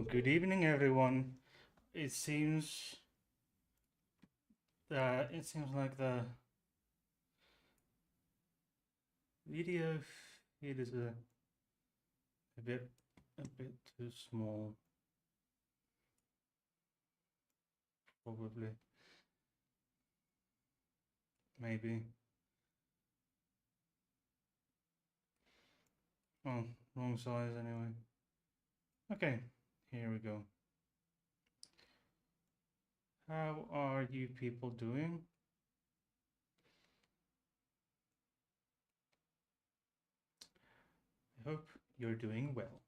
Good evening, everyone. It seems like the video feed is a bit too small, probably. Maybe. Oh, wrong size anyway. Okay, here we go. How are you people doing? I hope you're doing well.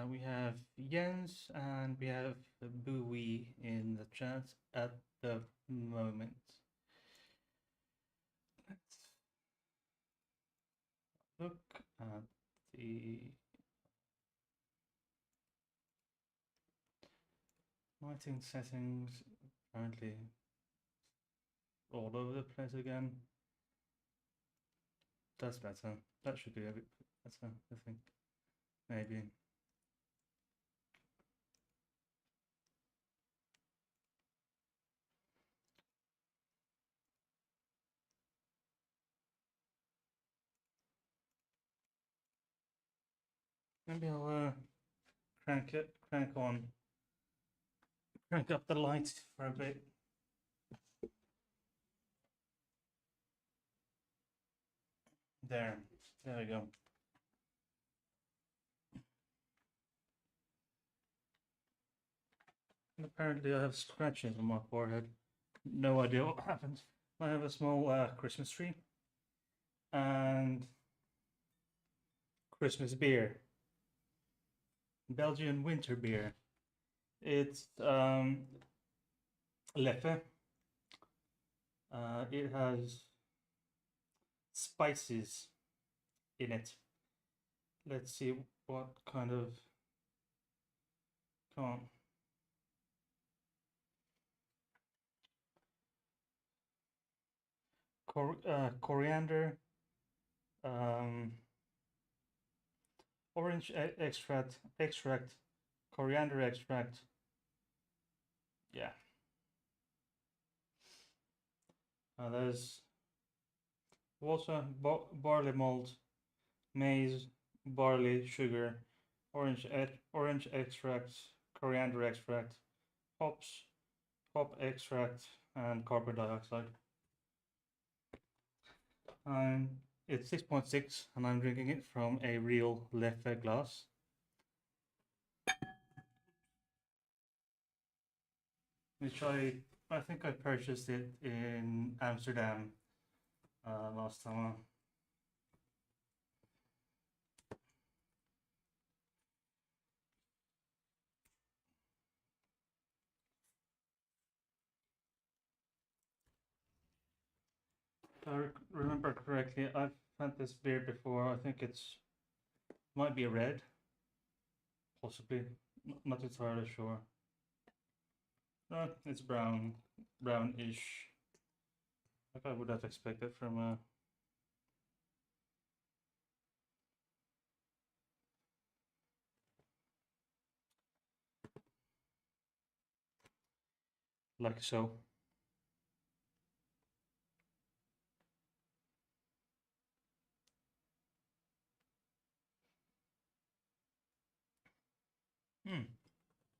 We have Jens and we have Bowie in the chat at the moment. Let's look at the lighting settings. Apparently all over the place again. That's better. That should be a bit better, I think. Maybe. Maybe I'll crank up the light for a bit. There we go. And apparently I have scratches on my forehead. No idea what happened. I have a small Christmas tree and Christmas beer. Belgian winter beer. It's Leffe. It has spices in it. Let's see what kind of coriander, orange extract, coriander extract. Yeah. There's water, barley malt, maize, barley, sugar, orange extract, coriander extract, hops, hop extract, and carbon dioxide. It's 6.6, and I'm drinking it from a real Leffe glass. Which I think I purchased it in Amsterdam last summer. If I remember correctly, I've had this beer before. I think it's might be a red, possibly. Not entirely sure. It's brownish. Like I would have expected from a like so.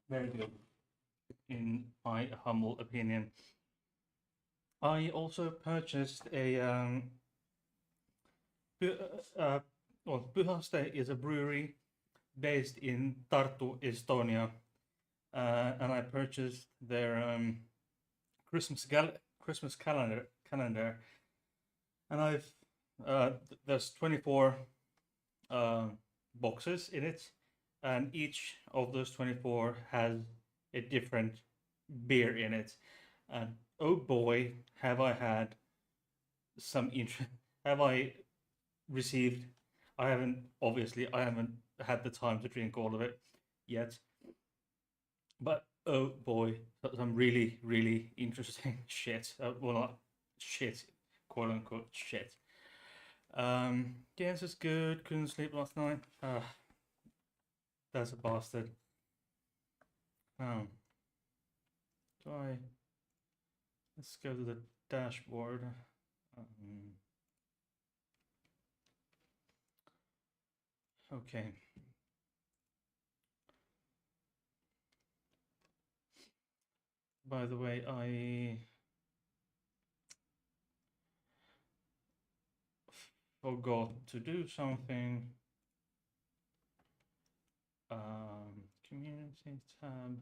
Very good, in my humble opinion. I also purchased a well, Pyhaste is a brewery based in Tartu, Estonia, and I purchased their Christmas calendar, and I've there's 24 boxes in it, and each of those 24 has a different beer in it, and oh boy, have I had some interest. Have I received? I haven't had the time to drink all of it yet, but oh boy, some really interesting shit. Well, not shit, quote unquote shit. Jens is good. Couldn't sleep last night. That's a bastard. Um, do I? Let's go to the dashboard. Um, okay. By the way, I forgot to do something. Community tab.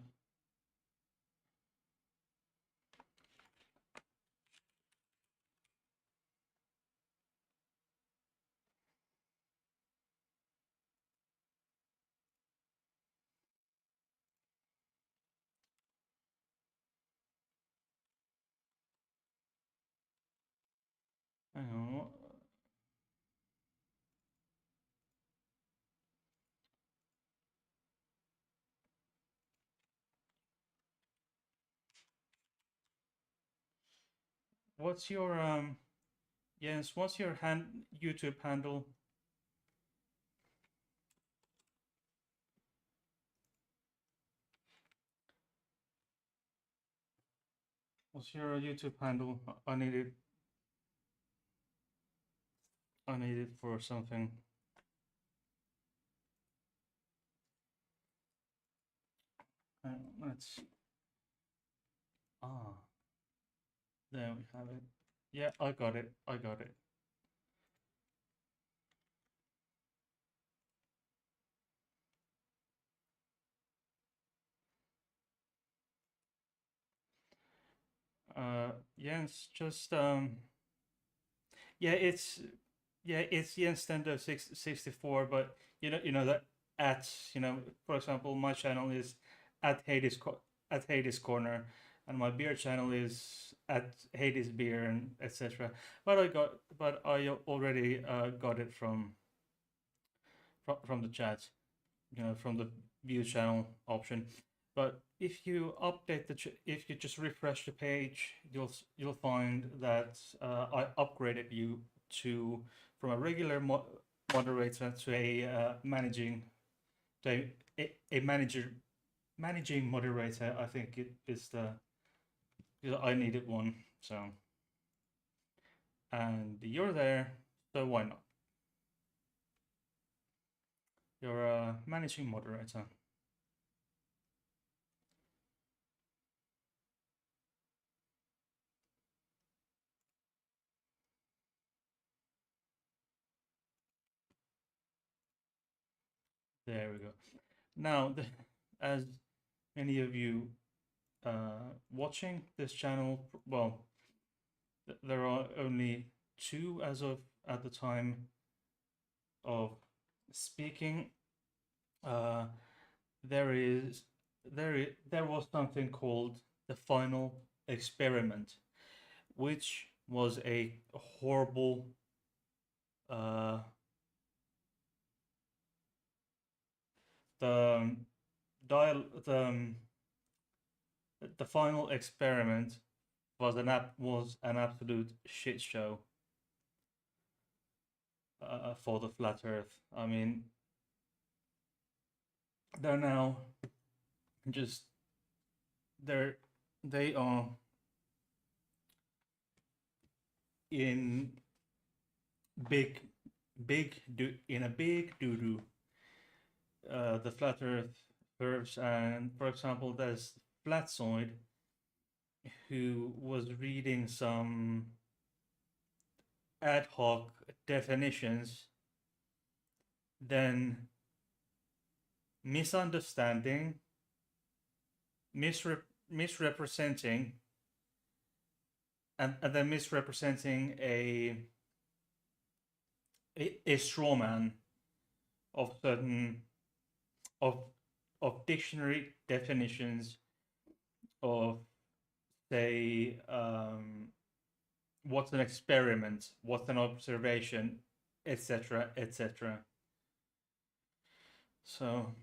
Hang on. What's your Jens? What's your YouTube handle? What's your YouTube handle? I need it. I need it for something. Let's. Ah, there we have it. Yeah, I got it. I got it. Jens, just yeah, it's Jens Stendo 64, but you know that at for example, my channel is at at Hades Corner, and my beer channel is at Hades Beer and etc. But I already got it from the chat, from the view channel option. But if you update if you just refresh the page, you'll find that I upgraded you to from a regular moderator to a a managing moderator. I think it is I needed one. So, and you're there, so why not? You're a managing moderator. There we go. Now, as many of you watching this channel, well, there are only two as of at the time of speaking. Uh, there was something called the final experiment, which was a horrible uh, the dial the final experiment was an absolute shit show for the flat Earth. I mean, they're now just they're they are in big in a big doo doo. The flat Earth curves, and for example, there's Flatsoid who was reading some ad hoc definitions, then misunderstanding, misrepresenting, and then misrepresenting a straw man of certain of dictionary definitions of, say, what's an experiment, what's an observation, etc., etc. So,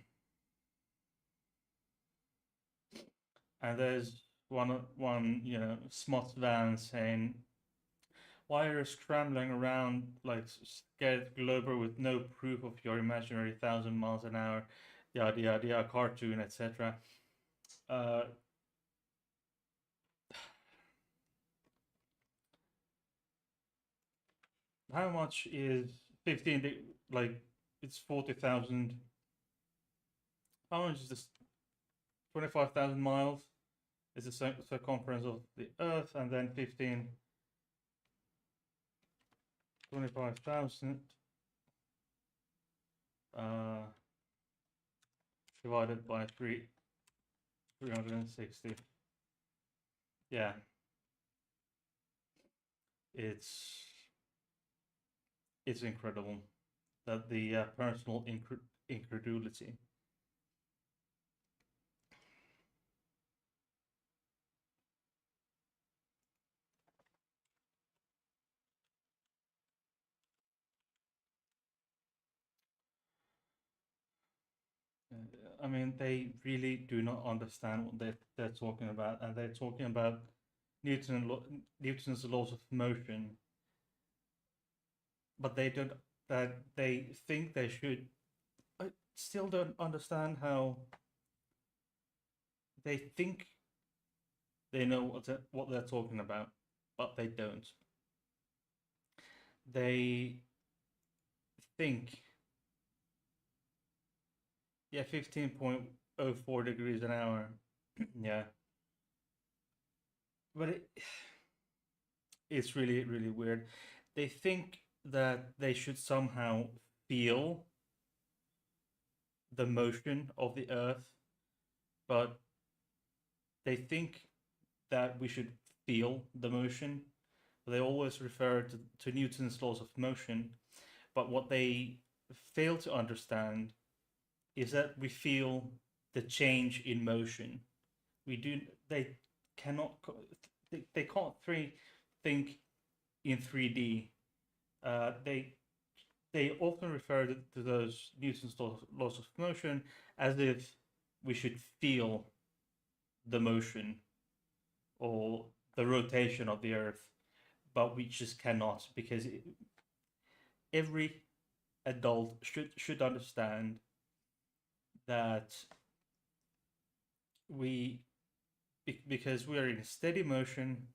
and there's one smart van saying, Why are you scrambling around like scared Glober with no proof of your imaginary 1,000 miles an hour, yada yada yada, cartoon, etc. Uh, how much is 15? Like it's 40,000. How much is this? 25,000 miles is the circumference of the Earth, and then 15, 25,000 uh, divided by 360. Yeah, it's it's incredible that the personal incredulity. I mean, they really do not understand what they're talking about, and they're talking about Newton's laws of motion, but they don't. That they think they should. I still don't understand how they think they know what they're talking about, but they don't. They think, yeah, 15.04 degrees an hour. Yeah, but it's really, really weird. They think that they should somehow feel the motion of the Earth, but they think that we should feel the motion. They always refer to Newton's laws of motion, but what they fail to understand is that we feel the change in motion. We do. They cannot. They can't think in 3D. They often refer to those Newton's laws of motion as if we should feel the motion or the rotation of the Earth, but we just cannot because every adult should understand that we because we are in steady motion,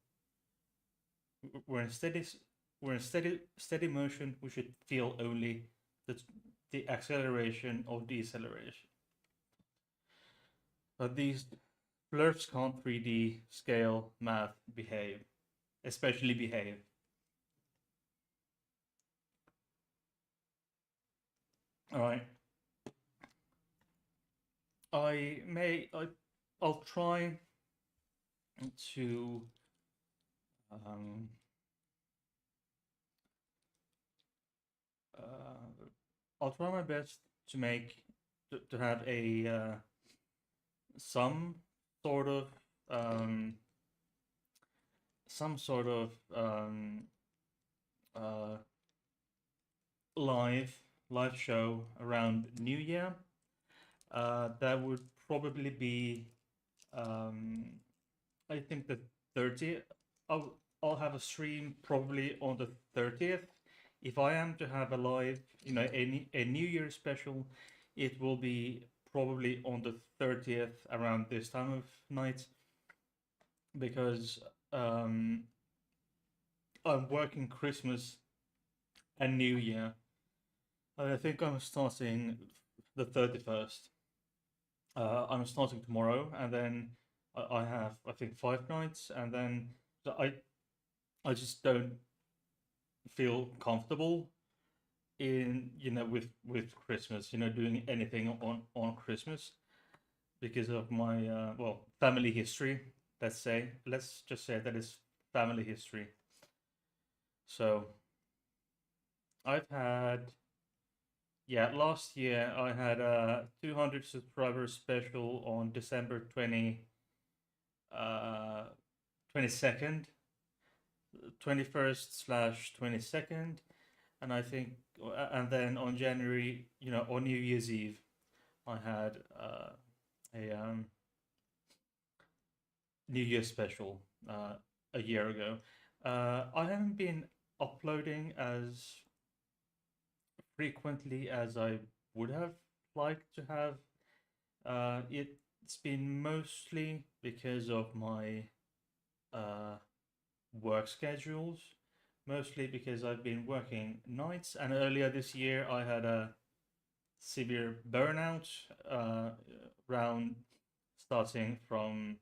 we're in steady motion. We should feel only the acceleration or deceleration. But these blurs can't 3D scale math behave, especially behave. All right. I'll try to um, I'll try my best to make to have a some sort of um, some sort of uh, live live show around New Year. That would probably be I think the 30th. I'll have a stream probably on the 30th. If I am to have a live, a New Year special, it will be probably on the 30th around this time of night because um, I'm working Christmas and New Year. I think I'm starting the 31st. I'm starting tomorrow, and then I have I think 5 nights, and then so I just don't feel comfortable in with Christmas, doing anything on Christmas because of my family history. Let's just say that it's family history. So I've had last year I had a 200 subscriber special on December uh 22nd, 21st/22nd, and I think, and then on January, on New Year's Eve, I had a New Year's special a year ago. I haven't been uploading as frequently as I would have liked to have. It's been mostly because of my uh, work schedules, mostly because I've been working nights, and earlier this year I had a severe burnout uh, around starting from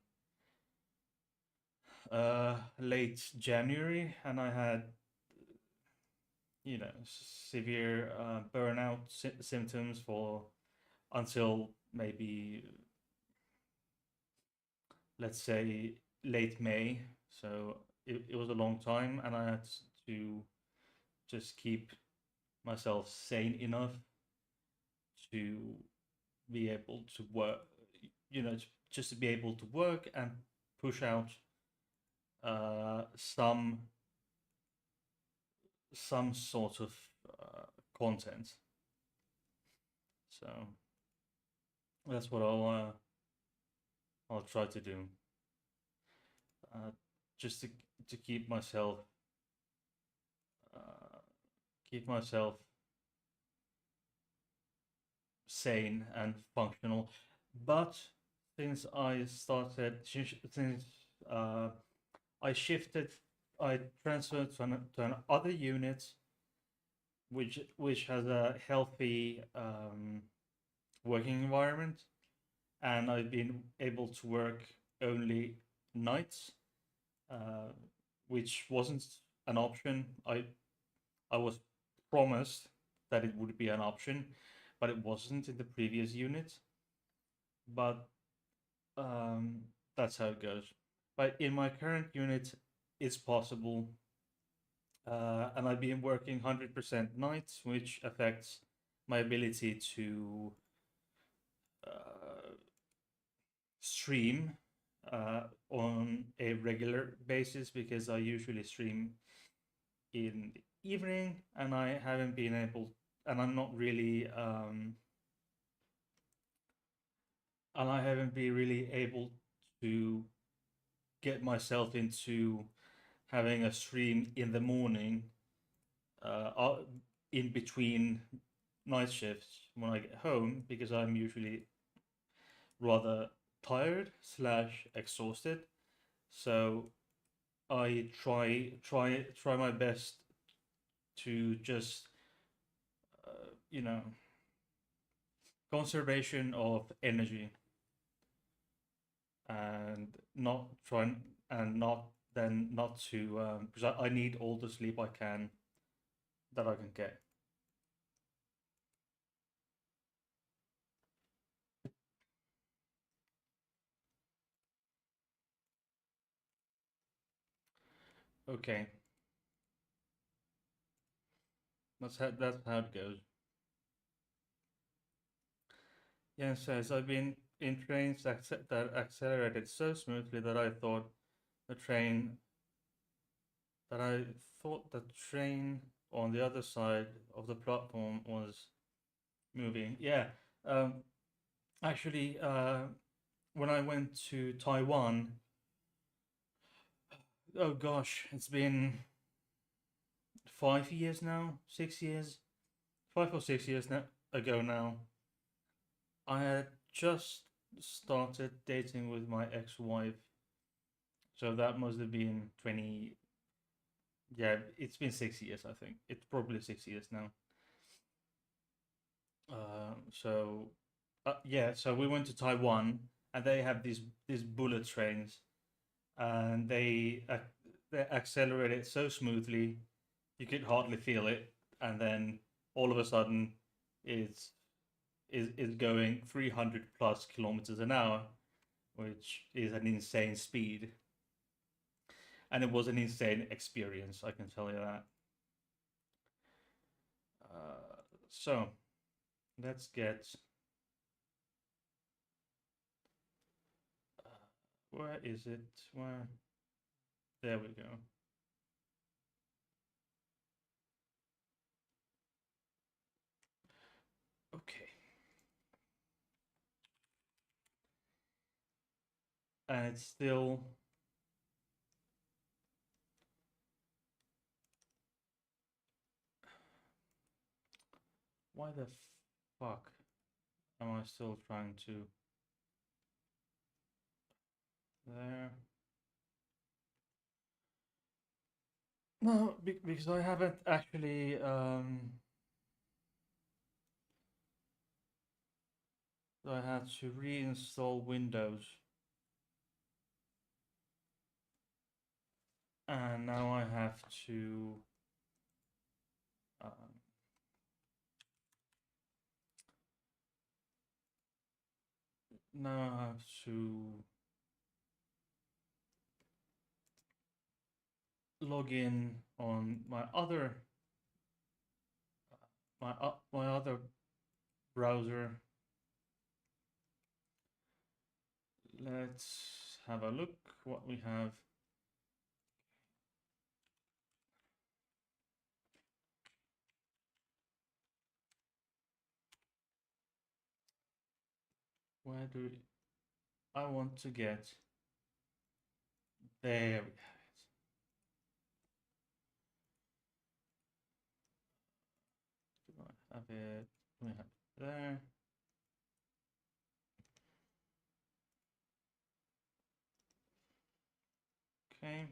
late January, and I had severe burnout symptoms for until maybe, let's say, late May. So it was a long time, and I had to just keep myself sane enough to be able to work, just to be able to work and push out some sort of content. So that's what I'll try to do, uh, just to uh, keep myself sane and functional. But since I started, since uh, I shifted, I transferred to an other unit, which has a healthy working environment, and I've been able to work only nights, uh, which wasn't an option. I was promised that it would be an option, but it wasn't in the previous unit. But um, that's how it goes. But in my current unit, it's possible, and I've been working 100% nights, which affects my ability to uh, stream on a regular basis because I usually stream in the evening, and I haven't been able, and I'm not really, and I haven't been really able to get myself into having a stream in the morning, uh, in between night shifts when I get home because I'm usually rather tired slash exhausted. So I try my best to just you know conservation of energy, and not trying and not then not to because I need all the sleep I can that I can get. Okay, that's how it goes. Yeah, it says I've been in trains that accelerated so smoothly that that I thought the train on the other side of the platform was moving. Yeah, um, actually, when I went to Taiwan, oh gosh, it's been 5 years now, 6 years, 5 or 6 years ago now. I had just started dating with my ex-wife, so that must have been 20. Yeah, it's been 6 years, I think. It's probably 6 years now. So yeah, so we went to Taiwan, and they have these bullet trains, and they accelerate it so smoothly you could hardly feel it, and then all of a sudden it's is going 300 plus kilometers an hour, which is an insane speed, and it was an insane experience. I can tell you that. So let's get where is it? Where There we go. Okay, and it's still Why the fuck am I still trying to... There. No, because I haven't actually I had to reinstall Windows, and now I have to um, now I have to log in on my other browser. Let's have a look what we have. Where do I want to get? There we have it. Do I have it? We have it there. Okay.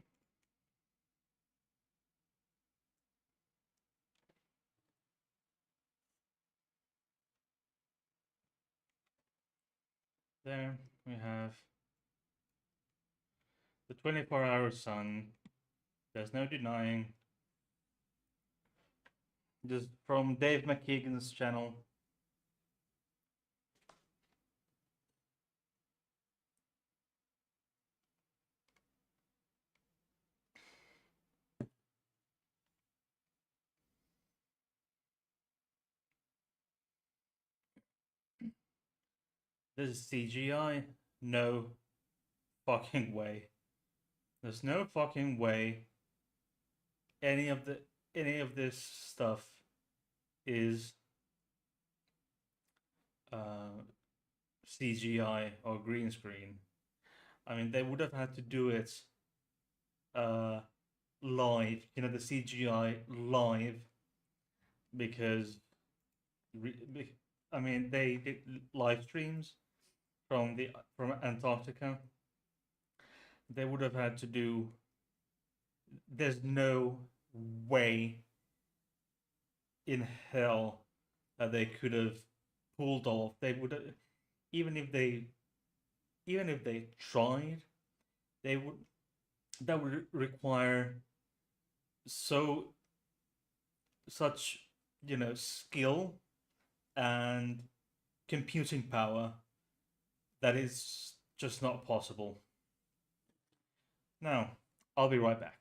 There we have the 24-hour sun. There's no denying. Just from Dave McKeegan's channel. This is CGI? No fucking way. There's no fucking way any of this stuff is CGI or green screen. I mean, they would have had to do it live, the CGI live, because I mean they did live streams from Antarctica. They would have had to do. There's no way in hell that they could have pulled off. They would have, even if they tried, they would that would require such skill and computing power that is just not possible. Now, I'll be right back.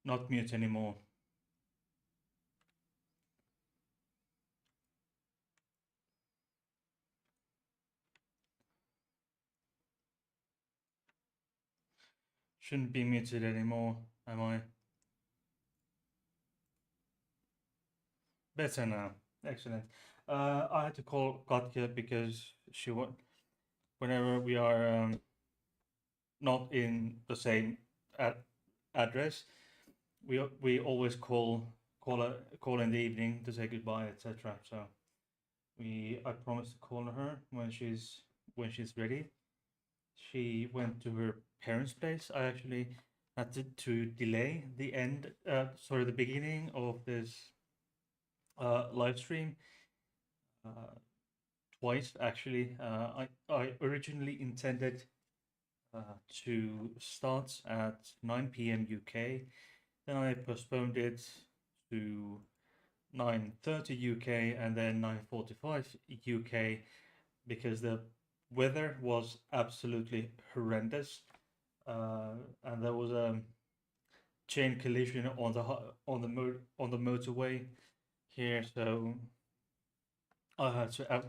Not mute anymore. Shouldn't be muted anymore, am I? Better now. Excellent. I had to call Katja because whenever we are not in the same ad- address, we always call in the evening to say goodbye, etc. So I promised to call her when she's ready. She went to her parents' place. I actually had to delay the beginning of this live stream uh, twice actually. I originally intended to start at 9 p.m. UK. Then I postponed it to 9:30 UK and then 9:45 UK because the weather was absolutely horrendous, and there was a chain collision on the motorway here, so I had to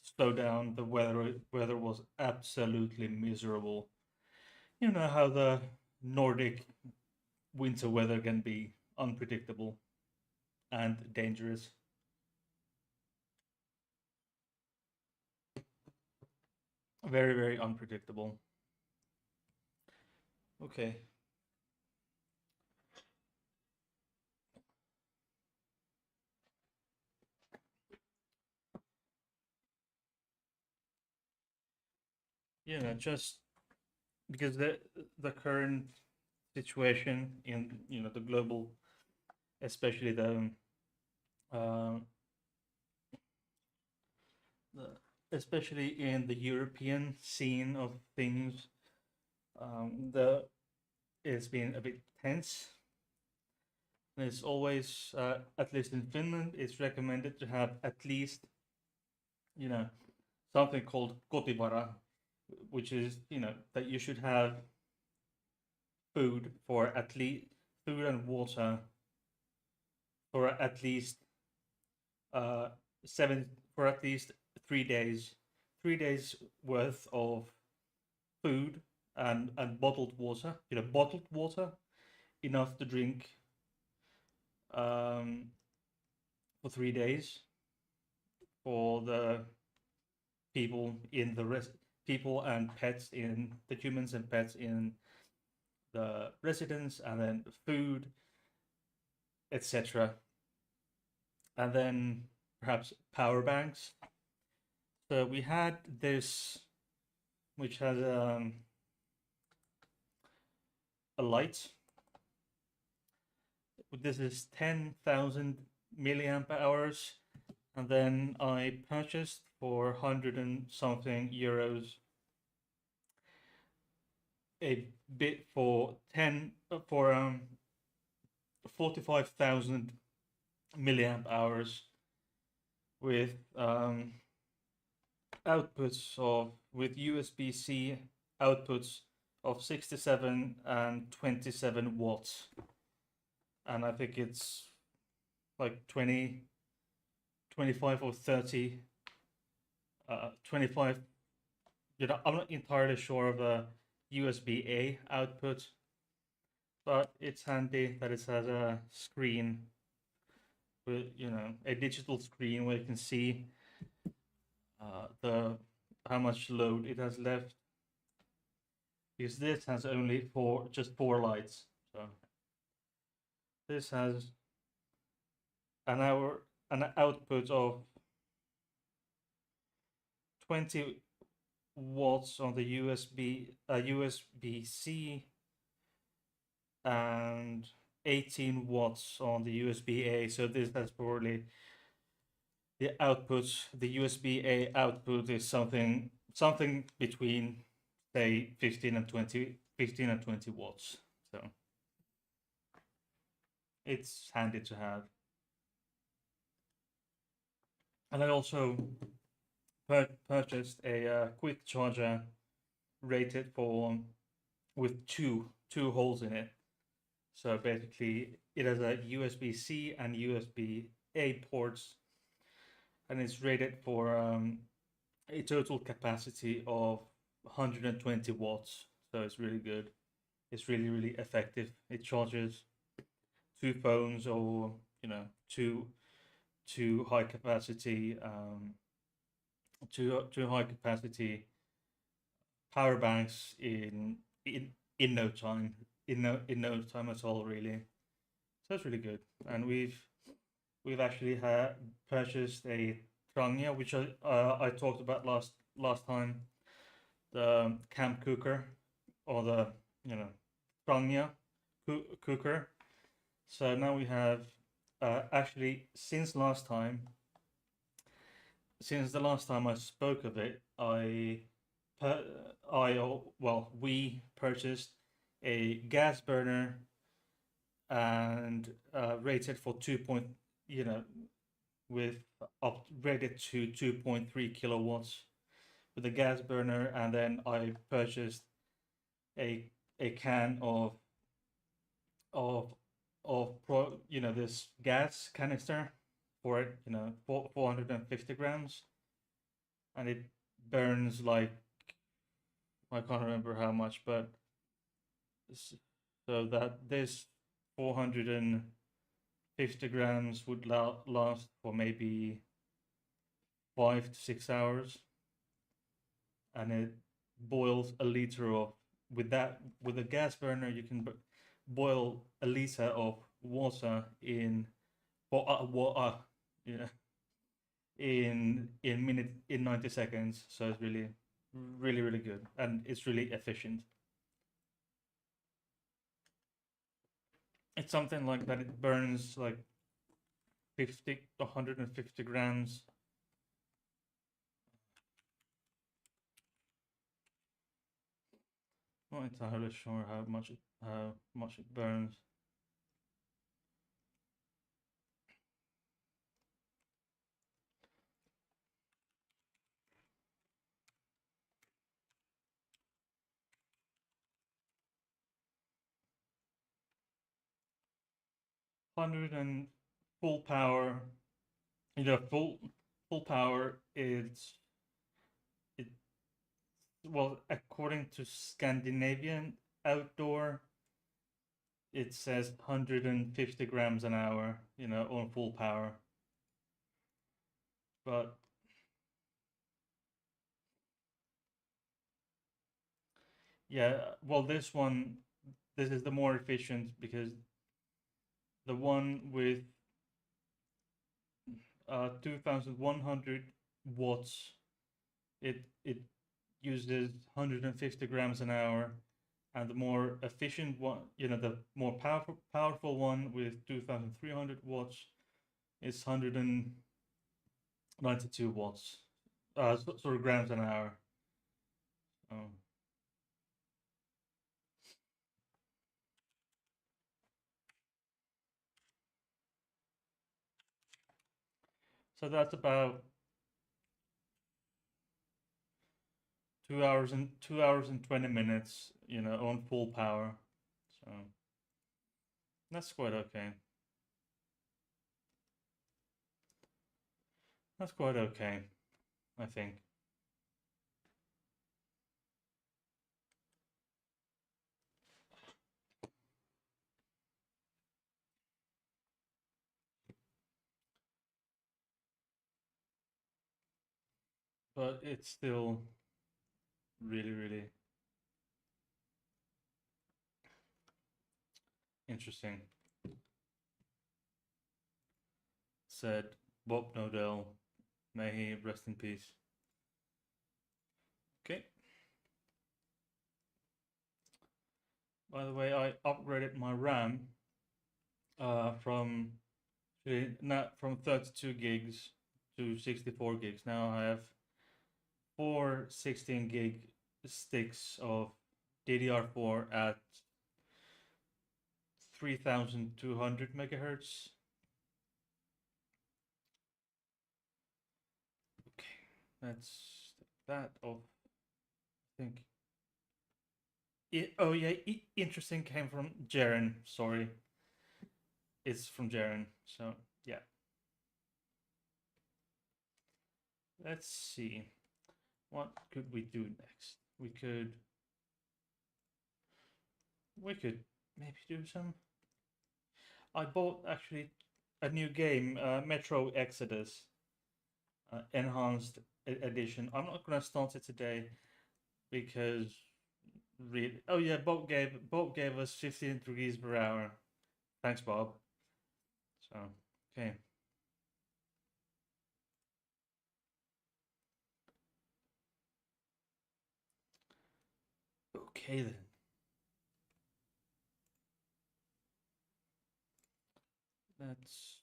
slow down. The weather was absolutely miserable. You know how the Nordic winter weather can be unpredictable and dangerous. Very, very unpredictable. Okay. Just because the current situation in the global, especially uh, the especially in the European scene of things, the it's been a bit tense. It's always, at least in Finland, it's recommended to have at least, you know, something called kotivara, which is, that you should have food for at least food and water for at least uh, seven for at least 3 days, 3 days worth of food and bottled water. Bottled water enough to drink um, for 3 days for the people in the rest people and pets in the humans and pets in the residence, and then food, etc. And then perhaps power banks. So we had this, which has a light. This is 10,000 milliamp hours, and then I purchased for 100 and something euros a bit for 45,000 milliamp hours with with USB-C outputs of 67 and 27 watts, and I think it's like 20, 25 or 30, 25. I'm not entirely sure of the USB-A output, but it's handy that it has a screen with a digital screen where you can see the how much load it has left, because this has only just four lights. So this has an output of 20 watts on the USB-C and 18 watts on the USB-A. So this has probably the USB-A output is something between, say, 15 and 20 watts. So it's handy to have. And I also purchased a quick charger rated for with two holes in it. So basically, it has a USB-C and USB-A ports, and it's rated for a total capacity of 120 watts. So it's really good. It's really, really effective. It charges two phones or two high capacity two high capacity power banks in no time, in no time at all, really. So it's really good. And we've actually had purchased a Trangya, which I talked about last time, the camp cooker, or the you know Trangya cooker. So now we have, actually, since the last time I spoke of it, per, we purchased a gas burner, and rated for two point, you know, with up rated to 2.3 kilowatts with a gas burner, and then I purchased a a can of this gas canister for it, 450 grams, and it burns like, I can't remember how much, but so that this 450 grams would last for maybe 5 to 6 hours, and it boils a liter of with a gas burner. You can boil a liter of water for yeah, in 90 seconds. So it's really, really, really good, and it's really efficient. It's something like that. It burns like 50 to 150 grams. Not entirely sure how much it burns. 100 and full power. Full power is it well, according to Scandinavian Outdoor, it says 150 grams an hour, on full power. But yeah, well, this is the more efficient, because the one with 2,100 watts, it uses 150 grams an hour, and the more efficient one, the more powerful one with 2,300 watts is 192 watts, sorry, grams an hour. Um, so that's about 2 hours and 20 minutes, on full power. So that's quite okay. That's quite okay, I think. But it's still really, really interesting, said Bob Nodell. May he rest in peace. Okay. By the way, I upgraded my RAM, not from 32 gigs to 64 gigs. Now I have four 16 gig sticks of DDR4 at 3,200 megahertz. Okay, that's that of, I think. Oh yeah, interesting came from Jaren. Sorry, it's from Jaren. So yeah, let's see. What could we do next? We could maybe do some. I bought actually a new game, Metro Exodus, enhanced edition. I'm not gonna start it today because really. Oh yeah, Bob gave us 15 degrees per hour. Thanks, Bob. So okay, okay then. Let's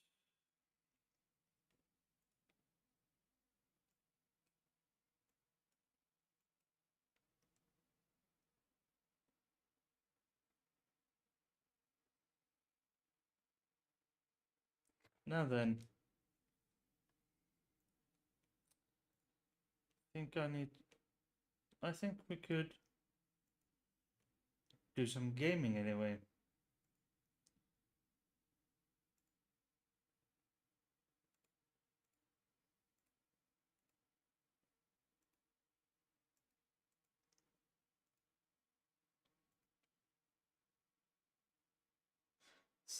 now then. Think I need. I think we could do some gaming anyway.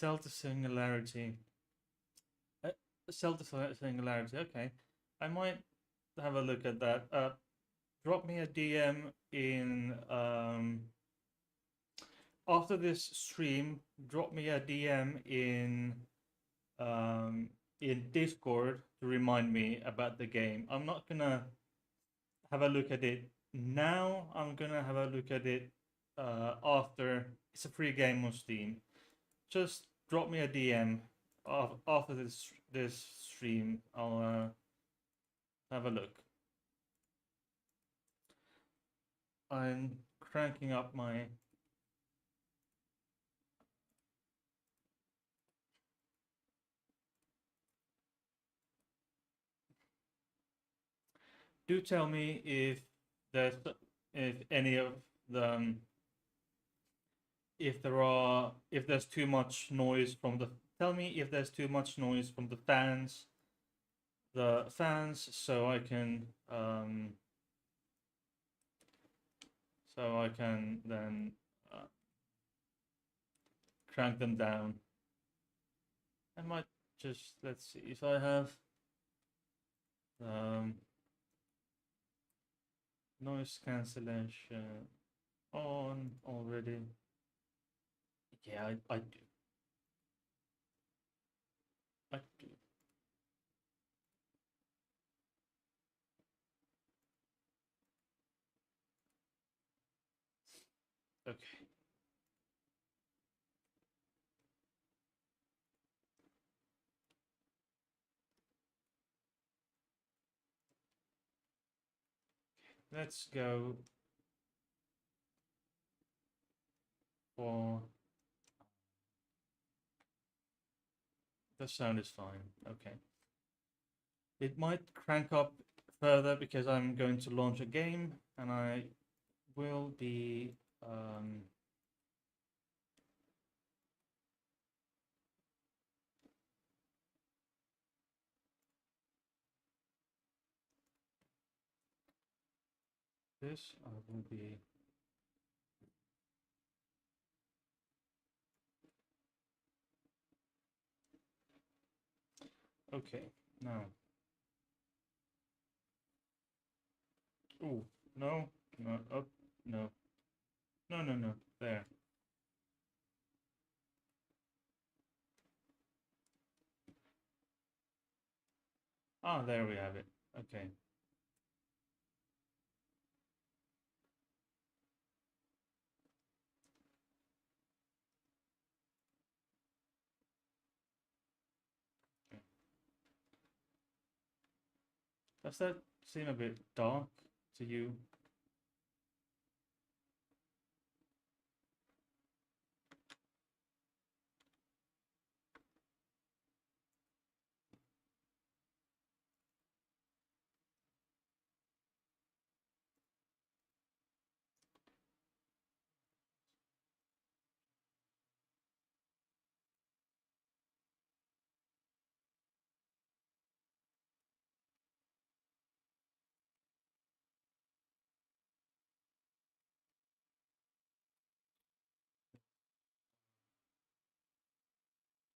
Celta Singularity. Uh, Celta Singularity. Okay, I might have a look at that. Drop me a DM in after this stream. Drop me a DM um in Discord to remind me about the game. I'm not gonna have a look at it now. I'm gonna have a look at it after. It's a free game on Steam. Just drop me a DM after this stream. I'll have a look. I'm cranking up my. Do tell me there's if any of the if there's too much noise from the. Tell me if there's too much noise from the fans, so I can then uh, crank them down. I might just let's see if I have um, noise cancellation on already. Yeah, I do. I do. Okay, let's go for the sound is fine. Okay. It might crank up further because I'm going to launch a game and I will be this I will be okay now. Oh no, no, up, no, no, no, no, there. Ah, there we have it. Okay. Okay. Does that seem a bit dark to you?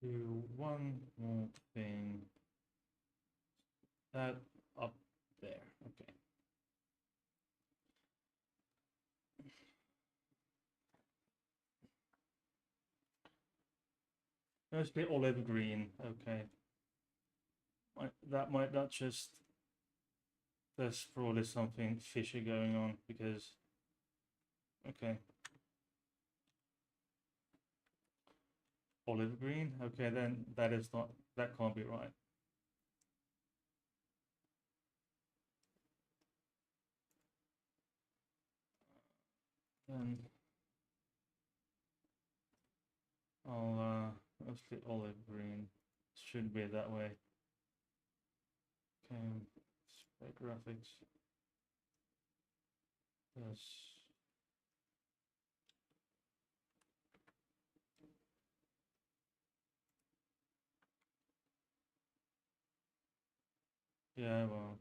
do one more thing. That up there. Okay. Mostly olive green. Okay. That might not just. There's probably something fishy going on because. Okay. Olive green. Okay, then that is not. That can't be right. Then I'll mostly olive green. Should be that way. Okay. Spec graphics. Yes. Yeah, well.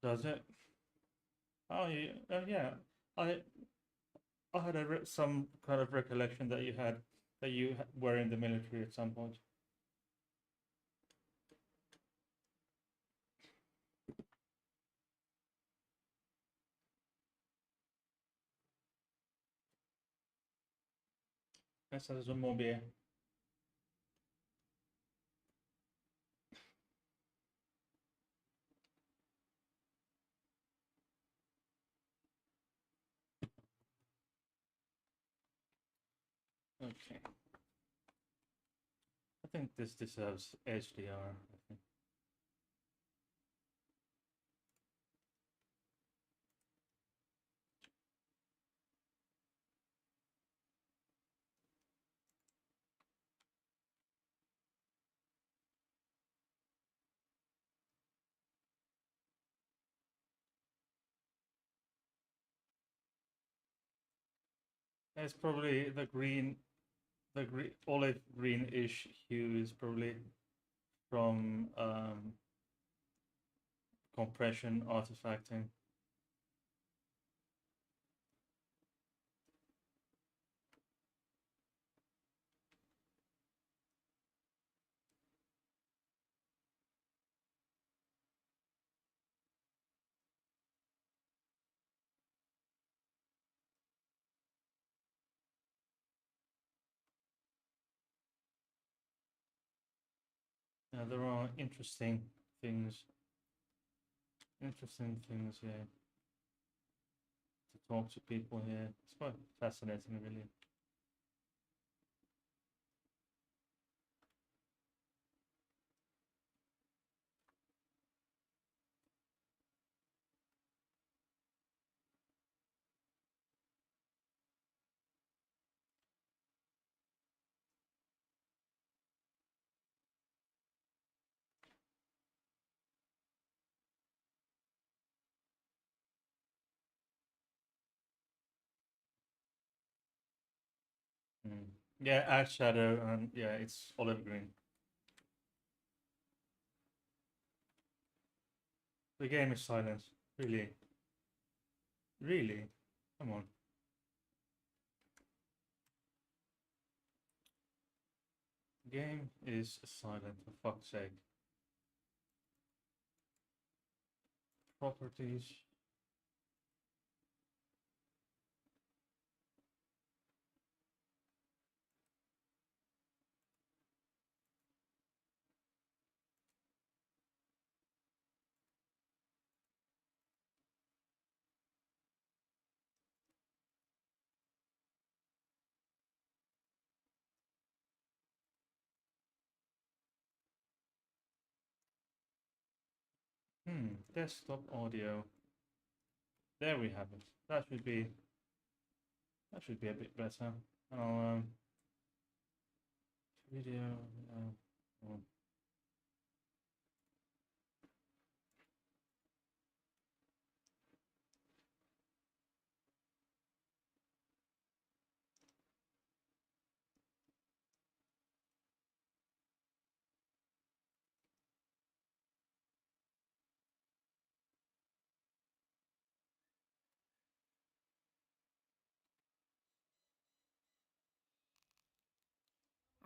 Does it? Oh, yeah. Yeah. I I had some kind of recollection that you were in the military at some point. Let's have some more beer. Okay. I think this deserves HDR. I think. It's probably the green, olive greenish hue is probably from compression artifacting. There are things, interesting things here to talk to people here. It's quite fascinating, really. Mm. Yeah, add shadow and yeah, it's olive green. The game is silent. Really, really. Come on. Game is silent, for fuck's sake. Properties. Desktop audio. There we have it. That should be a bit better. And I'll video. Oh.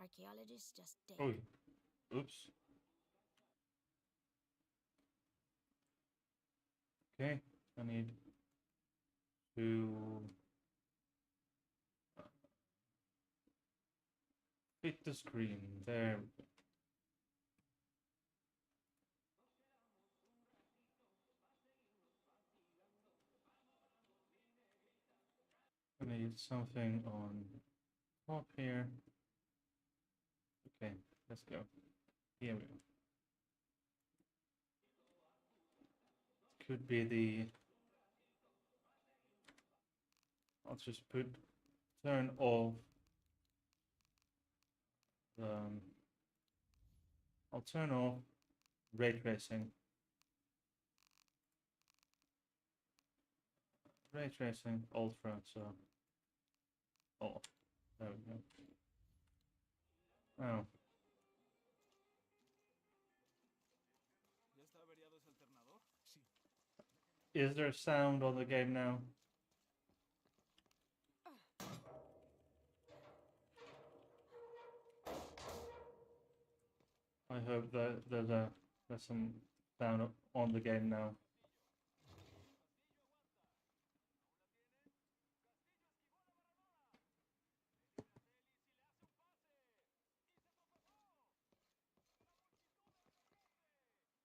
Archaeologists just dig. Oh, oops. Okay, I need to fit the screen. There. I need something on top here. Okay, let's go. Here we go. Could be the. I'll just turn off the. I'll turn off ray tracing. Ray tracing ultra, so. Oh, there we go. Oh. Is there sound on the game now? I hope that there's some sound on the game now.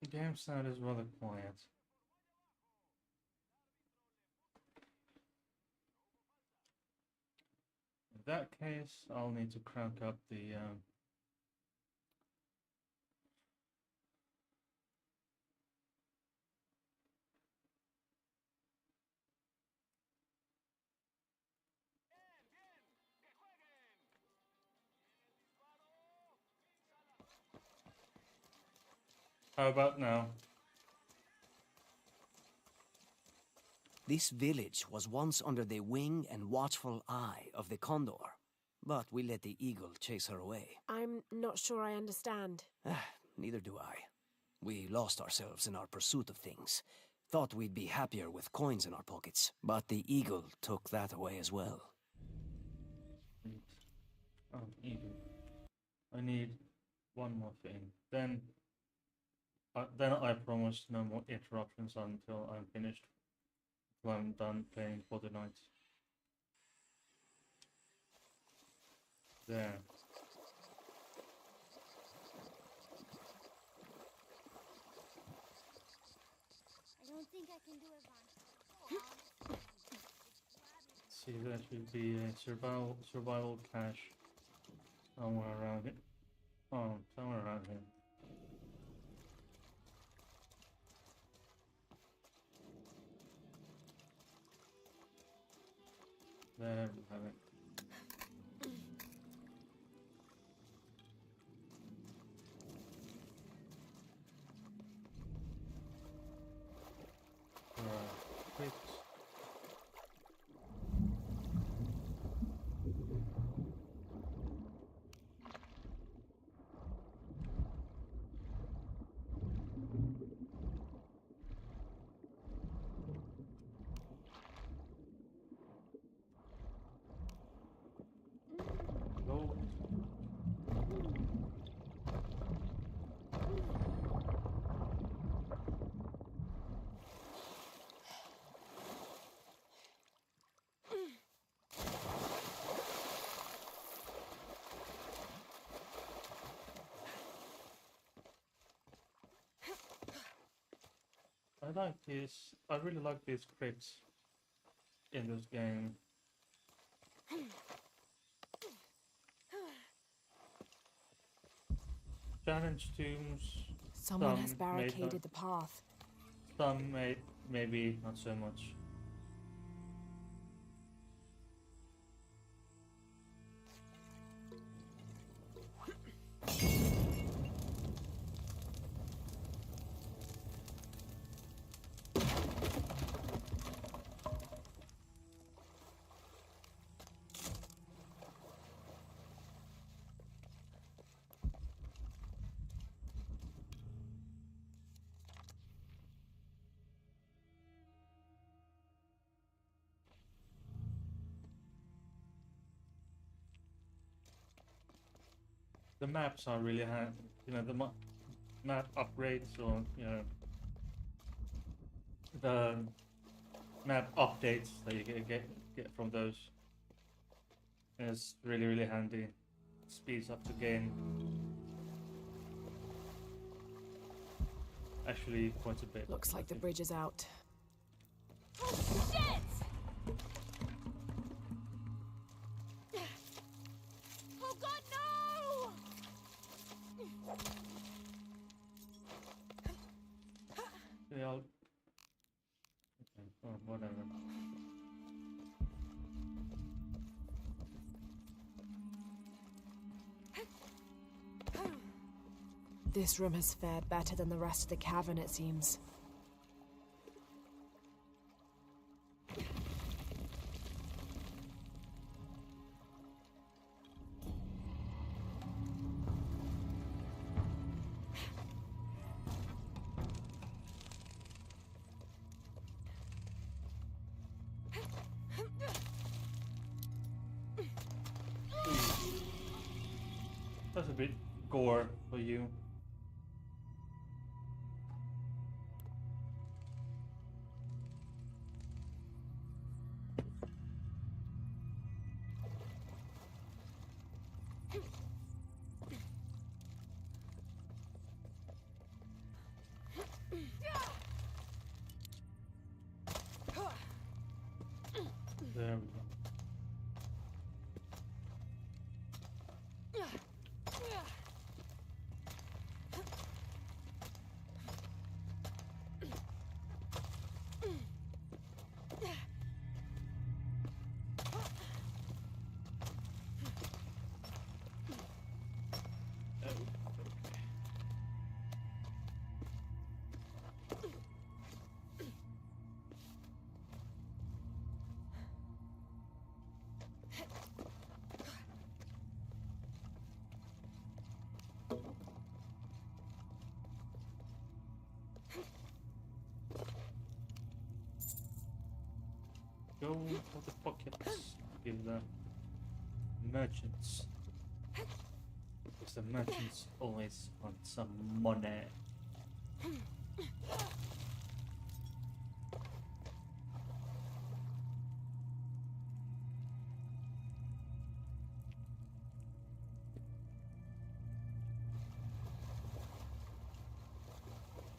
The game sound is rather quiet. In that case, I'll need to crank up the How about now? This village was once under the wing and watchful eye of the condor, but we let the eagle chase her away. I'm not sure I understand. Neither do I. We lost ourselves in our pursuit of things. Thought we'd be happier with coins in our pockets, but the eagle took that away as well. Oh, eagle. I need one more thing. Then I promise no more interruptions until I'm finished. Until I'm done playing for the night. There. I don't think I can do it, See, there should be a survival cache somewhere around here. Oh, somewhere around here. There we have it. Alright, go. I really like these crypts in this game. Challenge tombs. Someone has Some barricaded the path. Some maybe not so much. the maps are really you know, the map upgrades, or you know, the map updates that you get from those is really handy. Speeds up the game actually quite a bit. Looks like the bridge is out. Oh, shit! Oh god, no! They all... Okay, oh, whatever. This room has fared better than the rest of the cavern, it seems. That's a bit gore for you. There we go. There we go. Okay. Go for the pockets. Give the merchants. Because the merchants always want some money.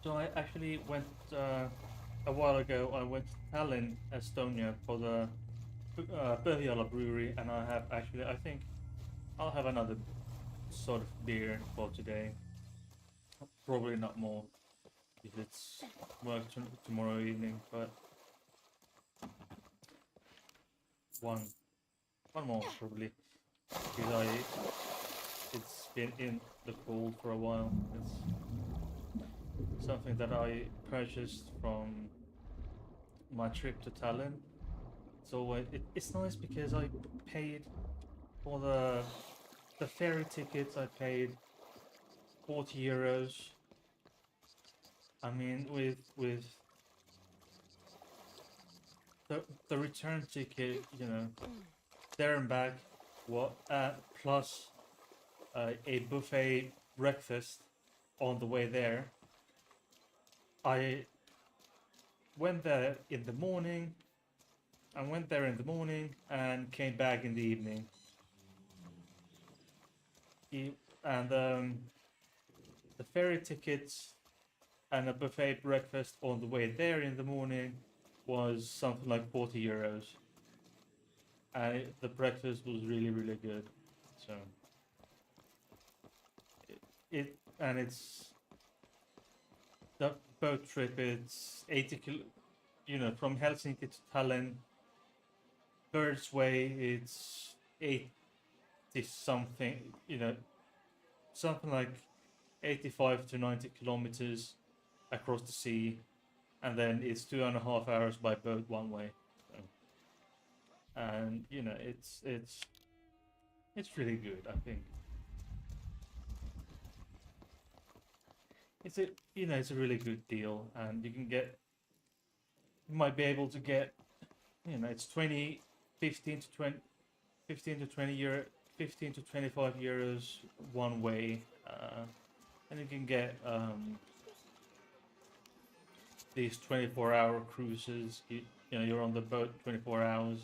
So I actually went a while ago. I went to Tallinn, Estonia, for the Põhjala brewery, and I have actually. I think I'll have another sort of beer for today. Probably not more, if it's work tomorrow evening, but one more probably, because it's been in the cold for a while. It's something that I purchased from my trip to Tallinn. So it's nice because I paid for the ferry tickets. I paid 40 euros. I mean, with the return ticket, you know, there and back, what plus a buffet breakfast on the way there. I went there in the morning. I went there in the morning and came back in the evening. And the ferry tickets and a buffet breakfast on the way there in the morning was something like 40 euros. And the breakfast was really good. So it's the boat trip. It's 80 you know, from Helsinki to Tallinn. Bird's Way, it's 80 something, you know, something like 85 to 90 kilometers across the sea, and then it's 2.5 hours by boat one way. So, and you know, it's really good. I think it's it's a really good deal, and you might be able to get, you know, it's 15 to 20 euro 15 to 25 euros one way, and you can get these 24-hour cruises. You know, you're on the boat 24 hours,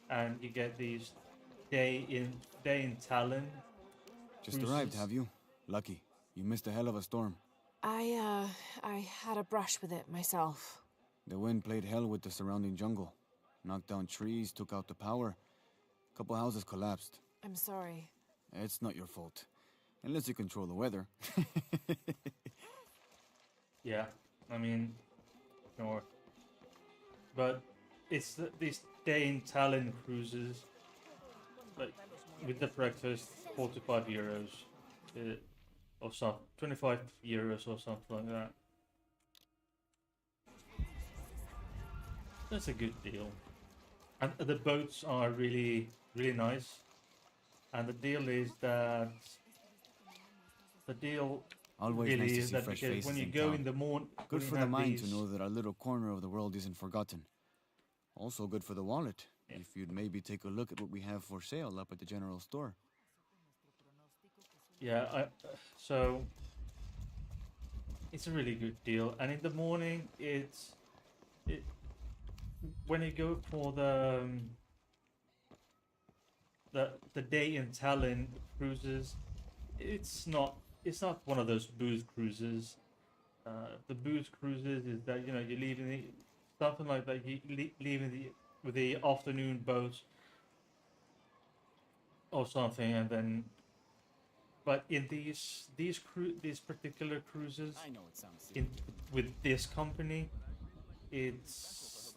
and you get these day in Tallinn Just arrived, cruises. have you? Lucky. You missed a hell of a storm. I had a brush with it myself. The wind played hell with the surrounding jungle. Knocked down trees, took out the power. Couple houses collapsed. I'm sorry. It's not your fault. Unless you control the weather. Yeah, I mean, sure. But it's these day in Tallinn cruises, like with the breakfast, 45 euros, or something, 25 euros or something like that. That's a good deal. And the boats are really, really nice. And the deal is that the deal Always really nice to is see that fresh because faces when you in go town. in the morning, Good for the mind to know that our little corner of the world isn't forgotten. Also good for the wallet, if you'd maybe take a look at what we have for sale up at the general store. Yeah, so it's a really good deal. And in the morning, it when you go for the day in Tallinn cruises, it's not one of those booze cruises. The booze cruises is that you leave in the something like that. You leave in with the afternoon boat or something, and then. But in these particular cruises, I know it sounds in with this company, it's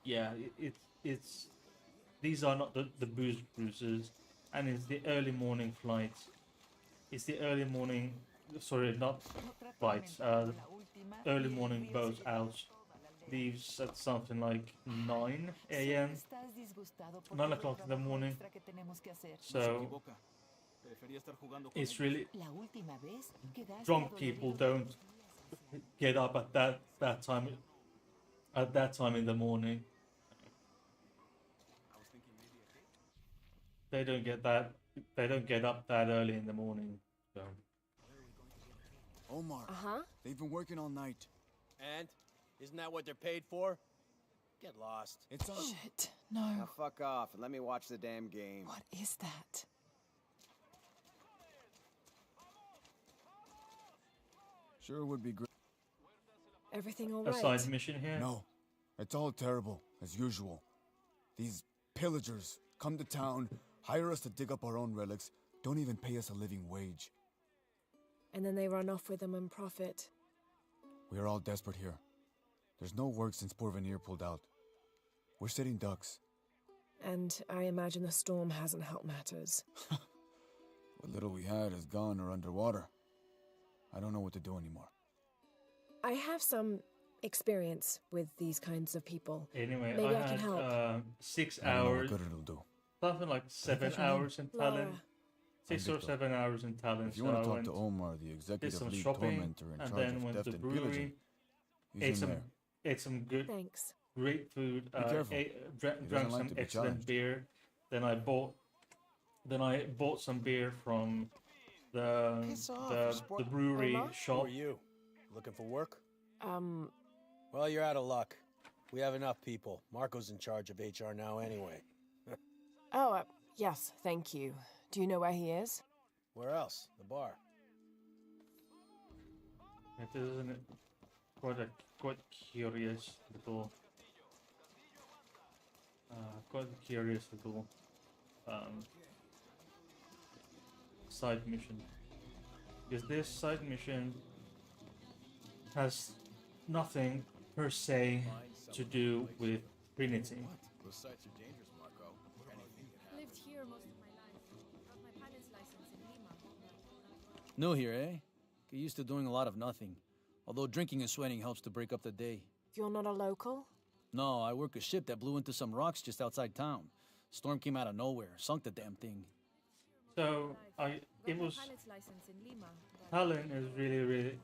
it's these are not the booze cruises, and it's the early morning flights. It's the early morning, sorry, not flights. Early morning boat out leaves at something like 9 a.m. 9 o'clock in the morning. So it's really drunk people don't get up at that time in the morning. They don't get that. They don't get up that early in the morning. So Omar, Uh-huh. they've been working all night. And? Isn't that what they're paid for? Get lost. It's on... Shit. Now No. fuck off and let me watch the damn game. What is that? Sure would be great. Everything all a right? side mission here. No, it's all terrible, as usual. These pillagers come to town, hire us to dig up our own relics, don't even pay us a living wage. And then they run off with them and profit. We are all desperate here. There's no work since Porvenir pulled out. We're sitting ducks. And I imagine the storm hasn't helped matters. What little we had is gone or underwater. I don't know what to do anymore. I have some experience with these kinds of people. Anyway, Maybe I I can had help. 6 I don't know what hours, good it'll do. something like 7 your name? hours in Tallinn. Laura. 6 or Victor. 7 hours in Tallinn. If you So want I to talk went, to Omar, the did executive some lead shopping, tormentor in and charge then of went theft to the and brewery. pillaging, he's Ate in some there. ate some good, Thanks. great food. careful. Drank doesn't like some to be excellent charged. beer. Then I bought some beer from Piss off, the you sport- brewery Omar? Who shop. are you? Looking for work? Well, you're out of luck. We have enough people. Marco's in charge of HR now anyway. Oh, yes, thank you. Do you know where he is? Where else? The bar. It is quite curious little side mission, because this side mission has nothing per se to do with Trinity. Those sites are dangerous, Marco. Anything could happen. Lived here most of my life. Got my pilot's license in Lima. New here, eh? Get used to doing a lot of nothing. Although drinking and sweating helps to break up the day. You're not a local? No, I work a ship that blew into some rocks just outside town. Storm came out of nowhere, sunk the damn thing. So it was Pilot's license in Lima. Tallinn is really, really,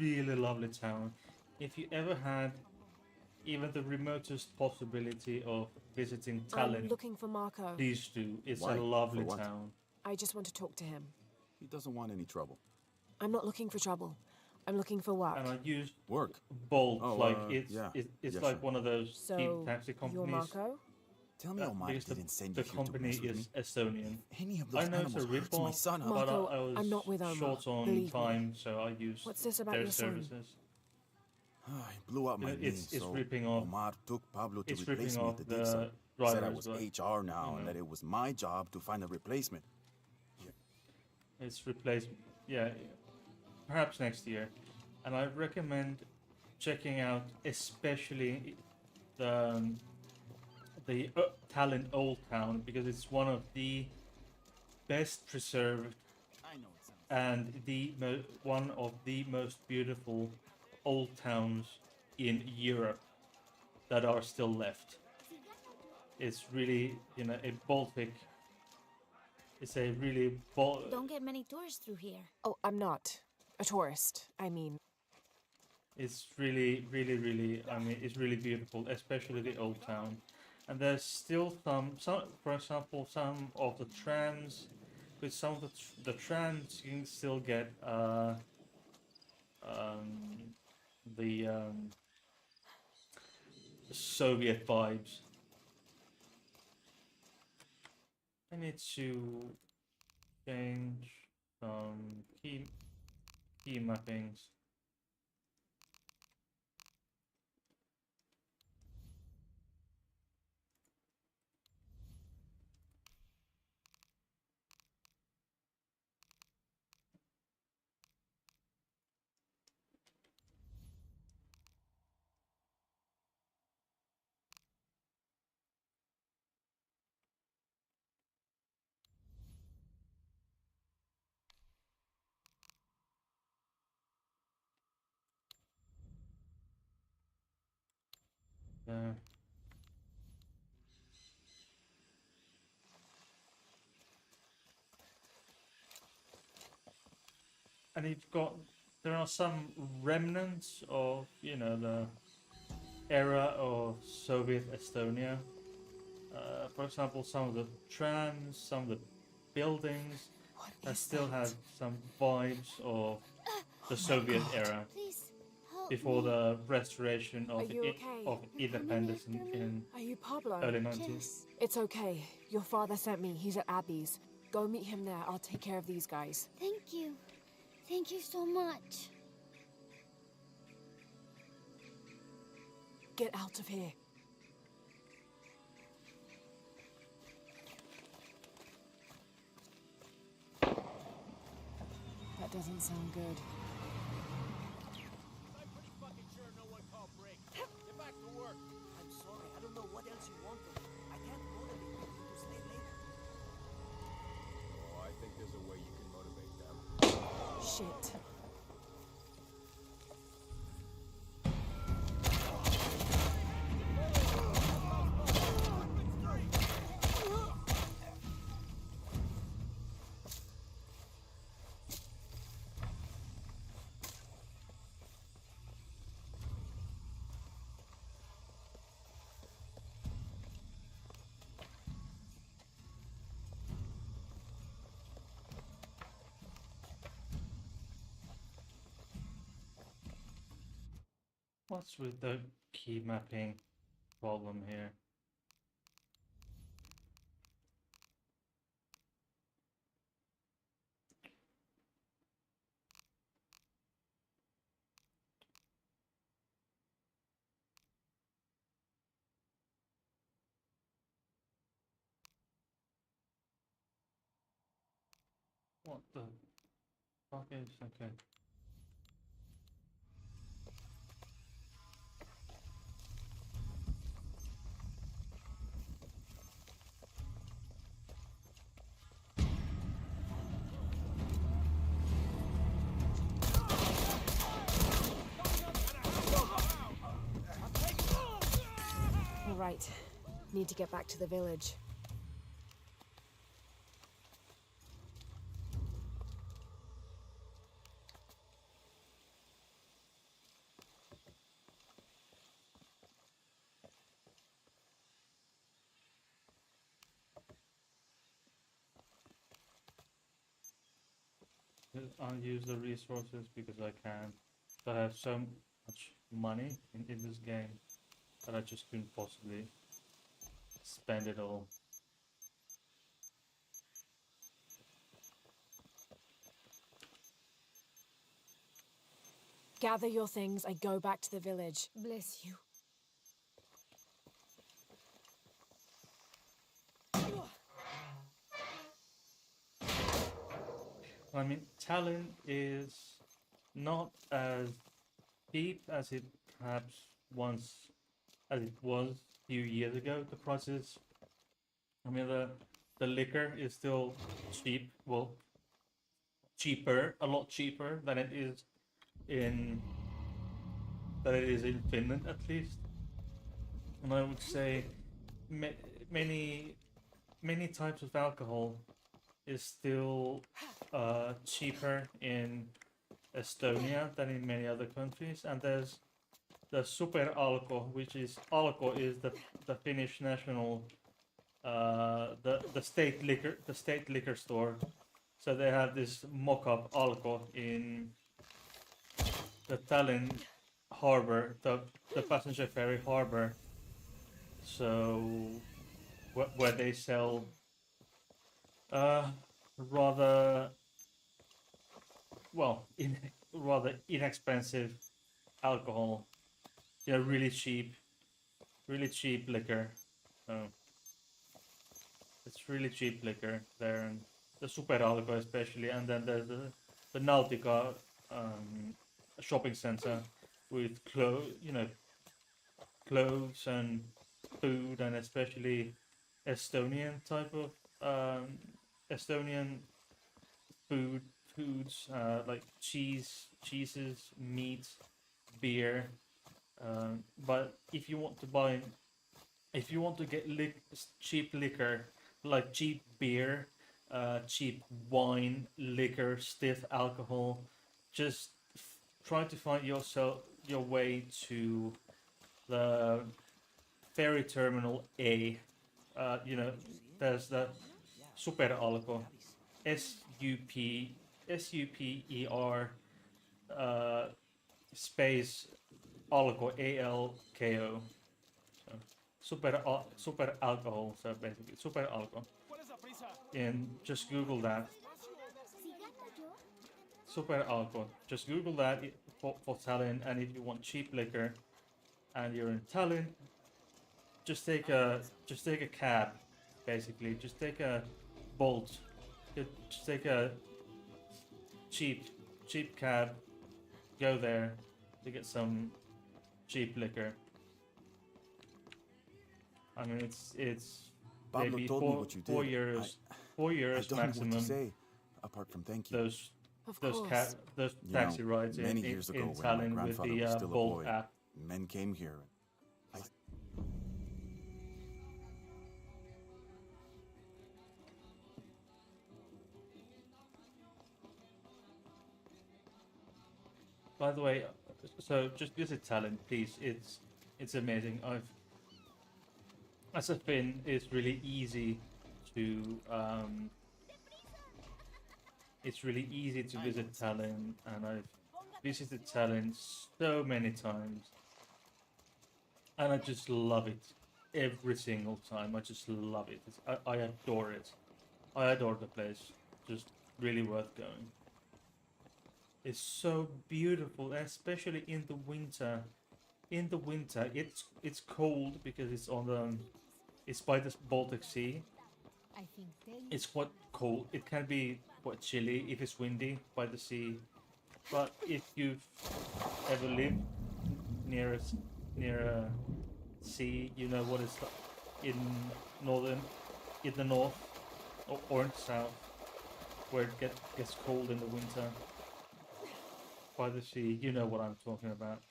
really lovely town. If you ever had even the remotest possibility of visiting I'm Tallinn, looking for Marco. please do. It's Why? a lovely For what? town. I just want to talk to him. He doesn't want any trouble. I'm not looking for trouble. I'm looking for work. And I used Work? Bolt, Oh, like yeah. it's Yeah, like sure. one of those cheap So, taxi you're companies. Marco? Tell me Omar Because didn't send the you here to company mess with is me. Estonian. Any of I those know it's a animals hurts my rip-off, son. but Marco, I was I'm not with Omar. short on Believe me. time, so I used What's this about their your son? services. He blew up my name, It's so ripping off. Omar took Pablo to It's replace ripping me off at the dig site. the Said I drivers, was but HR now you and know. that it was my job to find a replacement. It's replaced. Yeah, perhaps next year. And I recommend checking out especially the Tallinn Old Town, because it's one of the best preserved I know it sounds. and one of the most beautiful old towns in Europe that are still left. It's really, you know, a Baltic. It's a really Don't get many tourists through here. Oh, I'm not a tourist. I mean, It's really, really, really. I mean, it's really beautiful, especially the old town. And there's still some, for example, some of the trams. With some of the trams, you can still get the Soviet vibes. I need to change some key mappings. There. And there are some remnants of, you know, the era of Soviet Estonia. For example, some of the trams, some of the buildings what that is still that? have some vibes of the Soviet era Please help before me. the restoration Are of you okay? of independence in Are you Pablo? early 90s. Jess, It's okay. Your father sent me. He's at Abby's. Go meet him there. I'll take care of these guys. thank you. Thank you so much. Get out of here. That doesn't sound good. I'm pretty fucking sure no one called break. Get back to work. I'm sorry, I don't know what else you want from me. I can't motivate them to stay later. Oh, I think there's a way you can motivate them. Shit. What's with the key mapping problem here? What the fuck is okay? All right. Need to get back to the village. I'll use the resources because I can. I have so much money in this game that I just couldn't possibly spend it all. Gather your things and go back to the village. Bless you. I mean, Talon is not as cheap as it perhaps once as it was a few years ago. The prices, I mean, the liquor is still cheap. Well, cheaper, a lot cheaper than it is in Finland, at least. And I would say many types of alcohol is still cheaper in Estonia than in many other countries. And there's the Super Alko, which is Alko is the Finnish national the state liquor store. So they have this mock-up Alko in the Tallinn harbor, the passenger ferry harbor. So where they sell rather well rather inexpensive alcohol, you know, really cheap liquor. It's really cheap liquor there, and the Super Alko especially, and then there's the Nautica shopping center with clothes and food, and especially Estonian type of Estonian foods like cheeses, meat, beer. But if you want to get cheap liquor, like cheap beer, cheap wine, liquor, stiff alcohol, just try to find your way to the ferry terminal A. There's the Super Alko, SUPER space Alko, ALKO. Super alcohol, so basically Super Alko. And just Google that. Super Alko. Just Google that for Tallinn, and if you want cheap liquor and you're in Tallinn, just take a cab, basically. Just take a Bolt. Just take a cheap cab, go there to get some cheap liquor. I mean, it's Pablo maybe told me what you did. 4 years, I don't maximum. know what to say, apart from thank you. Those Of course. those You taxi know, rides many in years ago in when my Tallinn with grandfather the was still a Bolt boy, app. men came here. By the way, so just visit Tallinn, please. It's amazing. As a Finn, it's really easy to visit Tallinn, and I've visited Tallinn so many times, and I just love it every single time. I just love it. I adore it. I adore the place. Just really worth going. It's so beautiful, especially in the winter. In the winter, it's cold because it's by the Baltic Sea. I think It's quite cold. It can be quite chilly if it's windy by the sea. But if you've ever lived near a sea, you know what it's like in the north or in the south, where it gets cold in the winter by the sea. You know what I'm talking about.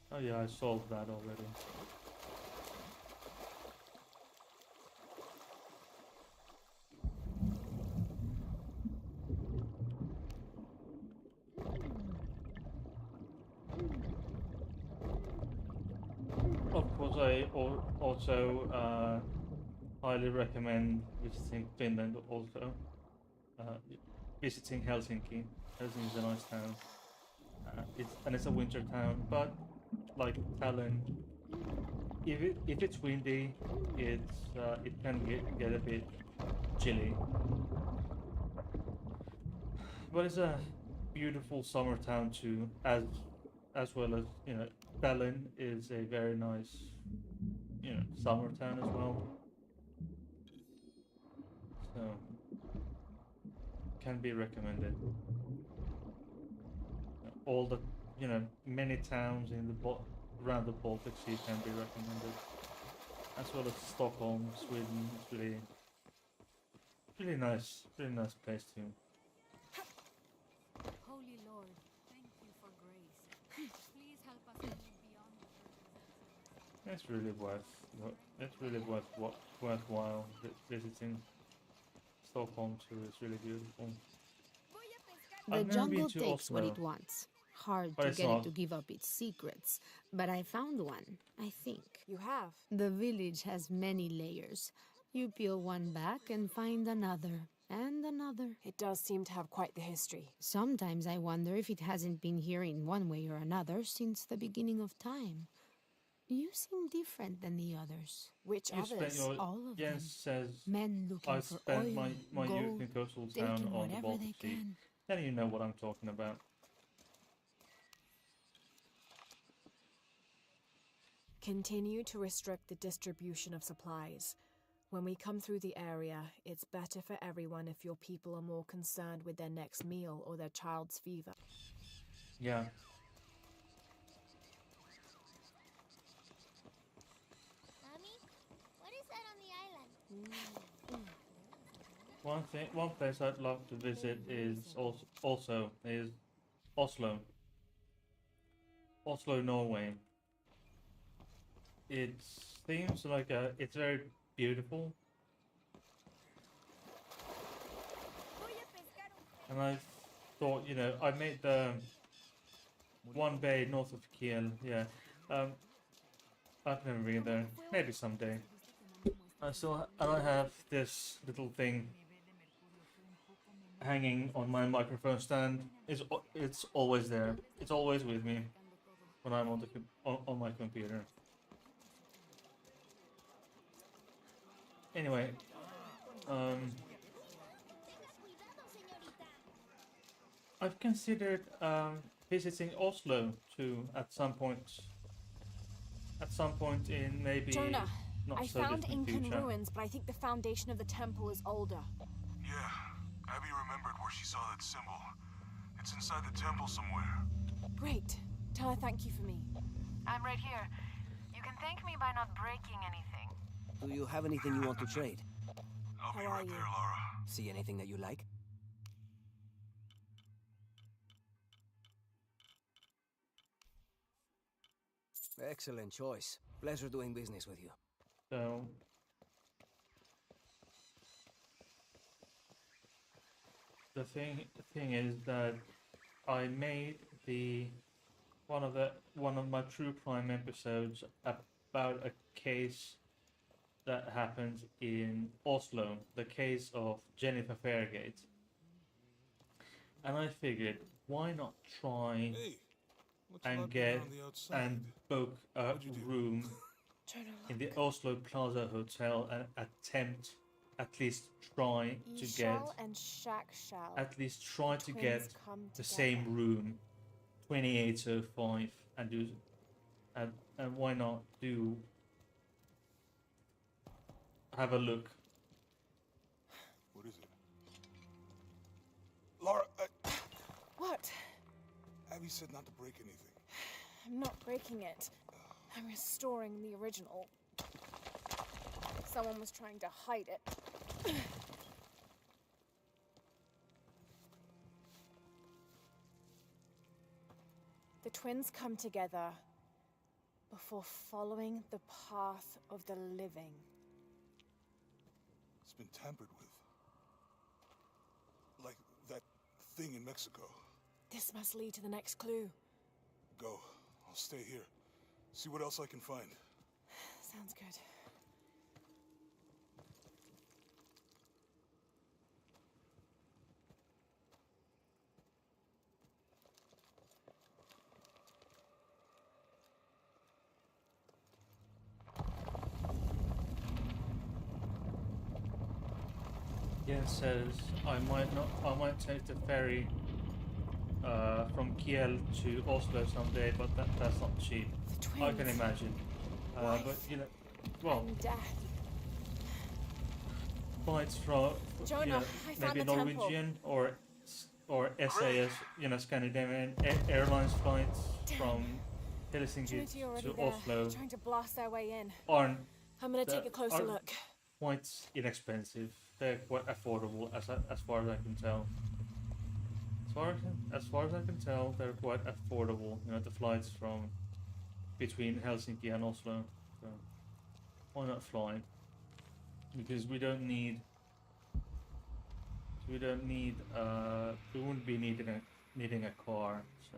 Oh yeah, I solved that already. course, I also highly recommend visiting Finland. Also, uh, visiting Helsinki. Helsinki is a nice town. It's a winter town, but like Tallinn, if it's windy, it can get a bit chilly. But it's a beautiful summer town too, as well as Tallinn is a very nice summer town as well. So can be recommended. All the many towns in the around the Baltic Sea can be recommended, as well as Stockholm, Sweden. It's really nice place too. Holy Lord, thank you for grace. Please help us move beyond the burdens. It's really worthwhile visiting Stockholm too. It's really beautiful. The I've never jungle been to takes what Oslo, it wants. Hard but to it's get it not. to give up its secrets. But I found one, I think. You have. The village has many layers. You peel one back and find another, and another. It does seem to have quite the history. Sometimes I wonder if it hasn't been here in one way or another since the beginning of time. You seem different than the others. Which You spent others? your All of Jens them. says Men looking I for spent oil, my youth gold, in coastal town taking on the whatever Baltic they Sea. can. Then you know what I'm talking about. Continue to restrict the distribution of supplies. When we come through the area, it's better for everyone if your people are more concerned with their next meal or their child's fever. Yeah. Mommy, what is that on the island? One place I'd love to visit is also is Oslo. Oslo, Norway. It seems like it's very beautiful, and I thought I made the one bay north of Kiel. Yeah, I've never been there. Maybe someday. And I have this little thing hanging on my microphone stand. It's always there. It's always with me when I'm on my computer. Anyway, I've considered visiting Oslo too at some point. At some point in maybe Jonah, not I so found distant Incan future. ruins, but I think the foundation of the temple is older. Yeah, Abby remembered where she saw that symbol. It's inside the temple somewhere. Great. Tell her thank you for me. I'm right here. You can thank me by not breaking anything. Do you have anything you want to trade? I'll be How are right you? there, Laura. See anything that you like? Excellent choice. Pleasure doing business with you. So the thing is that I made one of my true crime episodes about a case that happened in Oslo, the case of Jennifer Fairgate. And I figured, why not try Hey, what's and up get on the outside? and book a What'd you do? room Jonah, in the Oslo Plaza Hotel and attempt at least try to get Shell and Shack Shell. at least try to Twins get come the together. same room 2805 and do and why not do have a look. What is it? Laura, What? Abby said not to break anything. I'm not breaking it. I'm restoring the original. Someone was trying to hide it. The twins come together before following the path of the living. It's been tampered with. Like that thing in Mexico. This must lead to the next clue. Go. I'll stay here. See what else I can find. Sounds good. Yen says I might take the ferry from Kiel to Oslo someday, but that's not cheap. I can imagine. But you know, well, flights from Jonah, I found maybe the temple. Norwegian or SAS, Scandinavian Airlines flights from Helsinki Trinity already to there, Oslo trying to blast their way in. aren't I'm gonna take a closer look. quite inexpensive. They're quite affordable, as far as I can tell. As far as I can tell, they're quite affordable. The flights from between Helsinki and Oslo. So why not fly? Because we wouldn't be needing a car. So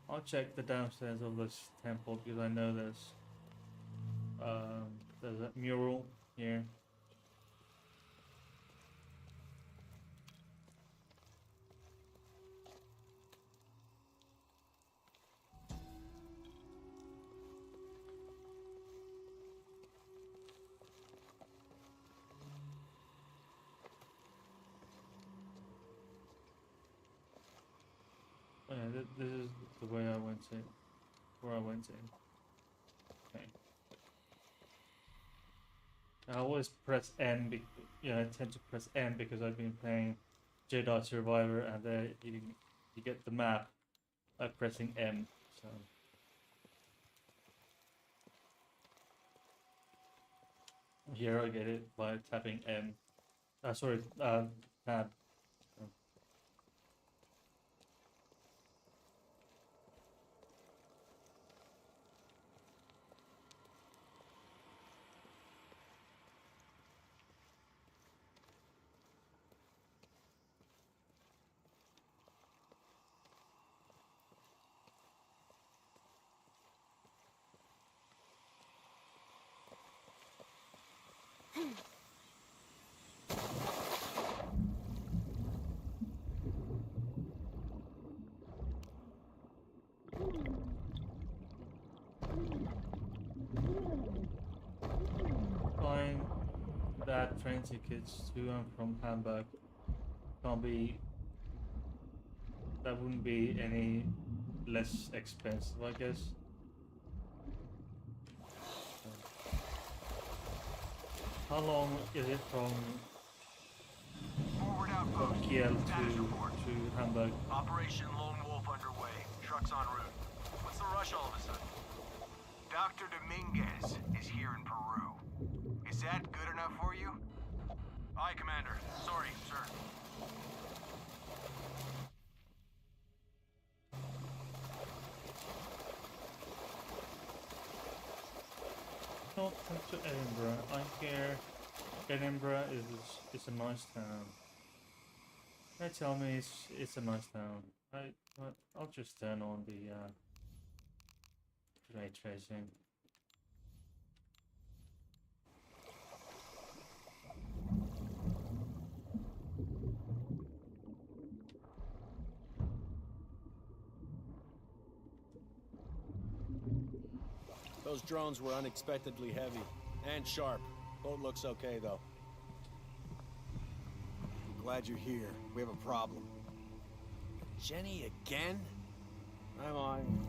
I'll check the downstairs of this temple because I know there's a mural here. Oh, yeah, this is the way I went in. Where I went in. Okay. I always press N. I tend to press N because I've been playing Jedi Survivor, and you get the map by pressing M. So here I get it by tapping M. Sorry, tab. Buying that train tickets to and from Hamburg that wouldn't be any less expensive, I guess. How long is it from Kiel to Hamburg? Operation Lone Wolf underway. Trucks en route. What's the rush all of a sudden? Dr. Dominguez is here in Peru. Is that good enough for you? Aye, Commander. Sorry, sir. Not come to Edinburgh. I hear Edinburgh is a nice town. They tell me it's a nice town. I'll just turn on the ray tracing. Those drones were unexpectedly heavy and sharp. Boat looks okay, though. I'm glad you're here. We have a problem. Jenny again? I'm on.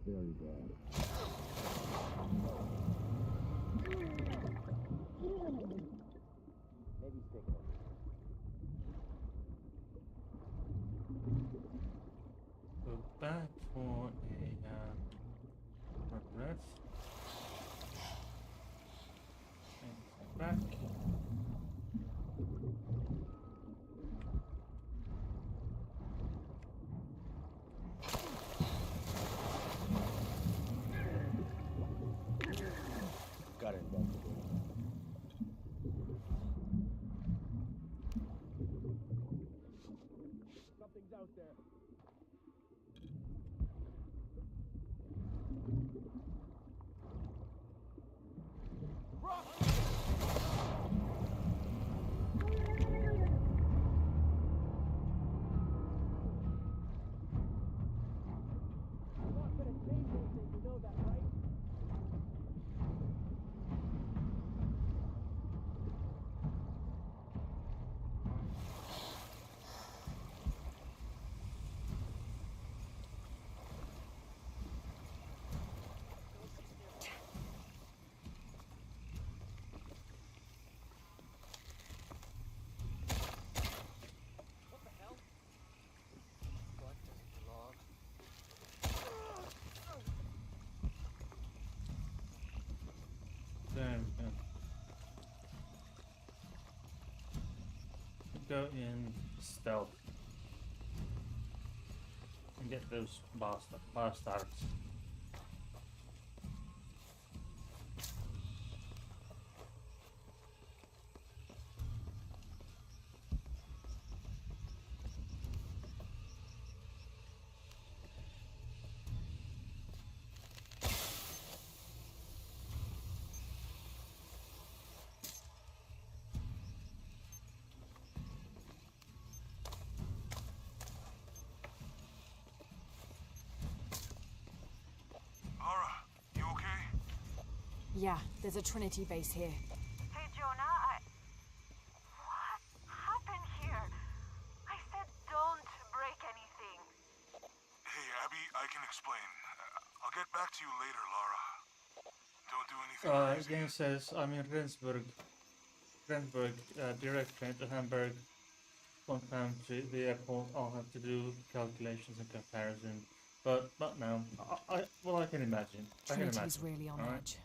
Very bad. Maybe stick it. Go back for a breath. And back. there. There we go. Go in stealth and get those bastards. Yeah, there's a Trinity base here. Hey, Jonah, what happened here? I said don't break anything. Hey, Abby, I can explain. I'll get back to you later, Lara. Don't do anything crazy. Game says I'm in Rendsburg, direct train to Hamburg. Sometime to the airport. I'll have to do calculations and comparison. But no, I can imagine. Trinity's really on edge.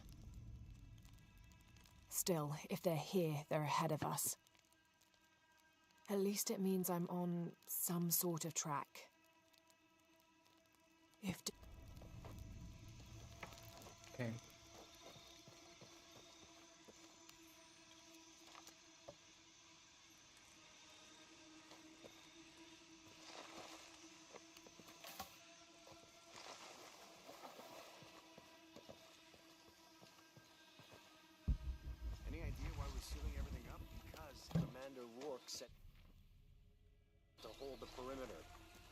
Still, if they're here, they're ahead of us. At least it means I'm on some sort of track. Okay. Any idea why we're sealing everything up? Because Commander Rourke said to hold the perimeter.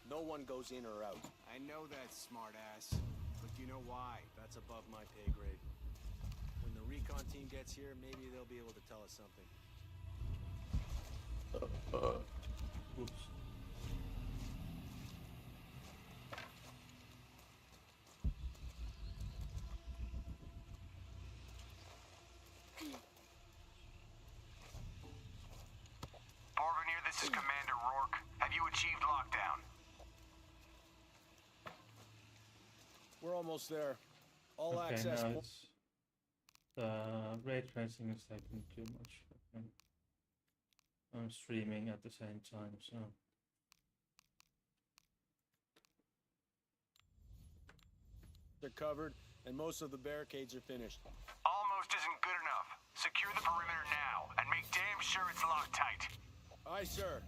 No one goes in or out. I know that, smartass. But you know why? That's above my pay grade. When the recon team gets here, maybe they'll be able to tell us something. Oops. Borvenir, this is Commander Rourke. Have you achieved lockdown? We're almost there. All Okay, access. now it's ray tracing is taking too much. Okay. I'm streaming at the same time, so. They're covered, and most of the barricades are finished. Almost isn't good enough. Secure the perimeter now, and make damn sure it's locked tight. Aye, sir.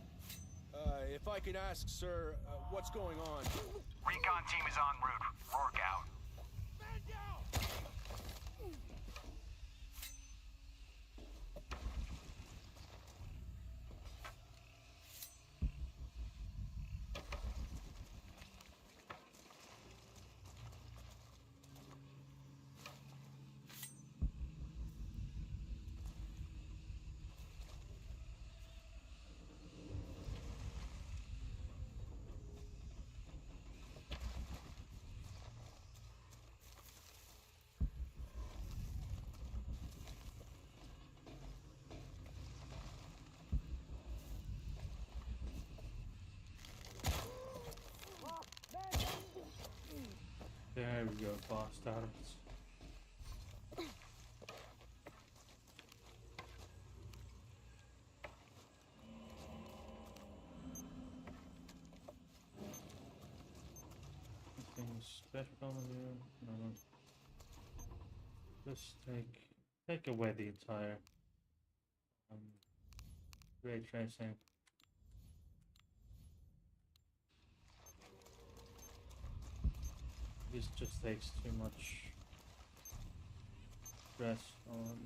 If I could ask, sir, what's going on? Recon team is en route. Rourke out. Man down! There we go, bastards. Nothing special here. No. Just take away the entire ray tracing. This just takes too much stress on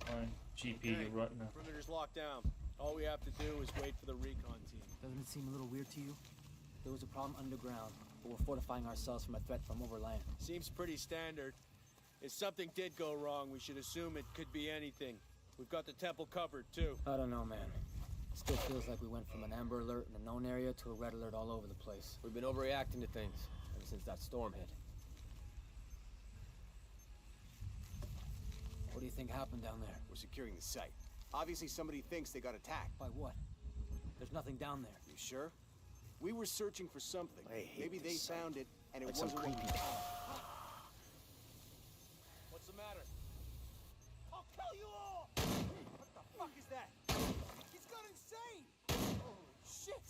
my GPU right now. Perimeter's locked down. All we have to do is wait for the recon team. Doesn't it seem a little weird to you? There was a problem underground, but we're fortifying ourselves from a threat from overland. Seems pretty standard. If something did go wrong, we should assume it could be anything. We've got the temple covered, too. I don't know, man. Still feels like we went from an amber alert in a known area to a red alert all over the place. We've been overreacting to things ever since that storm hit. What do you think happened down there? We're securing the site. Obviously somebody thinks they got attacked. By what? There's nothing down there. You sure? We were searching for something. Maybe they found it, and it Like wasn't some what we creepy- found. What's the matter? I'll kill you all! What the fuck is that? He's gone insane! Holy shit!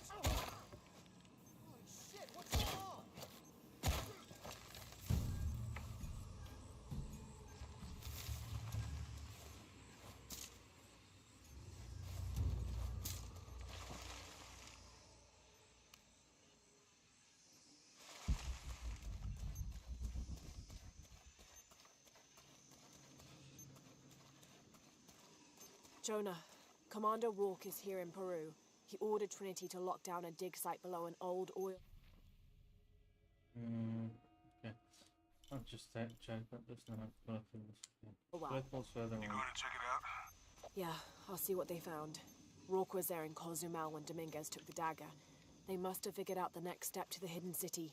Holy shit, what's going on? Jonah, Commander Rourke is here in Peru. He ordered Trinity to lock down a dig site below an old oil... Okay. I'll just check that there's nothing. Oh, wow. What's further on? You going to check it out? Yeah, I'll see what they found. Rourke was there in Cozumel when Dominguez took the dagger. They must have figured out the next step to the hidden city.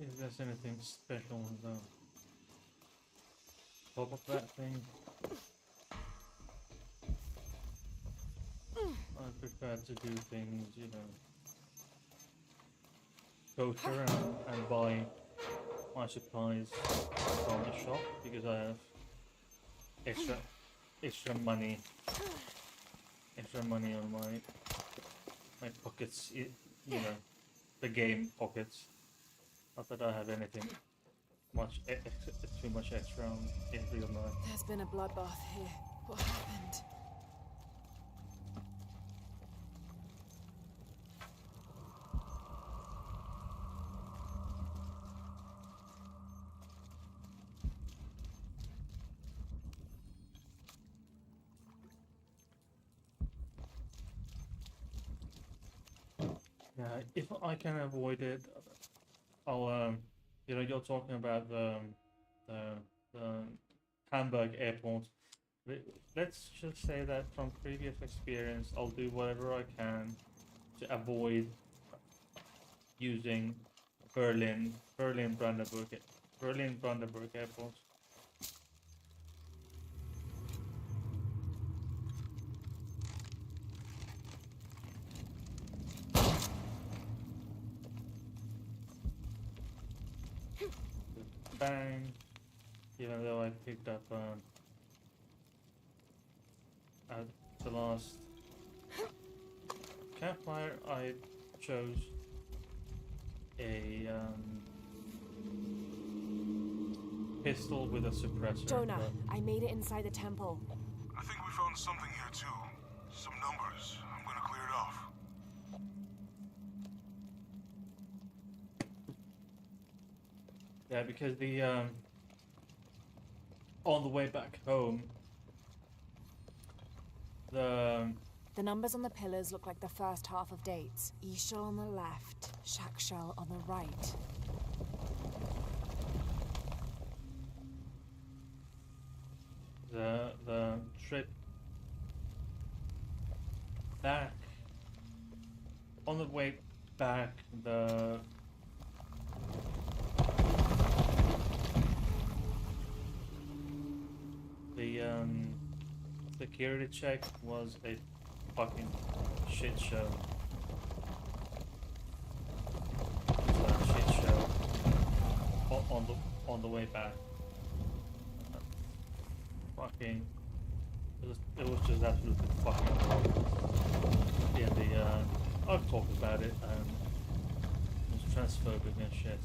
If there's anything special on the top of that thing, I prefer to do things, you know, kosher and buy my supplies from the shop because I have extra money on my pockets, you know, the game pockets. Not that I have anything too much extra in real life. There's been a bloodbath here. What happened? Yeah, if I can avoid it, I'll you know, you're talking about the Hamburg airport. Let's just say that from previous experience, I'll do whatever I can to avoid using Berlin Brandenburg airport. Bang! Even though I picked up at the last campfire, I chose a pistol with a suppressor. Jonah, I made it inside the temple. I think we found something here too. Some numbers. I'm gonna clear it off. Yeah, because the on the way back home, the numbers on the pillars look like the first half of dates. Ishal on the left, Shakshal on the right. the trip back, on the way back, the security check was a fucking shit show. Shit show on the way back. Fucking, it was just absolutely fucking horrible. Yeah, I've talked about it. It's transphobic and shit.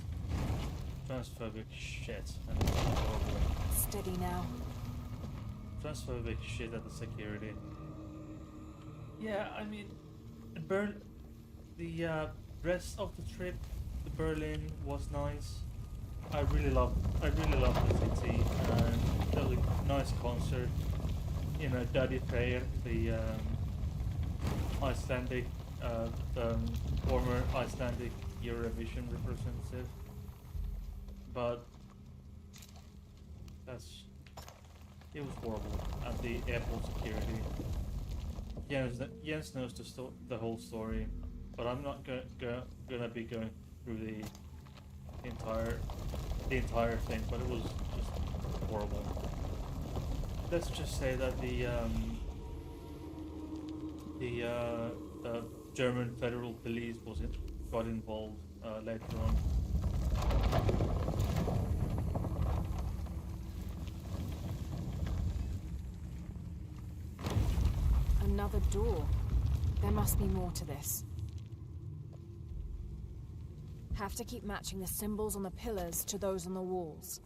Transphobic shit. And it's horrible. Steady now. Transphobic shit at the security. Yeah, I mean, the rest of the trip to Berlin was nice. I really loved the city, and there was a nice concert. You know, Daddy Freyr, the Icelandic, the former Icelandic Eurovision representative. But it was horrible. And the airport security. Jens knows the whole story, but I'm not gonna be going through the entire thing. But it was just horrible. Let's just say that the German federal police got involved later on. Another door. There must be more to this. Have to keep matching the symbols on the pillars to those on the walls.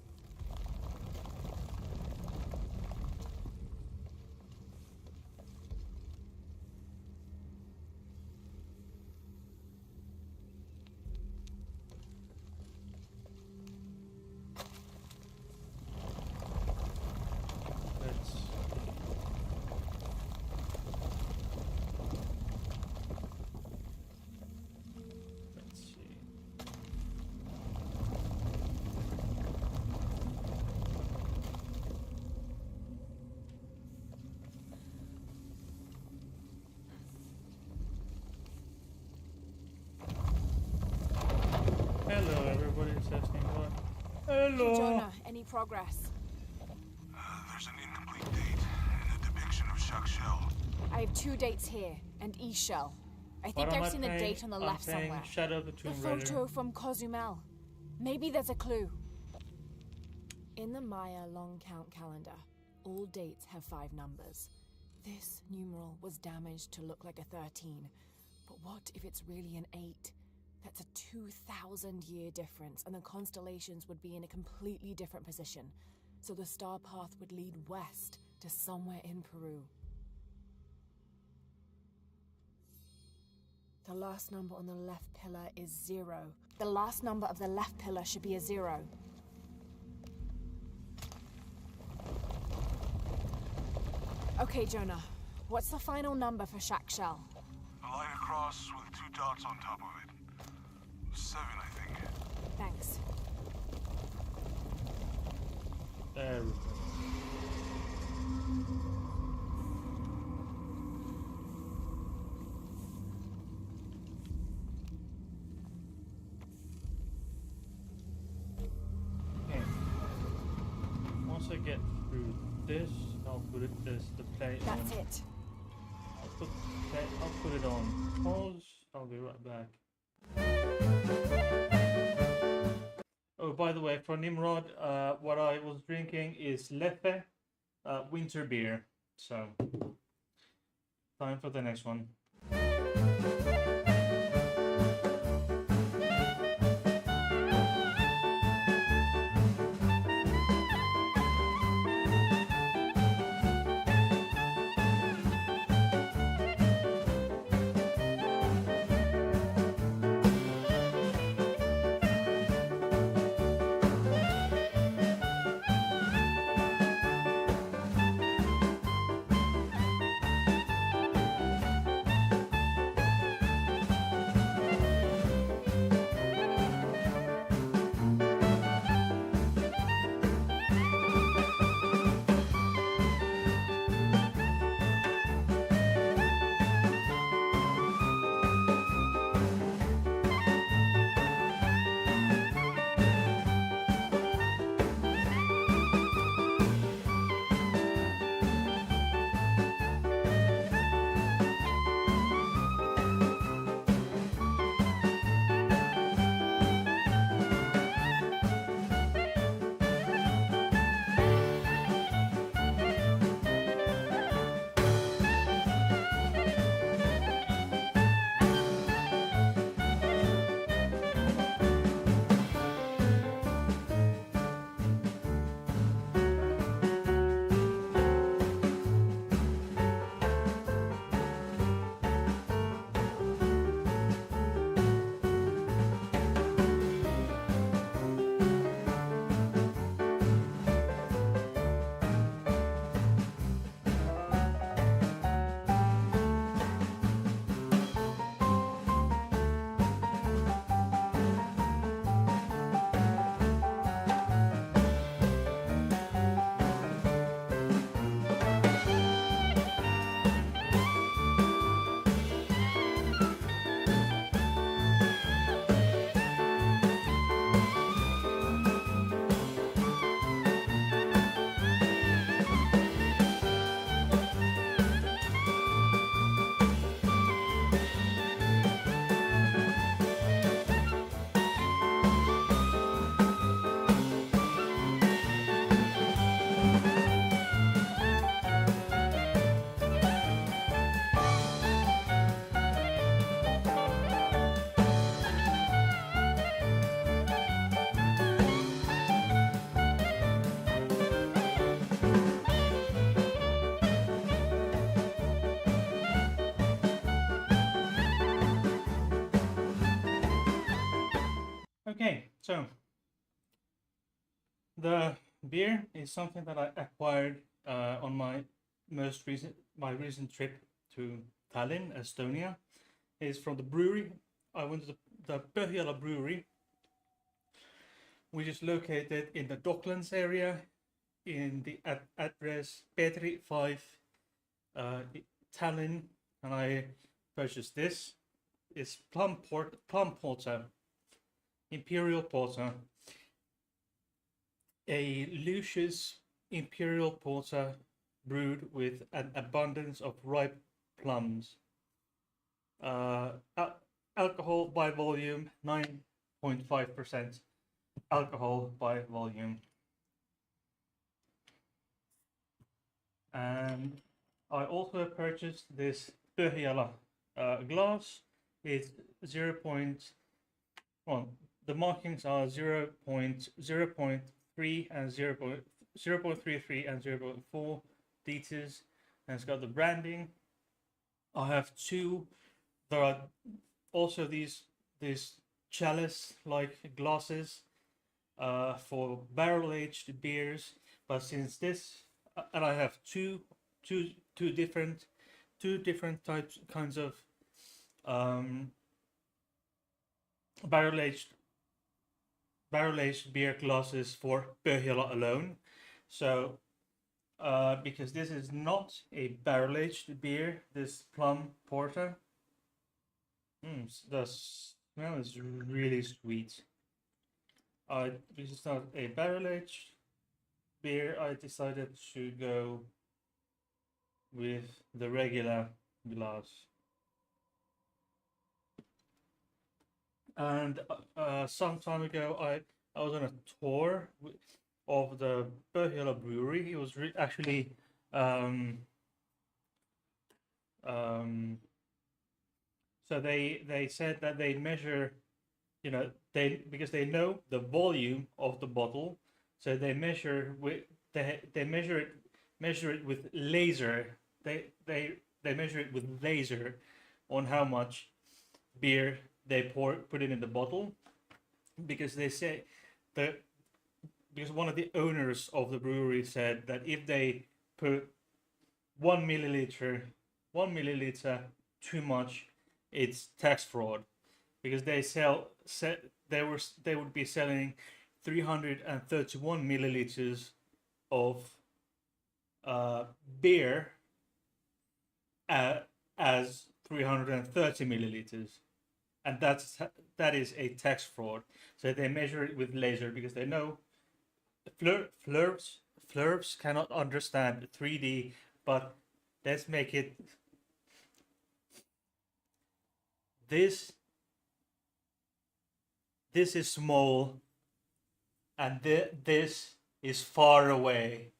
Let's see. Hello, everybody. Testing one. Hello. Jonah, any progress? There's an incomplete date and a depiction of Jacques Shell. I have 2 dates here, and Shell. I think But I've seen the date on the left somewhere. Shadow The between photo from Cozumel. Maybe there's a clue. In the Maya long count calendar, all dates have 5 numbers. This numeral was damaged to look like a 13. But what if it's really an 8? That's a 2,000-year difference, and the constellations would be in a completely different position. So the star path would lead west to somewhere in Peru. The last number on the left pillar is 0. The last number of the left pillar should be a 0. Okay, Jonah. What's the final number for Jacques Shell? A line across with 2 dots on top of it. 7, I think. Thanks. There we go. Okay. Once I get through this, I'll put the play on. That's it. I'll put it on pause. I'll be right back. Oh, by the way, for Nimrod, what I was drinking is Leffe winter beer. So, time for the next one. So, the beer is something that I acquired on my recent trip to Tallinn, Estonia. It's from the brewery. I went to the Põhjala brewery, which is located in the Docklands area, in the address Petri 5, Tallinn, and I purchased this. It's plum porter, imperial porter, a luscious imperial porter brewed with an abundance of ripe plums. Alcohol by volume 9.5% alcohol by volume. And I also purchased this Põhjala glass. It's 0. Well, the markings are 0.3 and 0.33 and 0.4 liters, and it's got the branding. I have two. There are also these chalice-like glasses for barrel-aged beers, but since this, and I have two different kinds of barrel-aged beer glasses for Põhjala alone. So because this is not a barrel-aged beer, this plum porter, the smell is really sweet. This is not a barrel-aged beer. I decided to go with the regular glass. And some time ago, I was on a tour of the Põhjala brewery. It was actually so they said that they measure, because they know the volume of the bottle, so they measure they measure it with laser. They measure it with laser on how much beer they put it in the bottle, because they say because one of the owners of the brewery said that if they put 1 milliliter too much, it's tax fraud, because they would be selling 331 milliliters of beer as 330 milliliters, and that is a tax fraud. So they measure it with laser because they know flurbs cannot understand 3D, but let's make it. This is small, and this is far away.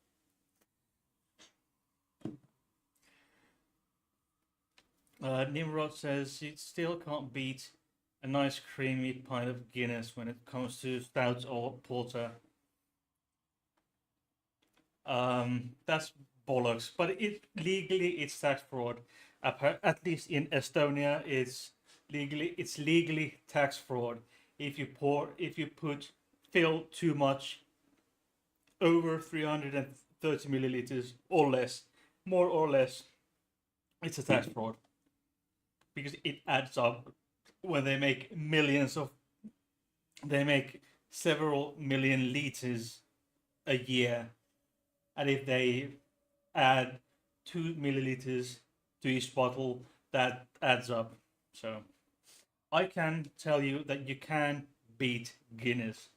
Nimrod says it still can't beat a nice creamy pint of Guinness when it comes to stouts or porter. That's bollocks. But legally it's tax fraud. At least in Estonia, it's legally tax fraud. If you fill too much, over 330 milliliters or less, more or less, it's a tax fraud, because it adds up. When they make several million liters a year, and if they add 2 milliliters to each bottle, that adds up. So I can tell you that you can beat Guinness.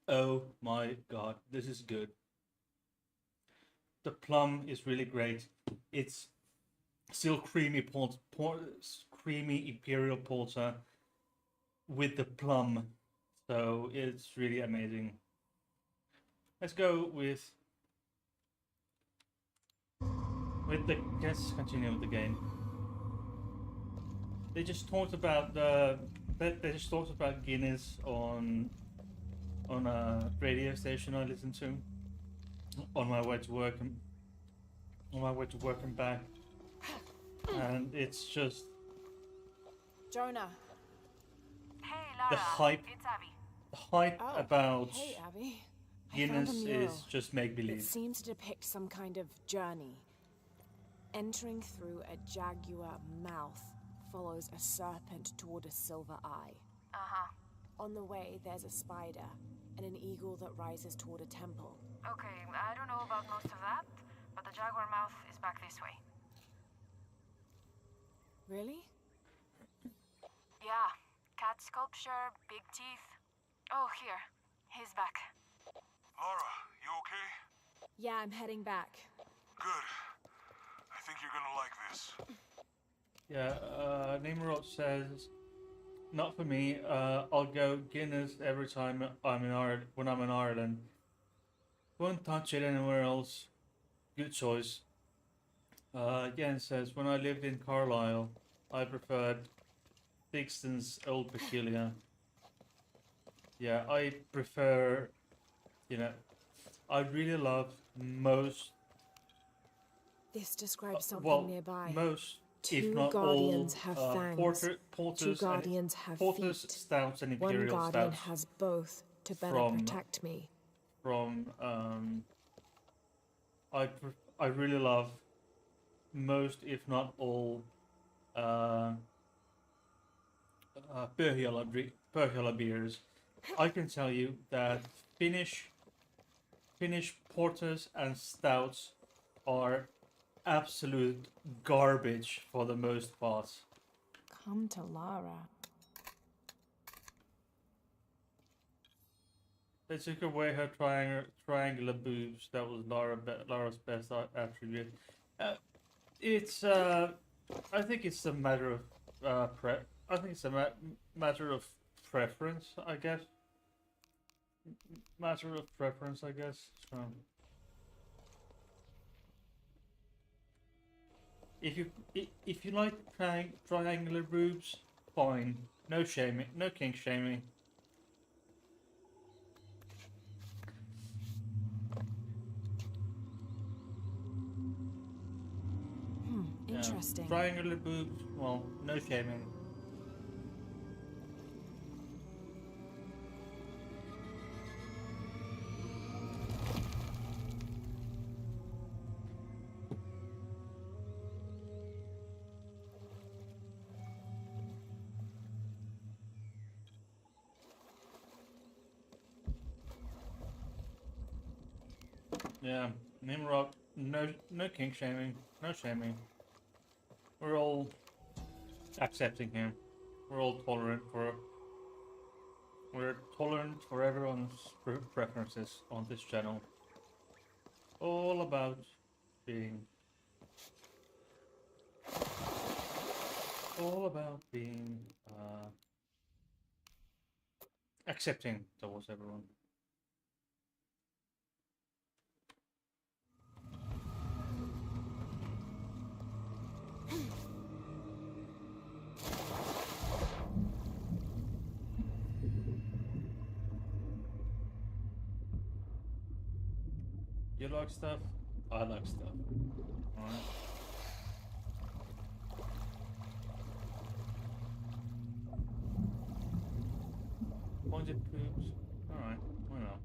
Oh my god, this is good. The plum is really great. It's still creamy creamy imperial porter with the plum, so it's really amazing. Let's go with let's continue with the game. They just talked about Guinness on a radio station I listened to on my way to work, on my way to work and back, and it's just Jonah. Hey, the Lara. hype. It's Abby. The hype Oh, about hey, Abby. I found a Guinness mural. is just make It believe. seems to depict some kind of journey. Entering through a jaguar mouth follows a serpent toward a silver eye. Uh-huh. On the way, there's a spider and an eagle that rises toward a temple. Okay, I don't know about most of that, but the jaguar mouth is back this way. Really? Yeah. Cat sculpture, big teeth. Oh, here. He's back. Laura, you okay? Yeah, I'm heading back. Good. I think you're gonna like this. Yeah, Nimrod says, not for me. I'll go Guinness every time I'm in Ireland. When I'm in Ireland, won't touch it anywhere else. Good choice. Again says, when I lived in Carlisle, I preferred Dixon's Old Peculiar. Yeah, I prefer, you know, I really love most. This describes something well, nearby. most, Two if not guardians all, have fangs. porters, Two guardians have porters, feet. stouts, and One imperial guardian stouts has both to better from- protect me. from I really love most, if not all, Pohjola beers. I can tell you that Finnish porters and stouts are absolute garbage for the most part. Come to Lara. They took away her triangular boobs. That was Lara's best attribute. It's I think it's a matter of I think it's a matter of preference, I guess. Matter of preference, I guess. So, if you like triangular boobs, fine. No shaming, no kink shaming. Interesting. Triangular boobs, well, no shaming. Yeah, Nimrod, no kink shaming, no shaming. We're all accepting him. We're all tolerant for. We're tolerant for everyone's preferences on this channel. All about being. All about being accepting towards everyone. You like stuff? I like stuff. Alright. Pointed poops? Alright, why not?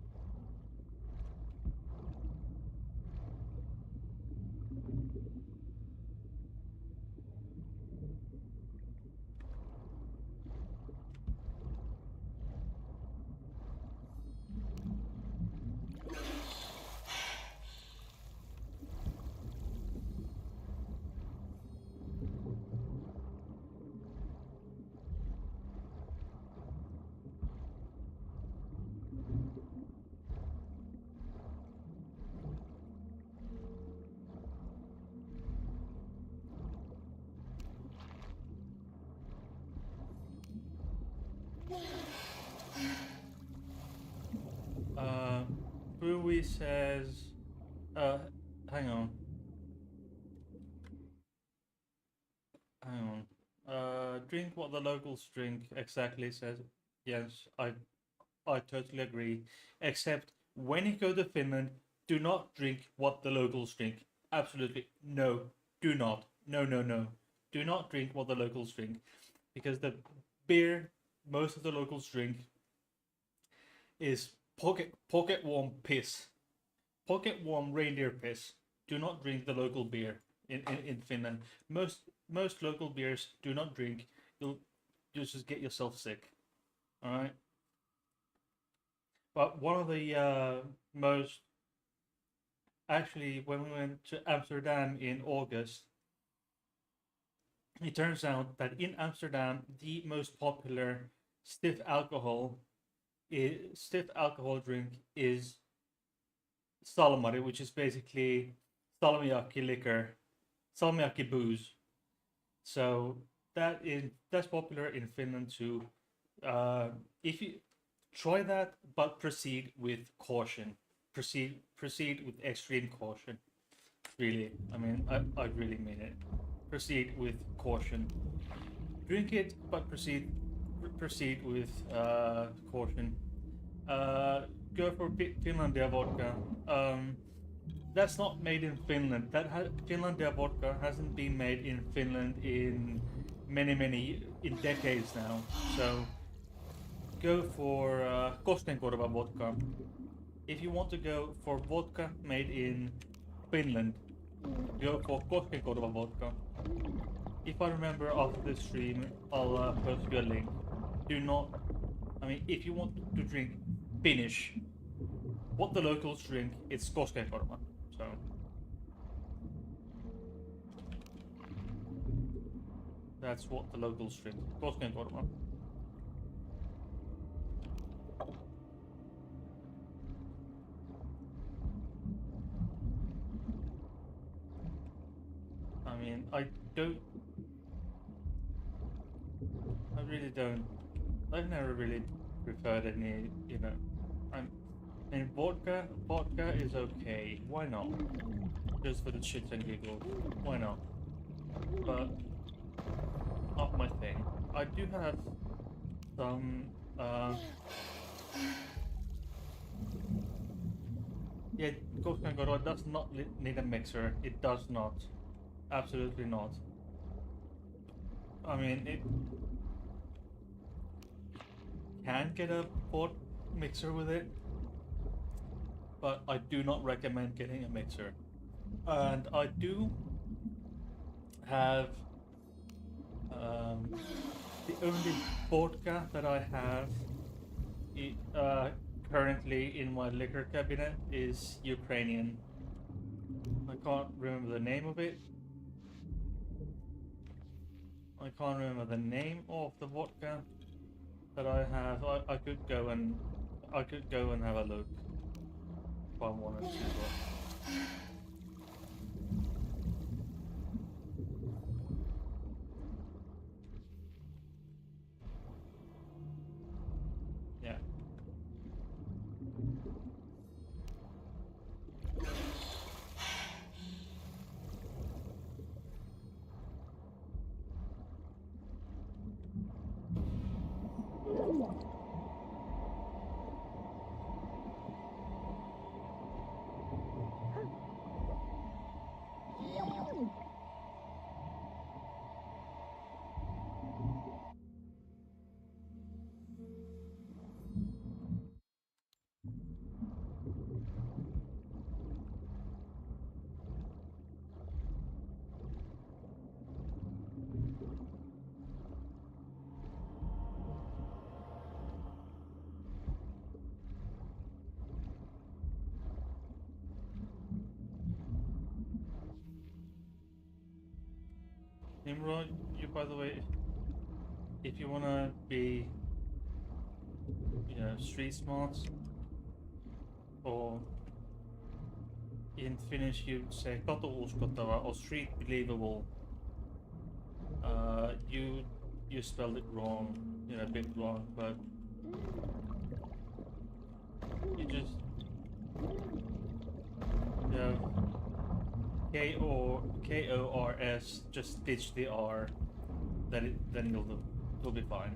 Brewy says, hang on. Hang on. Drink what the locals drink, exactly, says, yes, I totally agree. Except, when you go to Finland, do not drink what the locals drink. absolutely no, do not, no, do not drink what the locals drink, because the beer most of the locals drink is pocket warm piss, pocket warm reindeer piss. Do not drink the local beer in Finland. Most local beers do not drink. You'll just get yourself sick. All right. But one of the most actually, when we went to Amsterdam in August, it turns out that in Amsterdam the most popular stiff alcohol drink is salmari, which is basically salmiakki liquor, salmiakki booze. So that's popular in Finland too. If you try that, but proceed with caution. Proceed with extreme caution. Really, I mean, I really mean it. Proceed with caution. Drink it, but proceed with caution. Go for Finlandia vodka. That's not made in Finland. Finlandia vodka hasn't been made in Finland in in decades now. So go for Koskenkorva vodka. If you want to go for vodka made in Finland, go for Koskenkorva vodka. If I remember after the stream, I'll post you a link. Do not, I mean, if you want to drink Finnish, what the locals drink, it's Koskenkorva. So that's what the locals drink, Koskenkorva. I mean, I really don't. I've never really preferred any, and vodka is okay. Why not? Just for the shits and giggles. Why not? But not my thing. I do have some. Yeah, Koskenkorva does not need a mixer. It does not. Absolutely not. I mean, it can get a pot mixer with it, but I do not recommend getting a mixer. And I do have the only vodka that I have currently in my liquor cabinet is Ukrainian. I can't remember the name of it. I can't remember the name of the vodka that I have. I could go and have a look if I wanted to. But... yeah. Nimrod, you, by the way, if you wanna be, street smart, or in Finnish you'd say katuuskottava or street believable, you spelled it wrong, a bit wrong, but you just Kors, just ditch the R, then you'll be fine,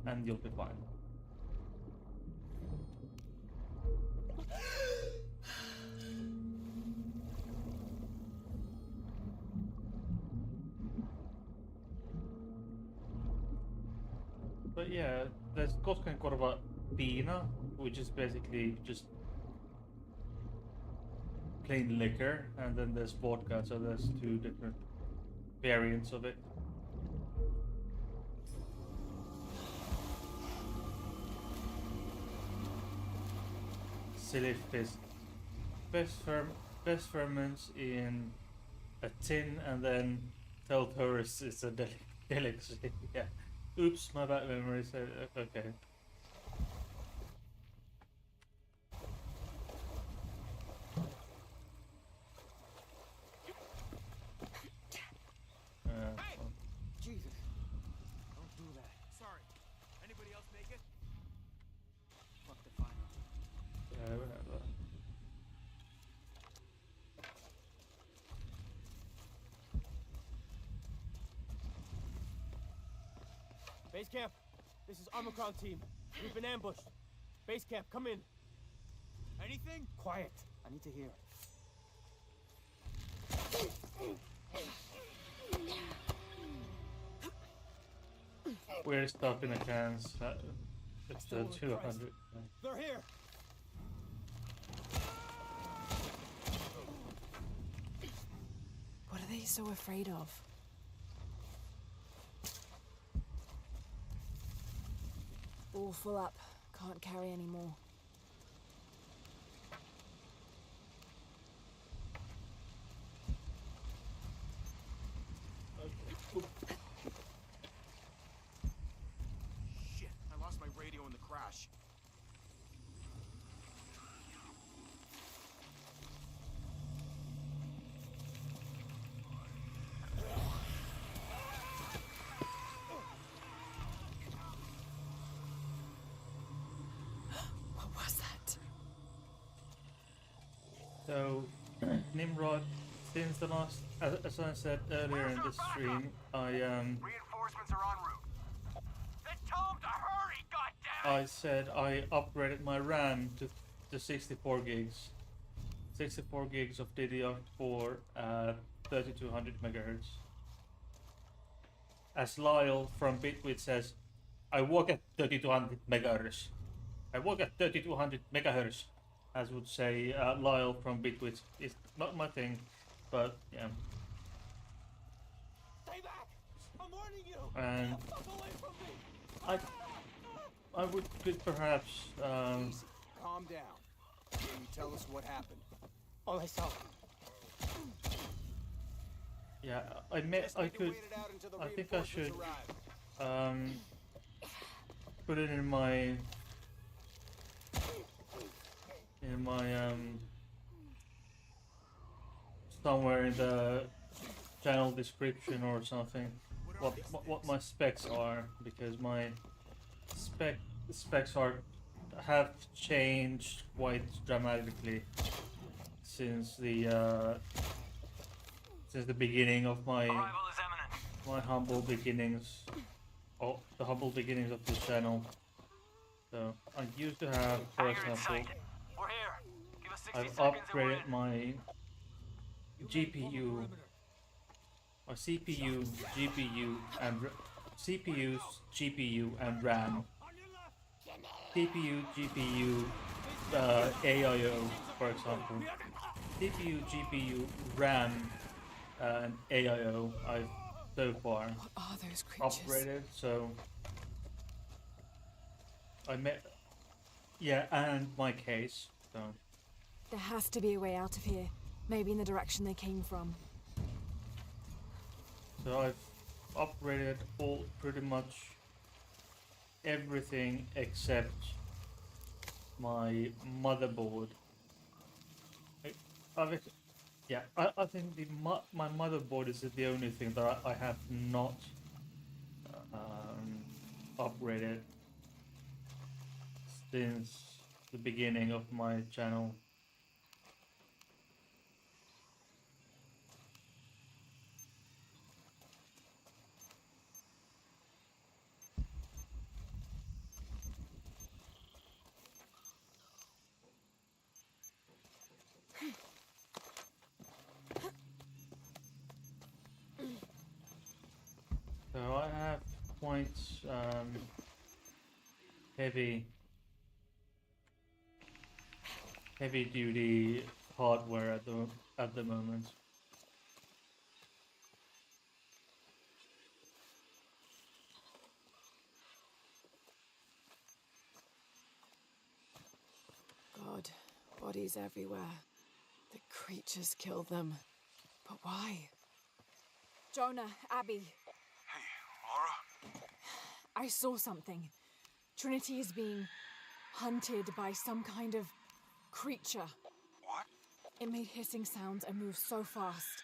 and you'll be fine. But yeah, there's Gotkan Korva Pina, which is basically just plain liquor, and then there's vodka, so there's two different variants of it. Silly fist. Best ferments in a tin, and then tell tourists it's a delicacy. Yeah. Oops, my bad memory. Okay. Hey! Jesus. Don't do that. Sorry. Anybody else make it? Fuck the final. Whatever. Base camp. This is Omicron team. We've been ambushed. Base camp, come in. Anything? Quiet. I need to hear. Weird stuff in the cans. It's the 200. They're here. What are they so afraid of? All full up. Can't carry any more. Shit, I lost my radio in the crash. What was that? So, Nimrod, since the last, as I said earlier in the stream, Reinforcements are en route. Then tell them to hurry, goddammit! I said I upgraded my RAM to 64 gigs. 64 gigs of DDR4 at 3200 megahertz. As Lyle from Bitwit says, I work at 3200 megahertz. I work at 3200 megahertz, as would say Lyle from Bitwit. It's not my thing, but yeah. Stay back! I'm warning you! And Fuck away from me! I could perhaps Easy. Calm down. Can you tell us what happened? All I saw. yeah, I think I should put it in my somewhere in the channel description or something what my specs are, because my specs have changed quite dramatically since the beginning of my humble beginnings, the humble beginnings of this channel. So I used to have, for example, I've upgraded my GPU, or CPU, GPU, and CPU, GPU, and RAM. CPU, GPU, AIO, for example. CPU, GPU, RAM, and AIO I've so far What are those creatures? upgraded, so and my case, so There has to be a way out of here. Maybe in the direction they came from. so I've upgraded pretty much everything except my motherboard. I think my motherboard is the only thing that I have not upgraded since the beginning of my channel. So I have quite heavy duty hardware at the moment. God, bodies everywhere. The creatures killed them. But why? Jonah, Abby. Hey, Laura? I saw something. Trinity is being hunted by some kind of creature. What? It made hissing sounds and moved so fast.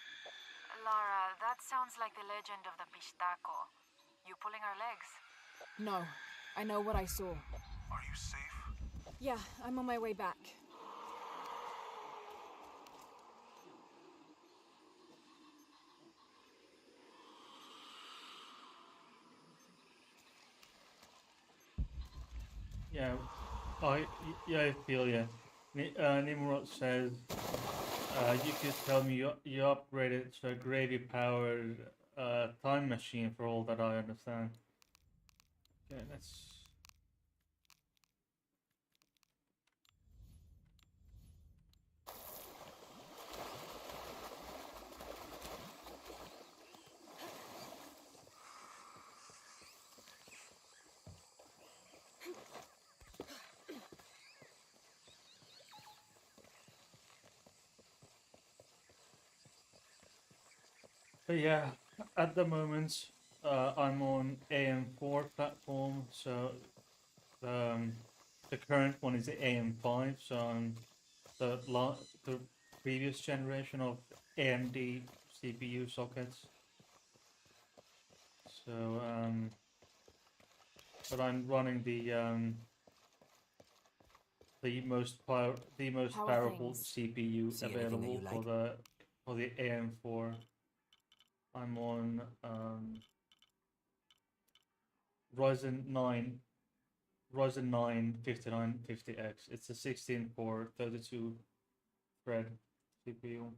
Lara, that sounds like the legend of the Pistaco. You pulling our legs? No, I know what I saw. Are you safe? Yeah, I'm on my way back. Yeah, I feel ya. Nimrod says, you could tell me you upgraded to a gravy-powered time machine for all that I understand. Okay, let's... But yeah, at the moment, I'm on AM4 platform, so the current one is the AM5, so I'm the previous generation of AMD CPU sockets. So but I'm running the most powerful CPU See available like? for the AM4. I'm on Ryzen 9 5950X. It's a 16 core 32 thread CPU.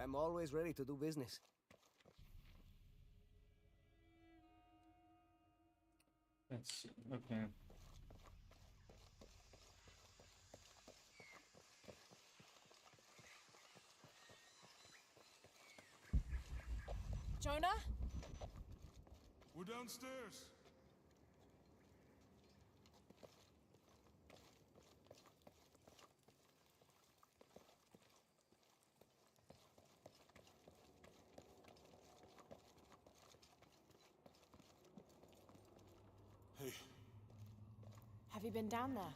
I'm always ready to do business. Let's see. Okay. Jonah? We're downstairs. Hey. Have you been down there?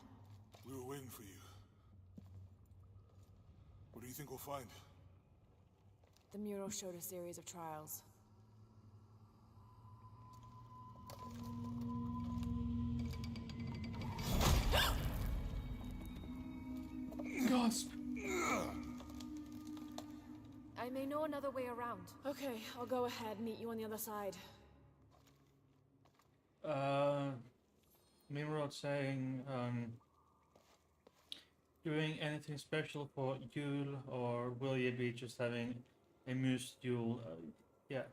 We were waiting for you. What do you think we'll find? The mural showed a series of trials. Gasp! I may know another way around. Okay, I'll go ahead, meet you on the other side. Nimrod saying, doing anything special for Yule, or will you be just having a moose duel? Yeah,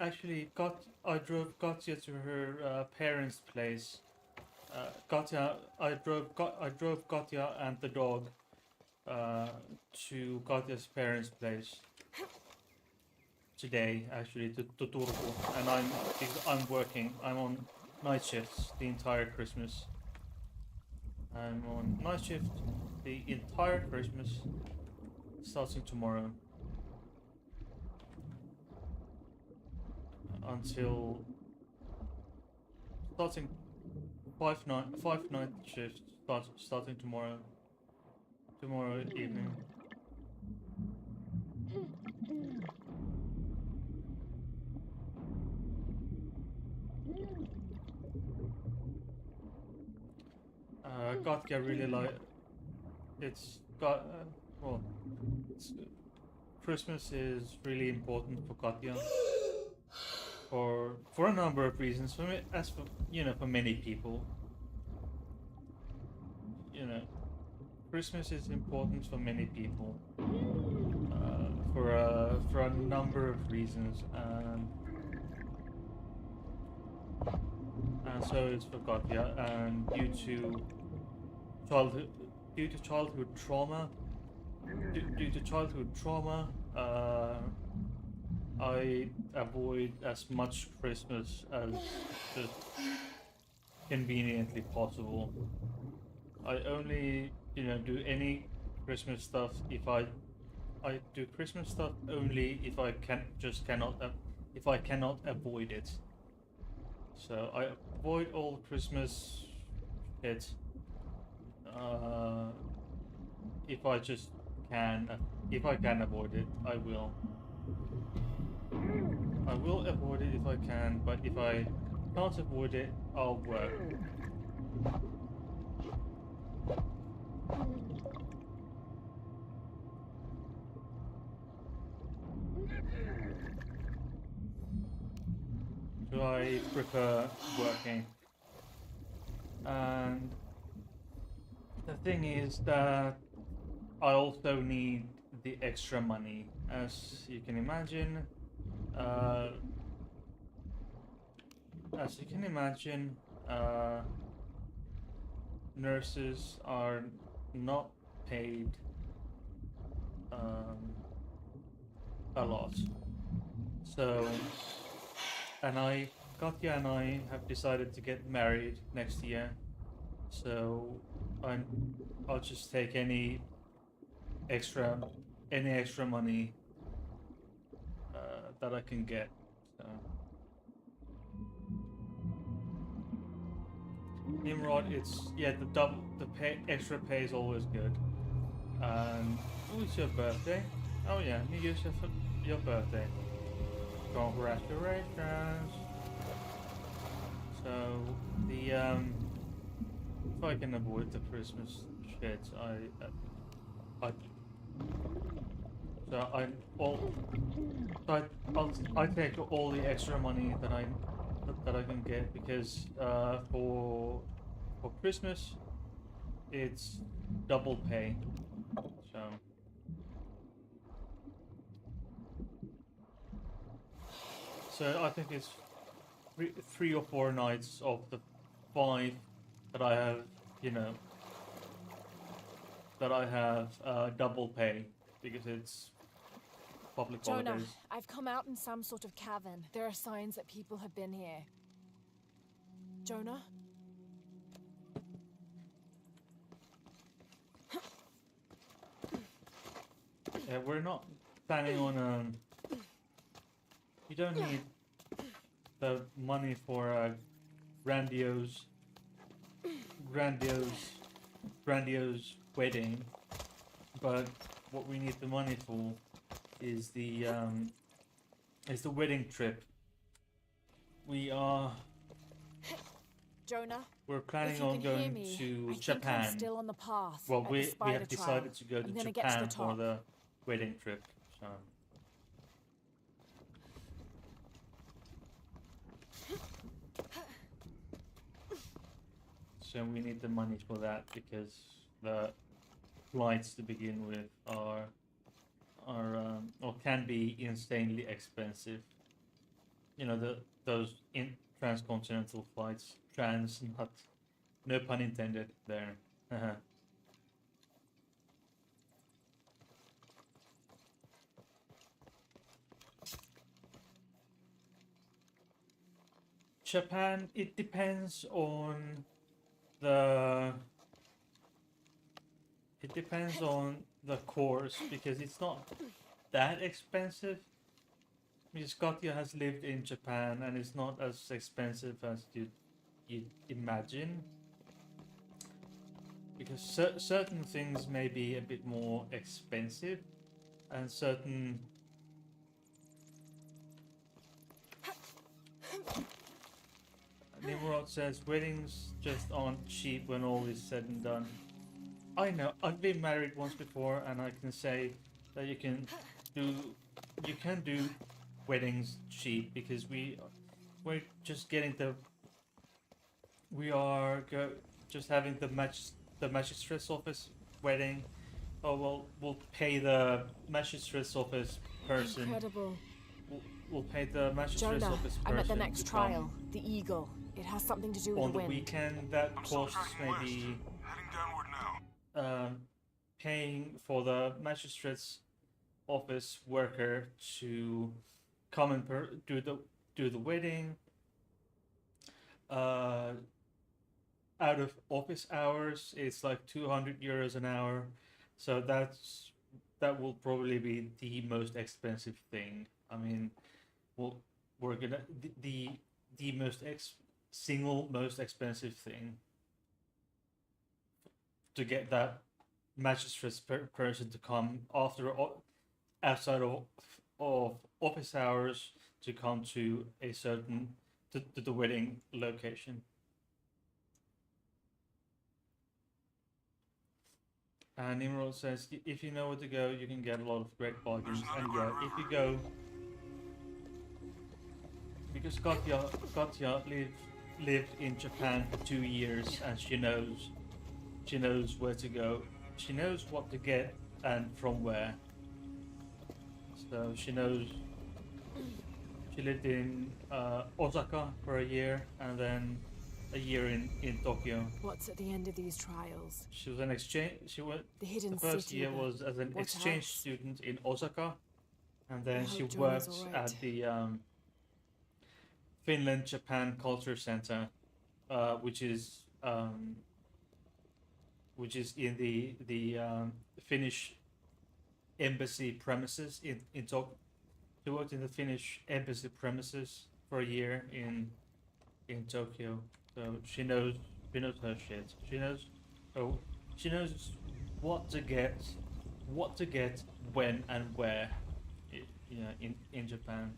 actually, I drove Katya to her parents' place. I drove Katya and the dog to Katya's parents' place today, actually, to Turku, and I'm working. I'm on night shifts the entire Christmas. I'm on night shift the entire Christmas, starting tomorrow until starting five night shifts starting tomorrow evening. Katya really it's got well, Christmas is really important for Katya for a number of reasons. For me, as for for many people, Christmas is important for many people for a number of reasons. and so is for Katya. And childhood, due to childhood trauma, due to childhood trauma, I avoid as much Christmas as just conveniently possible. I only, do any Christmas stuff if I do Christmas stuff only if I if I cannot avoid it. So I avoid all Christmas shit. If I just if I can avoid it, I will. I will avoid it if I can, but if I can't avoid it, I'll work. So I prefer working. And the thing is that I also need the extra money. As you can imagine, uh, uh, nurses are not paid a lot. So, Katya and I have decided to get married next year. So, I'll just take any extra money that I can get. So. Nimrod, it's extra pay is always good. And it's your birthday. Oh yeah, New Year's your birthday. Congratulations. So the if I can avoid the Christmas shit, I take all the extra money that I can get because for Christmas it's double pay. So I think it's three or four nights of the 5 that I have, double pay because it's public Jonah, holidays. I've come out in some sort of cavern. There are signs that people have been here. Jonah? Yeah, we're not planning on you don't need the money for a grandiose wedding, but what we need the money for is the wedding trip. Jonah, we're planning on going to Japan. I'm still on the path. Well, we have decided to go to Japan for the wedding trip. So we need the money for that because the flights to begin with are or can be insanely expensive. Those transcontinental flights, no pun intended there. Japan, it depends on the course because it's not that expensive. Miss Katya has lived in Japan and it's not as expensive as you'd imagine. Because certain things may be a bit more expensive and certain Nimrod says weddings just aren't cheap when all is said and done. I know, I've been married once before and I can say that you can do weddings cheap because we're just getting just having the magistrate's office wedding. Oh well, we'll pay the magistrate's office person. Incredible. will pay the magistrate's Jonah, office I'm at the person next to trial. come The Eagle. It has something to do with on the the wind. weekend. That I'm still costs tracking west. maybe Heading downward now. paying for the magistrate's office worker to come and do the wedding out of office hours. It's like 200 euros an hour, so that will probably be the most expensive thing. I mean, well, we're gonna the single most expensive thing to get that magistrate's person to come outside of office hours to come to a certain to the wedding location. And Nimrod says, if you know where to go, you can get a lot of great bargains. And yeah, if you go, because Katya lived in Japan for 2 years, and she knows where to go. She knows what to get and from where. So she knows. She lived in Osaka for a year, and then a year in Tokyo. What's at the end of these trials? She was an exchange. The hidden The first city, year but was as an what exchange else? student in Osaka, and then I she hope Jonah's worked all right. at the Finland Japan Culture Center, which is in the Finnish embassy premises in Tokyo. She worked in the Finnish embassy premises for a year in Tokyo, so she knows her shit. She knows what to get, when and where, in Japan.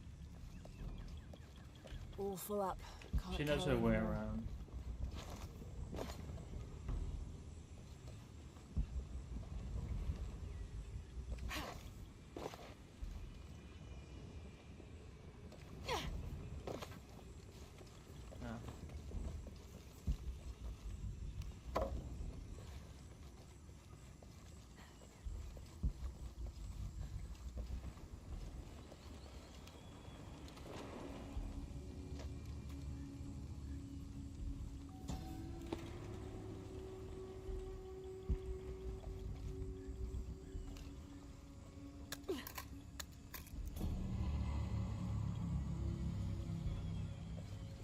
All full up. Can't She knows carry her way anymore. around. Yeah.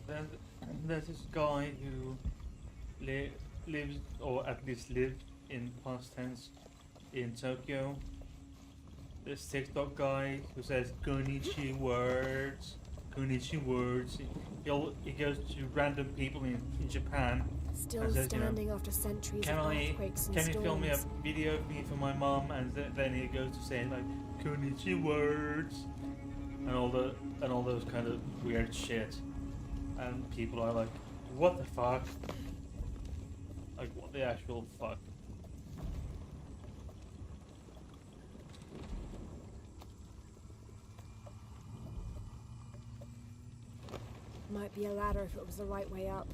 Then there's this guy who lives, or at least lived in past tense, in Tokyo. This TikTok guy who says "Konichi words," "Konichi words." He goes to random people in Japan Still and says, standing after centuries "Can of I earthquakes and can you film me a storms. video of me for my mom?" And then he goes to say like "Konichi words," and all those kind of weird shit. And people are like, "What the fuck?" Like, what the actual fuck? Might be a ladder if it was the right way up.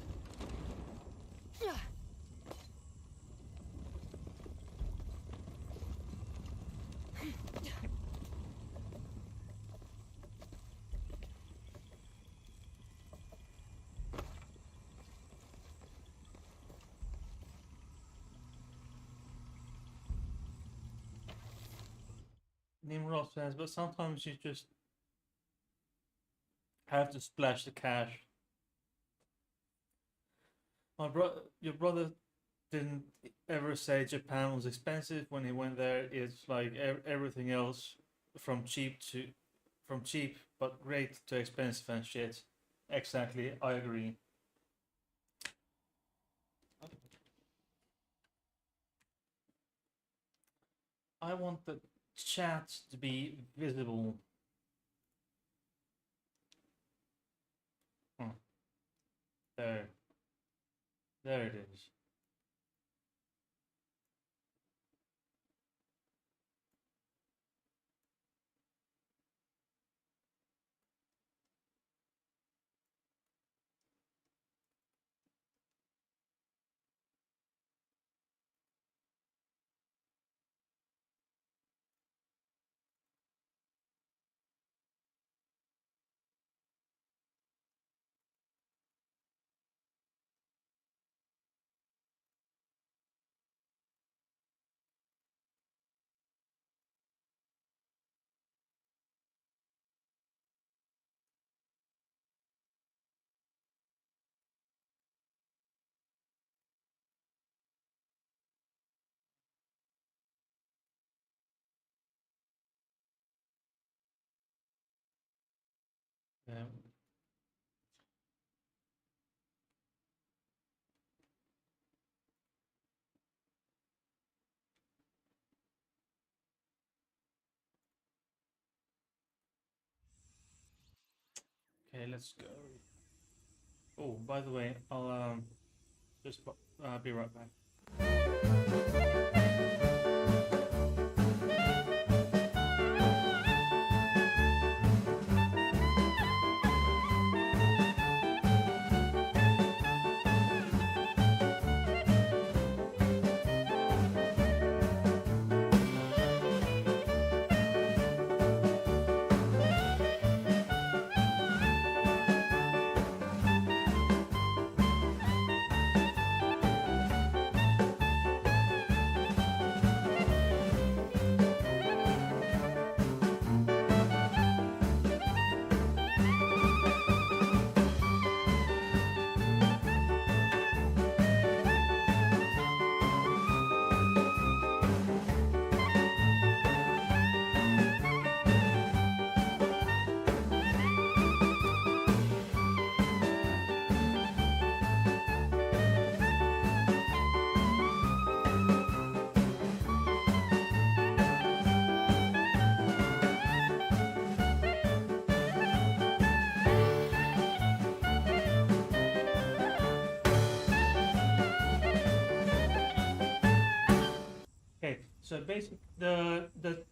Nimrod says, but sometimes you just have to splash the cash. Your brother didn't ever say Japan was expensive when he went there. It's like everything else, from cheap but great to expensive and shit. Exactly, I agree. I want the chat to be visible. There. There it is. Yeah. Okay, let's go. Oh, by the way, I'll just be right back. Okay, so basically, the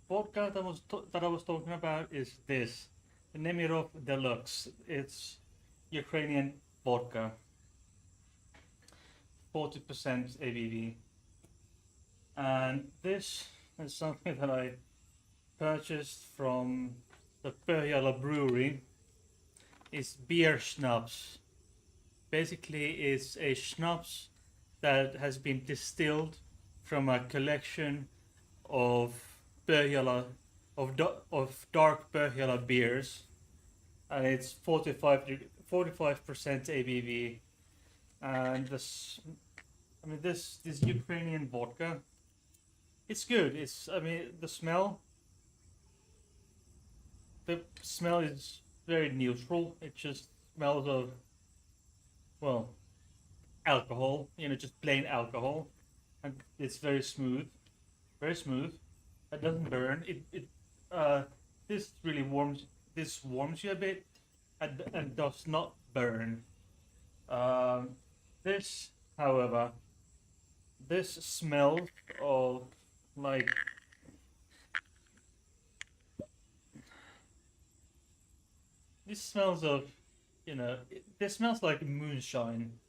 vodka that I was talking about is this, the Nemirov Deluxe. It's Ukrainian vodka, 40% ABV, and this is something that I purchased from the Pohjola brewery. It's beer schnapps. Basically, it's a schnapps that has been distilled from a collection of Pohjola of dark Pohjola beers, and it's 45% ABV. And this, I mean, this Ukrainian vodka, it's good. The smell is very neutral. It just smells of, well, alcohol. Just plain alcohol, and it's very smooth, very smooth. It doesn't burn. Uh, this really warms. This warms you a bit, and does not burn. Um, this, however, this smells of like this smells of, this smells like moonshine.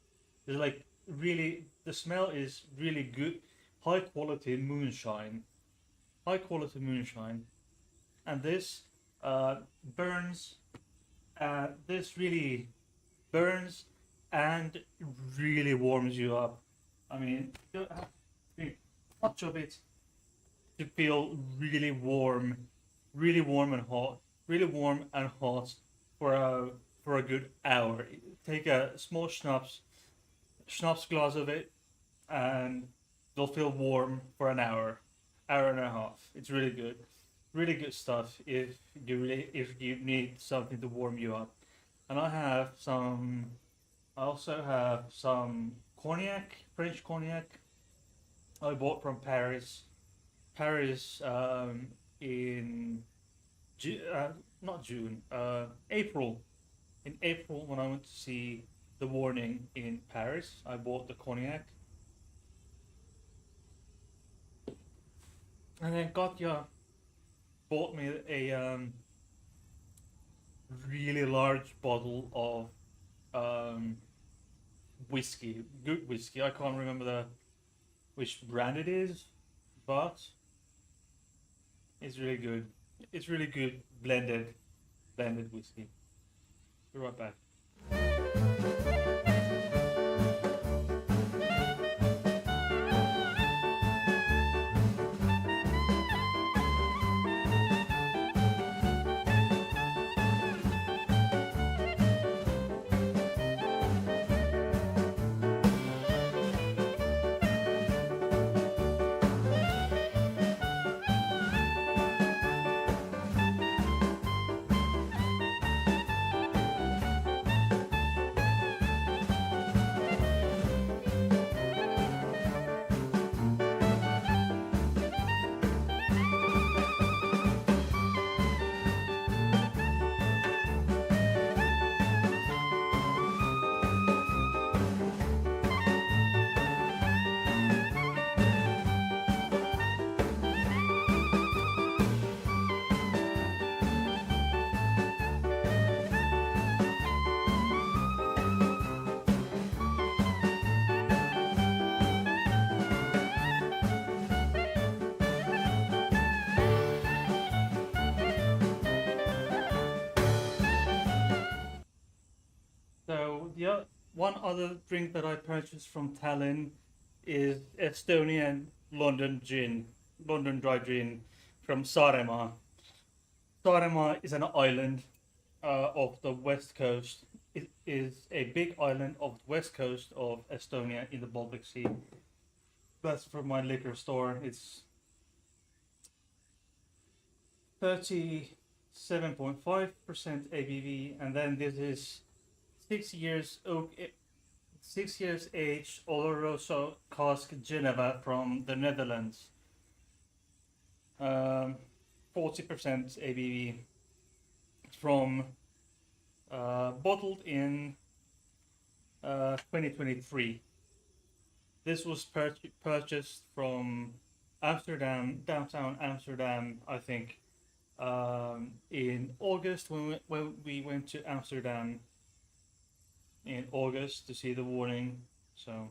It's like really, the smell is really good, high quality moonshine, high quality moonshine, and this burns. This really burns and really warms you up. I mean, you don't have to drink much of it to feel really warm and hot, really warm and hot for a good hour. Take a small schnapps glass of it, and they'll feel warm for an hour and a half. It's really good stuff if you need something to warm you up. And I also have some cognac, French cognac. I bought from Paris in not June, April. In April, when I went to see The Warning in Paris, I bought the cognac. And then Katya bought me a really large bottle of whiskey, good whiskey. I can't remember which brand it is, but it's really good. It's really good blended whiskey. Be right back. Yeah, one other drink that I purchased from Tallinn is Estonian London gin, London dry gin from Saaremaa. Saaremaa is an island of the west coast. It is a big island of the west coast of Estonia in the Baltic Sea. That's from my liquor store. It's 37.5% ABV, and then this is 6 years oak, 6 years aged Oloroso cask Geneva from the Netherlands. 40% ABV. From bottled in 2023. This was purchased from Amsterdam, downtown Amsterdam, I think, in August when we went to Amsterdam in August to see the warning. So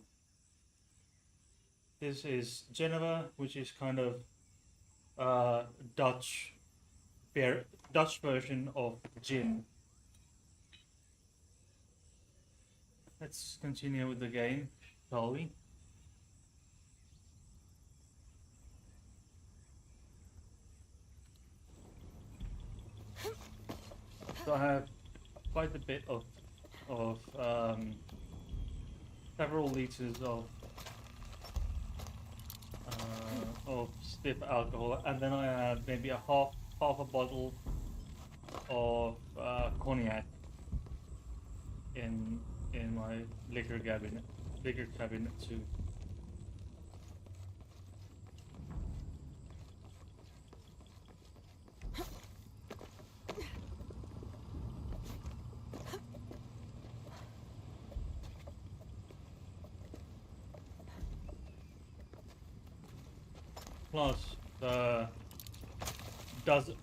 this is Geneva, which is kind of Dutch Dutch version of gin. Let's continue with the game, shall we? So I have quite a bit of several liters of stiff alcohol, and then I have maybe half a bottle of cognac in my liquor cabinet too.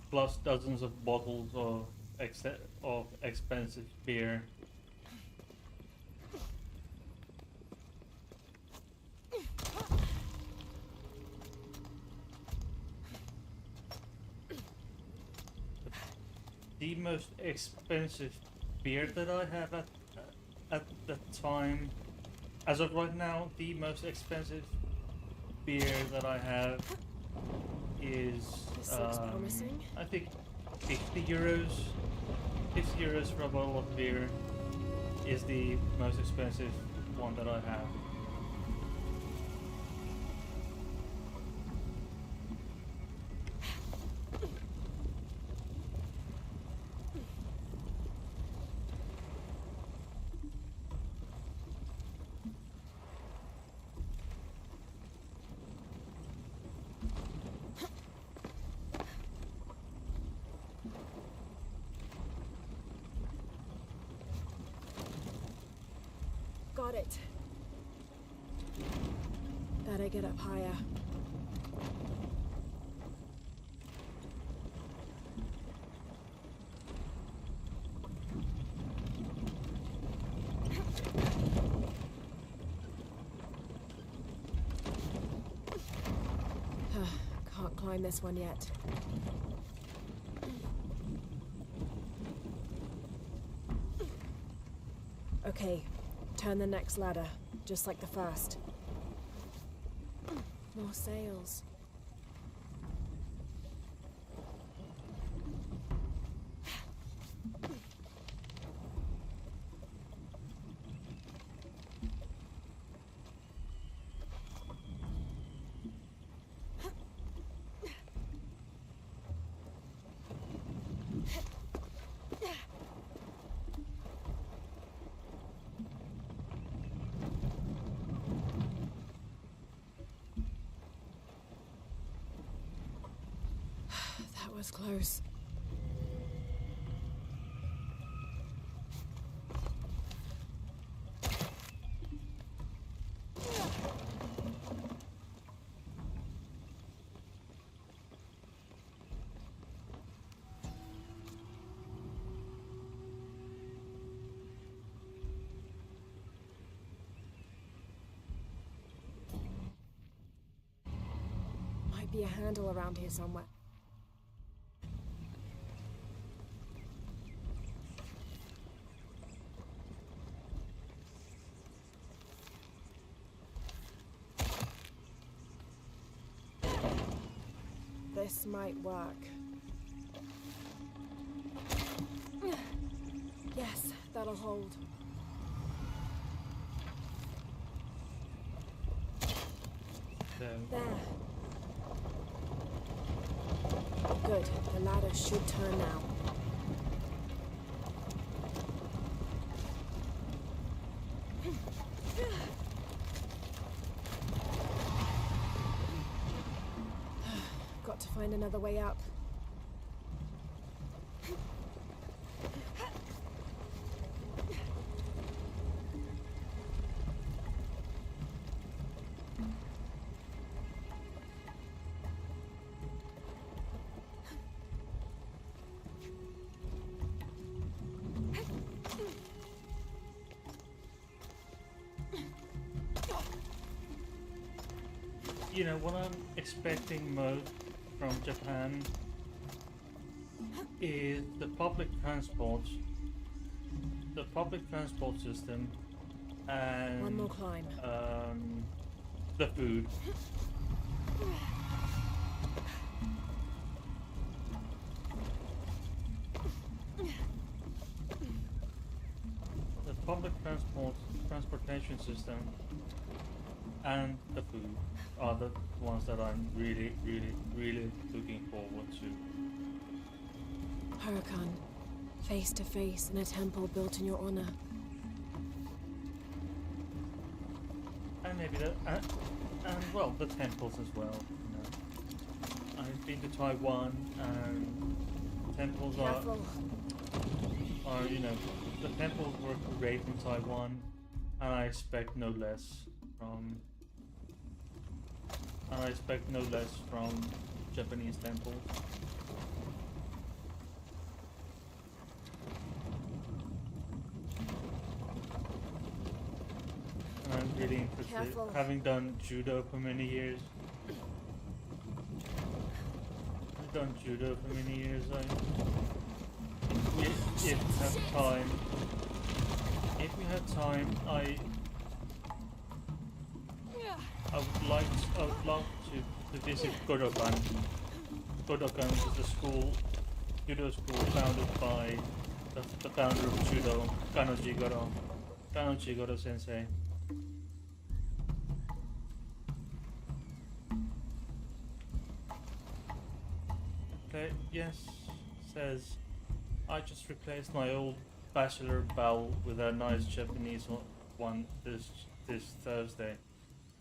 Plus dozens of bottles of expensive beer. The most expensive beer that I have at the time, as of right now, the most expensive beer that I have is I think 50 euros. 50 euros for a bottle of beer is the most expensive one that I have. Got it. Better get up higher. Can't climb this one yet. Okay, turn the next ladder, just like the first. More sails. That was close. Might be a handle around here somewhere. This might work. Yes, that'll hold. There. Good. The ladder should turn now. Got to find another way up. You know, what I'm expecting most from Japan is the public transport system, and one more climb. The food. The public transportation system and the food are the ones that I'm really looking forward to. Huracan, face to face in a temple built in your honor. And maybe and well, the temples as well. You know, I've been to Taiwan, and temples Careful. are you know, the temples were great in Taiwan, and I expect no less from. And I expect no less from Japanese temples. And I'm really interested. Careful. Having done judo for many years. I've done judo for many years. If we have time, I would love to visit Kodokan. Kodokan is the judo school founded by the founder of judo, Kano Jigoro sensei. Okay, yes, says, I just replaced my old bachelor bowl with a nice Japanese one this Thursday.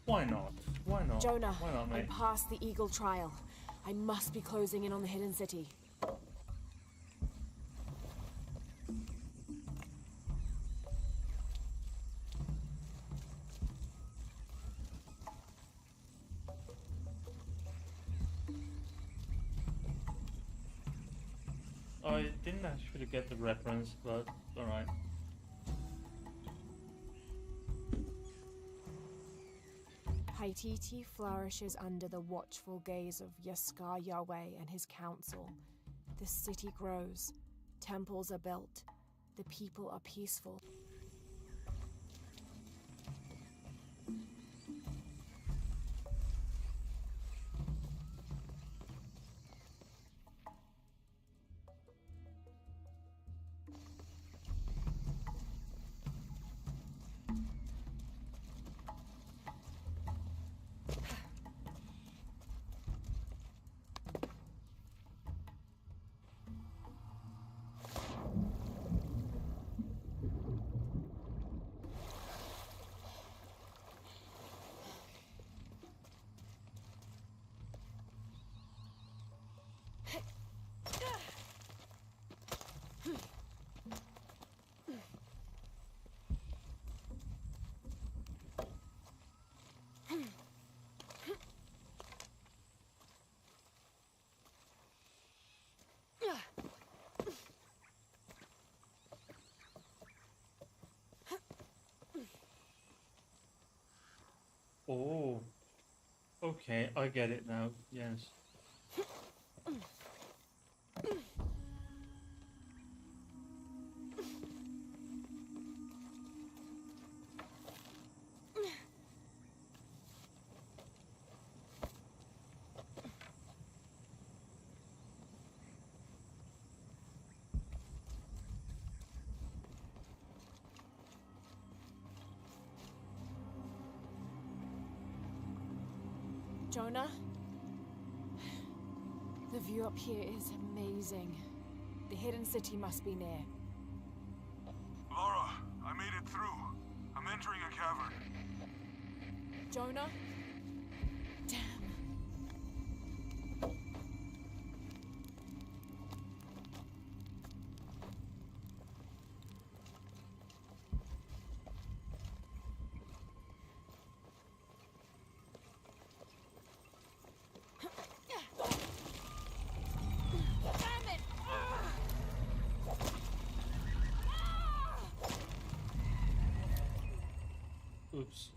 Why not? Why not? Jonah, Why not, mate? I'm past the Eagle trial. I must be closing in on the hidden city. I didn't actually get the reference, but alright. Paititi flourishes under the watchful gaze of Yaskar Yahweh and his council. The city grows, temples are built, the people are peaceful. Oh, okay, I get it now, yes. Jonah? The view up here is amazing. The hidden city must be near. Laura, I made it through. I'm entering a cavern. Jonah? Damn. Oops.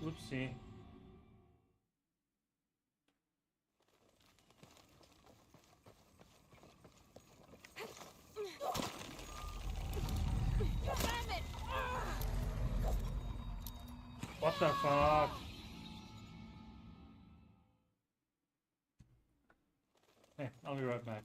Oopsie. What the fuck? Hey, I'll be right back.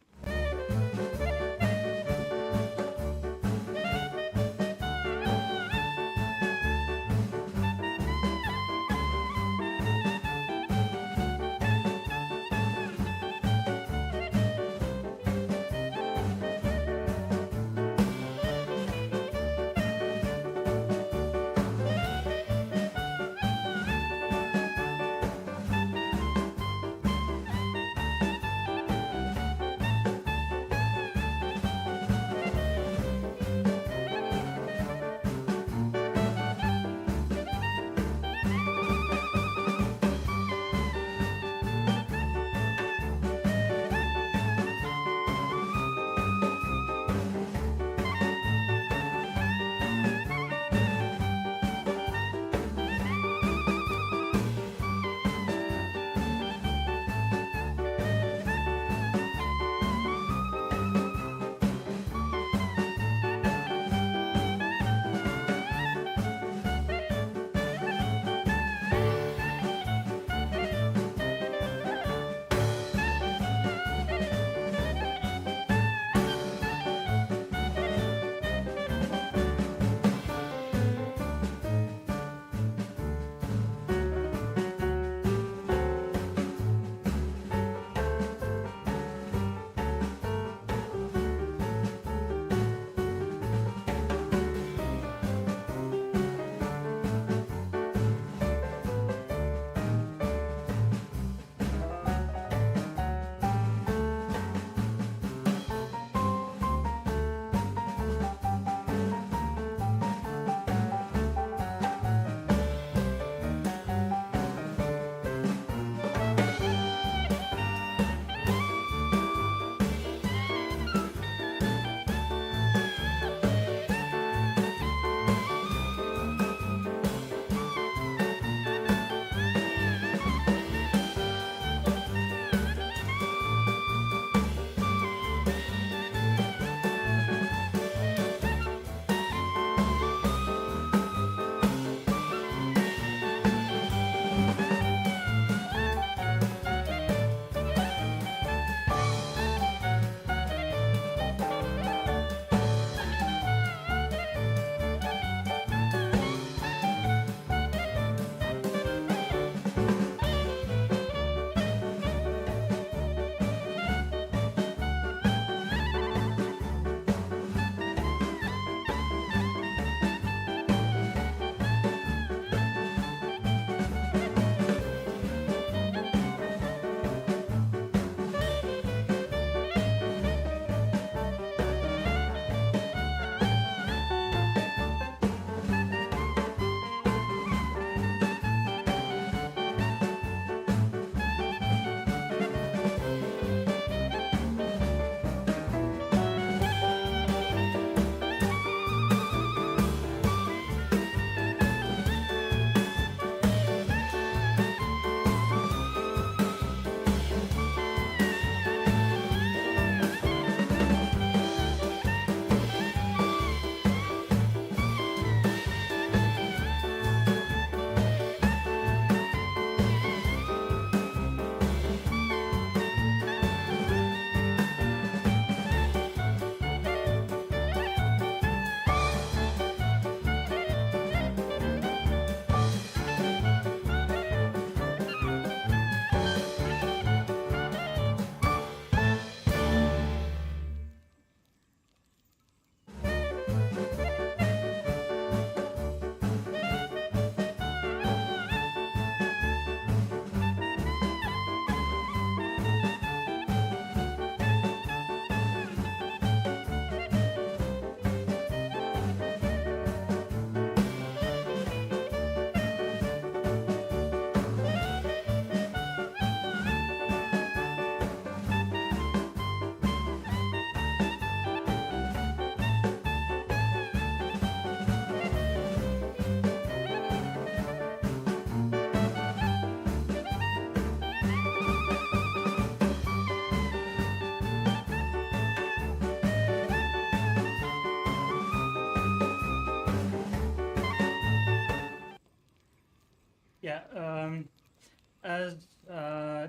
as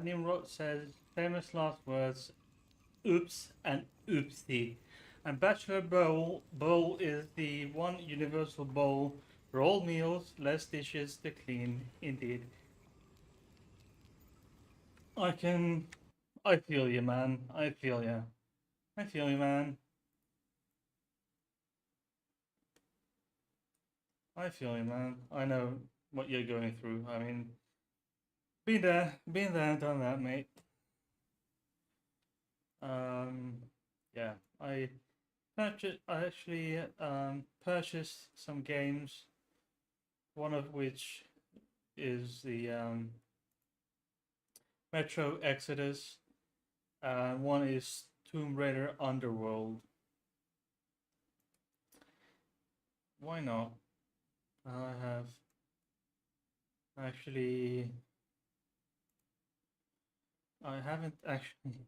Nimrod says, famous last words, oops and oopsie. And Bachelor bowl is the one universal bowl for all meals, less dishes to clean, indeed. I feel you, man. I feel you. I feel you, man. I feel you, man. I know what you're going through. I mean, been there, done that, mate. Um, yeah, I actually purchased some games. One of which is the Metro Exodus. One is Tomb Raider Underworld. Why not? I have actually. I haven't actually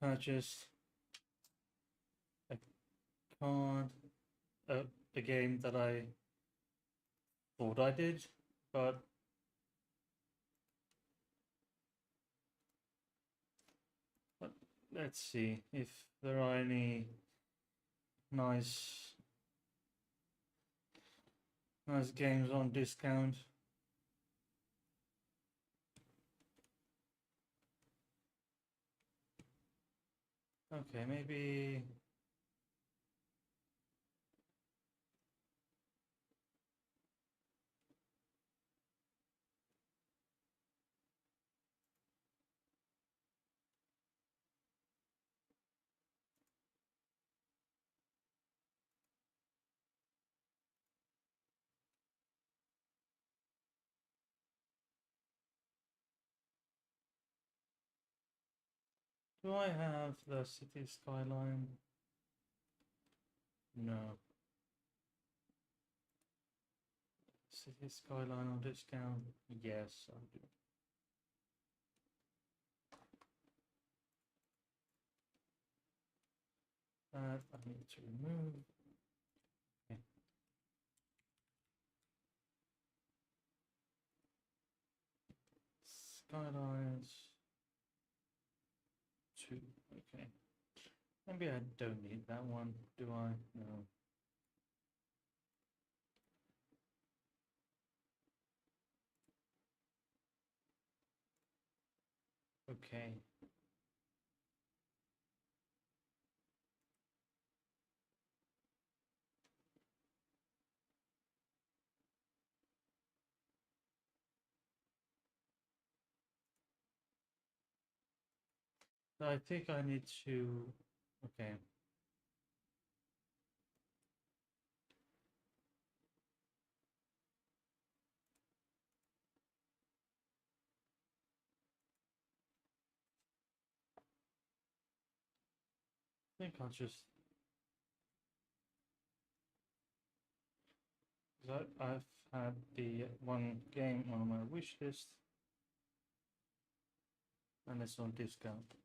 purchased a card, a game that I thought I did, but let's see if there are any nice games on discount. Okay, maybe. Do I have the city skyline? No. City skyline on discount? Yes, I do. That I need to remove. Okay. Skylines 2. Okay. Maybe I don't need that one, do I? No. Okay. So I think I need to. Okay. I think I'll just. Because I've had the one game on my wish list, and it's on discount.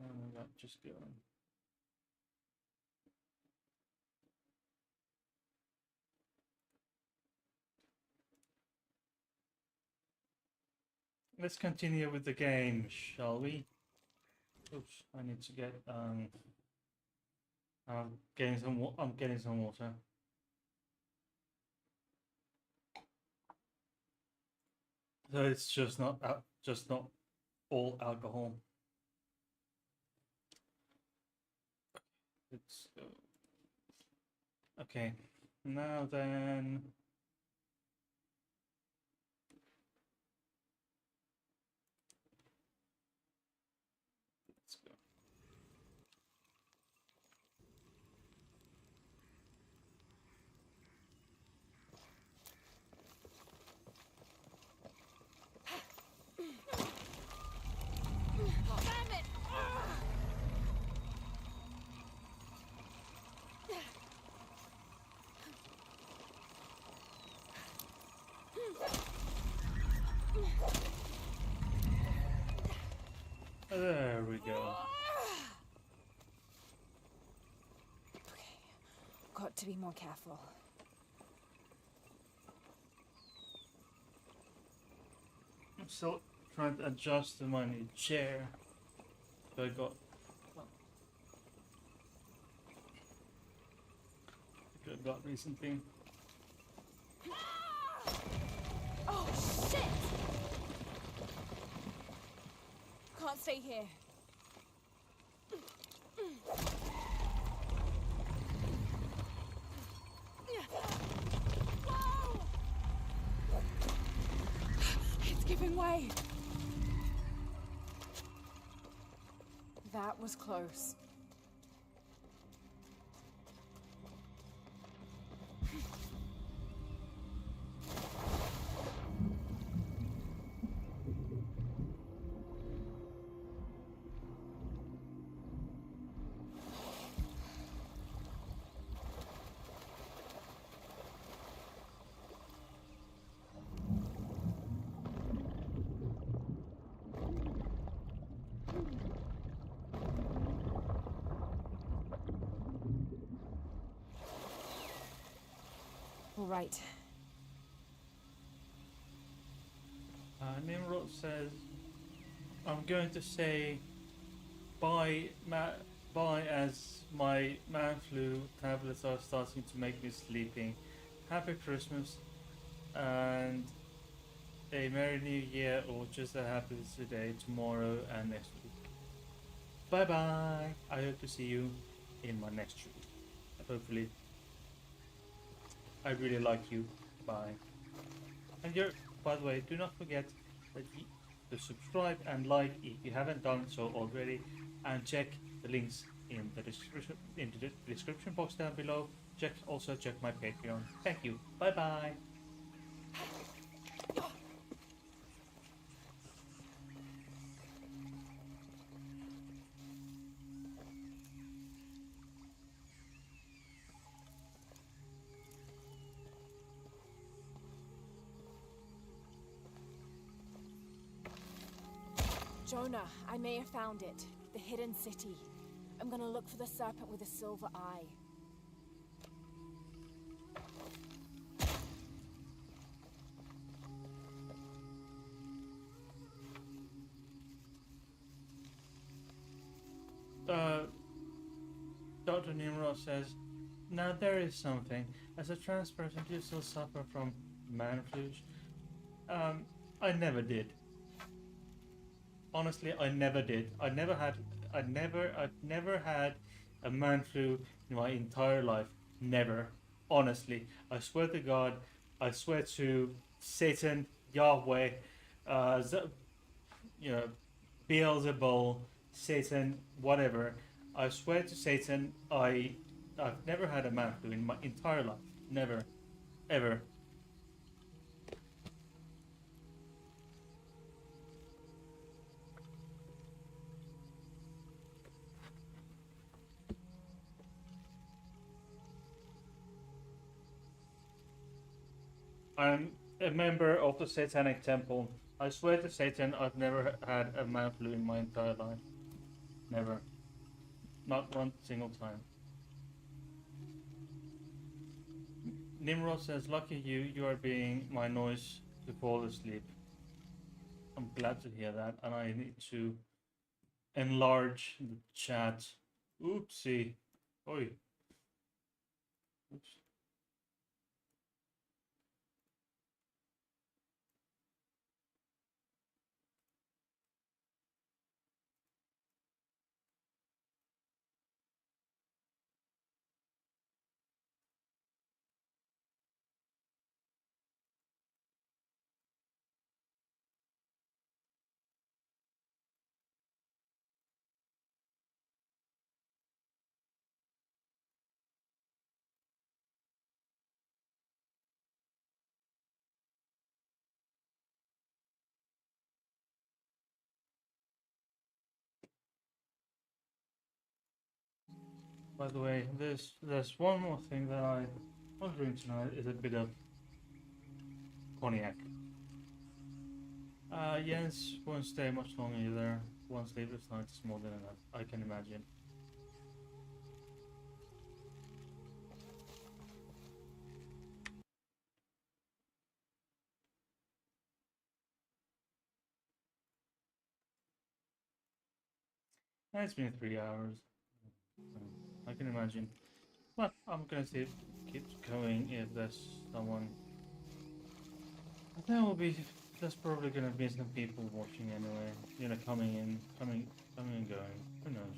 And that just go on. Let's continue with the game, shall we? Oops, I need to get I'm getting some water. So it's just not all alcohol. Let's go. Okay, now then. Let's go. Damn it! There we go. Okay, got to be more careful. still trying to adjust to my new chair. So I got recently. Oh, shit! Can't stay here. Whoa! It's giving way. That was close. All right. Nimrod says, I'm going to say bye, bye as my man flu tablets are starting to make me sleeping. Happy Christmas and a Merry New Year, or just a happy today, tomorrow, and next week. Bye bye. I hope to see you in my next trip. Hopefully. I really like you. Bye. And by the way, do not forget that to subscribe and like if you haven't done so already, and check the links in the description box down below. Also check my Patreon. Thank you. Bye bye. Jonah, I may have found it. The hidden city. I'm gonna look for the serpent with a silver eye. Dr. Nimrod says, now there is something. As a trans person, do you still suffer from man flu? I never did. Honestly, I never did. I've never had a man flu in my entire life. Never. Honestly. I swear to God, I swear to Satan, Yahweh, you know, Beelzebul, Satan, whatever. I swear to Satan, I've never had a man flu in my entire life. Never. Ever. I'm a member of the Satanic Temple. I swear to Satan, I've never had a man flu in my entire life. Never. Not one single time. Nimrod says, lucky you, you are being my noise to fall asleep. I'm glad to hear that, and I need to enlarge the chat. Oopsie. Oi. Oops. By the way, there's one more thing that I was drinking tonight is a bit of cognac. Jens won't stay much longer either. One sleepless night is more than enough, I can imagine. It's been 3 hours. I can imagine. But I'm gonna see if it keeps going if there's someone. There will be. There's probably gonna be some people watching anyway. You know, coming in, coming and going. Who knows?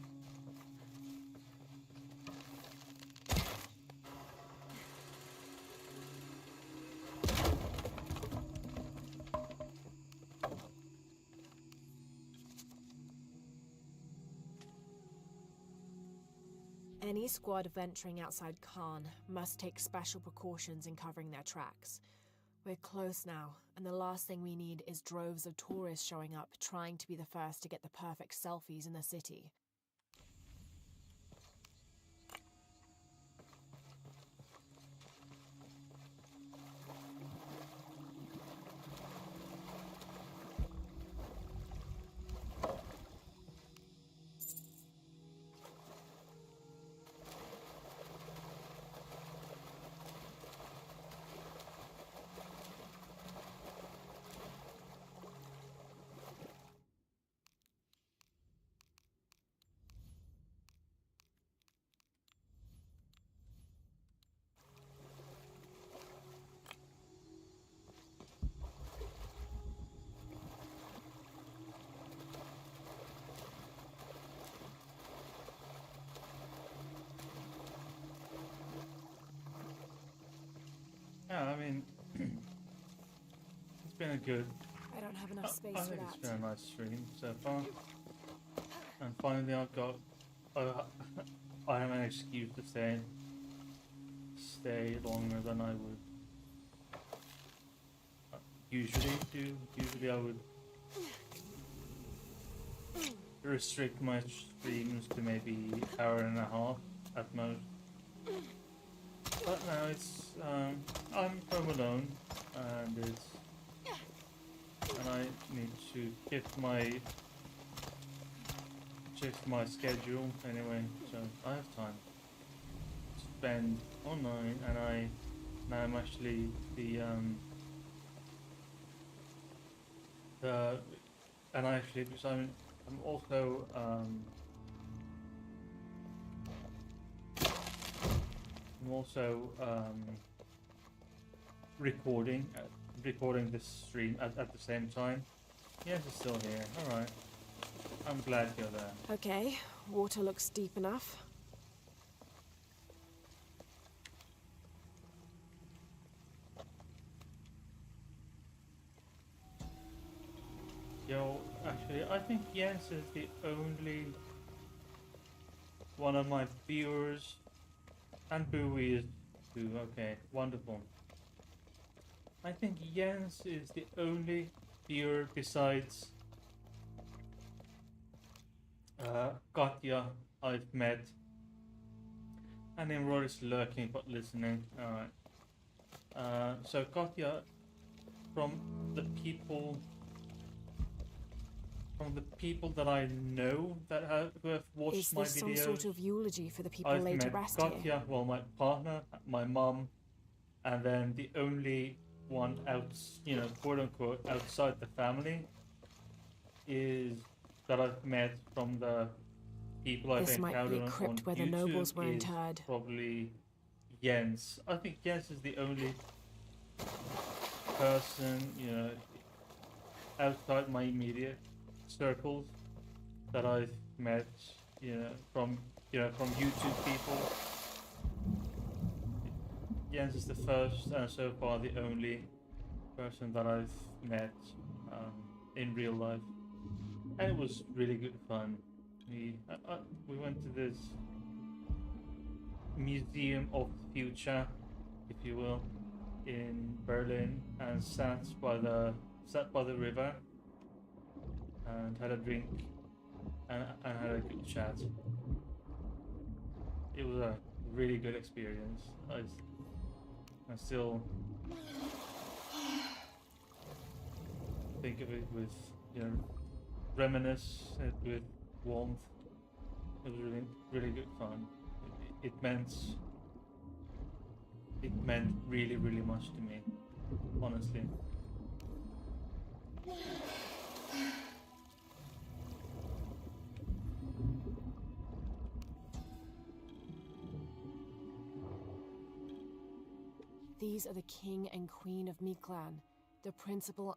Any squad venturing outside Khan must take special precautions in covering their tracks. We're close now, and the last thing we need is droves of tourists showing up trying to be the first to get the perfect selfies in the city. Yeah, I mean, it's been a good. I don't have enough space I for think that. it's been a nice stream so far. And finally, I've got. I have an excuse to stay longer than I would usually do. Usually, I would restrict my streams to maybe hour and a half at most. But now it's I'm home alone, and I need to shift my schedule anyway, so I have time to spend online, and now I'm actually and I actually because I'm also recording this stream at the same time. Yes, it's still here. All right. I'm glad you're there. Okay, water looks deep enough. Yo, actually, I think Jens is the only one of my viewers, and Bowie is too. Okay, wonderful. I think Jens is the only viewer besides Katya I've met, and then Rod is lurking but listening. Alright. So Katya, from the people that I know who have watched my videos. Is this some sort of eulogy for the people I've laid to met rest Katya, here? well, my partner, my mum, and then the only one quote unquote, outside the family is that I've met from the people I've This might be encountered a crypt on where the YouTube nobles were is interred. probably Jens. I think Jens is the only person, outside my immediate circles that I've met, from YouTube people. Jens is the first and so far the only person that I've met in real life, and it was really good fun. We went to this Museum of the Future, if you will, in Berlin, and sat by the river and had a drink and had a good chat. It was a really good experience. I still think of it with, reminisce it with warmth. It was really, really good fun. It meant really, really much to me, honestly. These are the king and queen of Miklan, the principal.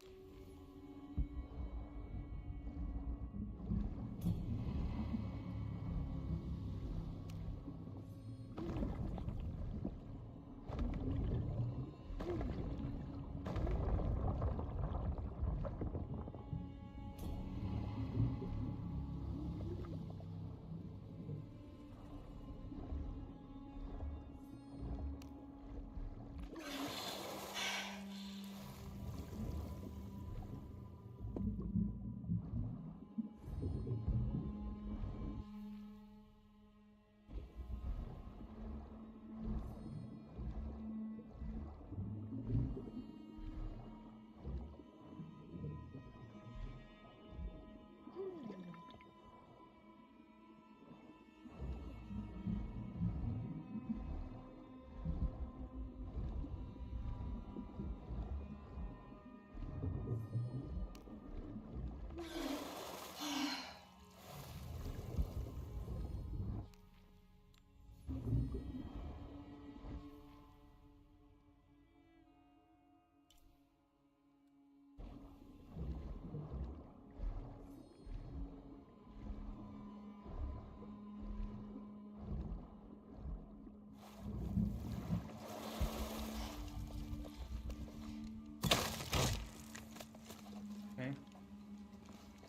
Okay.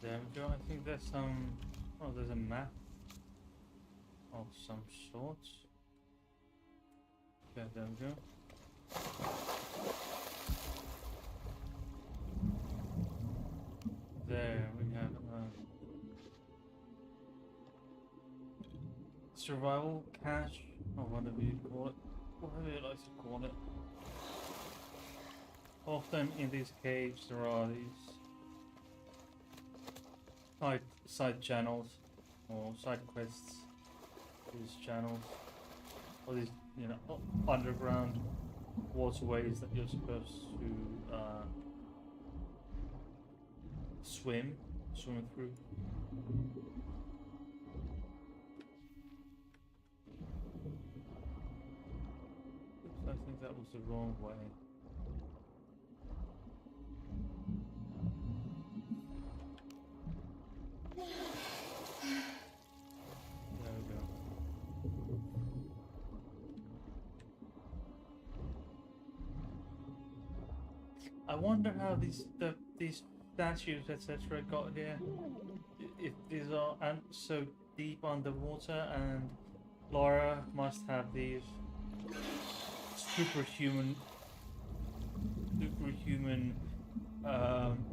There we go. I think there's some. Oh, there's a map of some sort. Yeah, there we go. There we have survival cache, or whatever you call it. Whatever you like to call it. Often in these caves there are these side channels or side quests. These channels, or these, you know, underground waterways that you're supposed to swim through. Oops, I think that was the wrong way. There we go. I wonder how these statues, etc., got here. If these are so deep underwater, and Laura must have these superhuman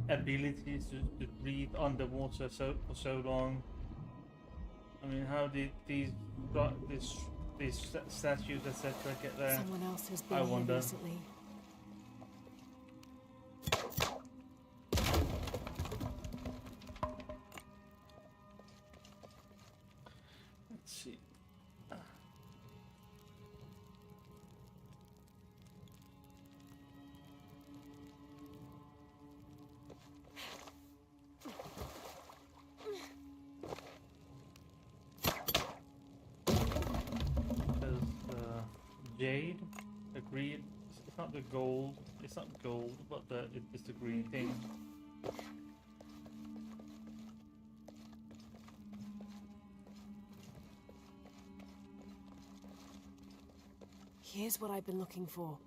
abilities to breathe underwater for so long. I mean, how did these statues, etc., get there? Someone else has been I here wonder. recently. Let's see. Jade, the green. It's not the gold. It's not gold, but it's the green thing. Here's what I've been looking for.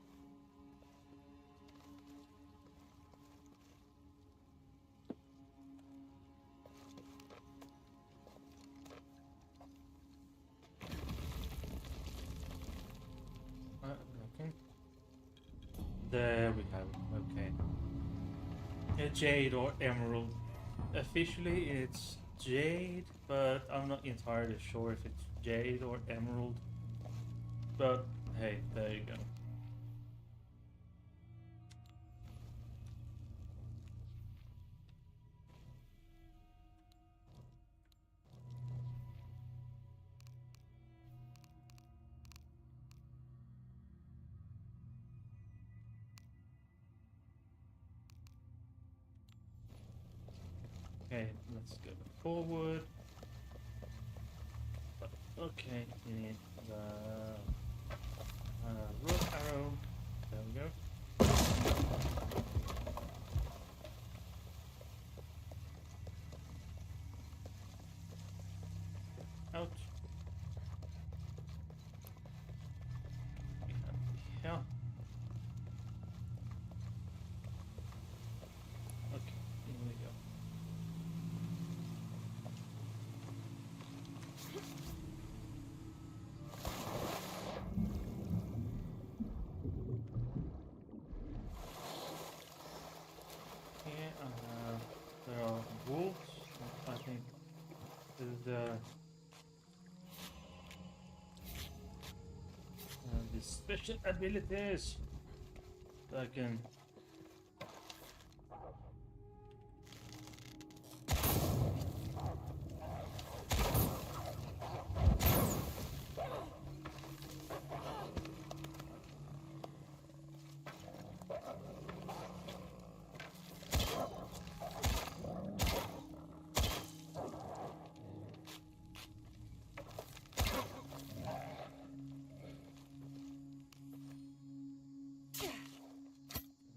Okay. There we have it. Okay. A jade or emerald. Officially, it's jade, but I'm not entirely sure if it's jade or emerald. But hey, there you go. Okay, let's go forward. Okay, you need the rope arrow. There we go. Out. Yeah. Okay, here we go. Here there are wolves. I think this is the special abilities that I can.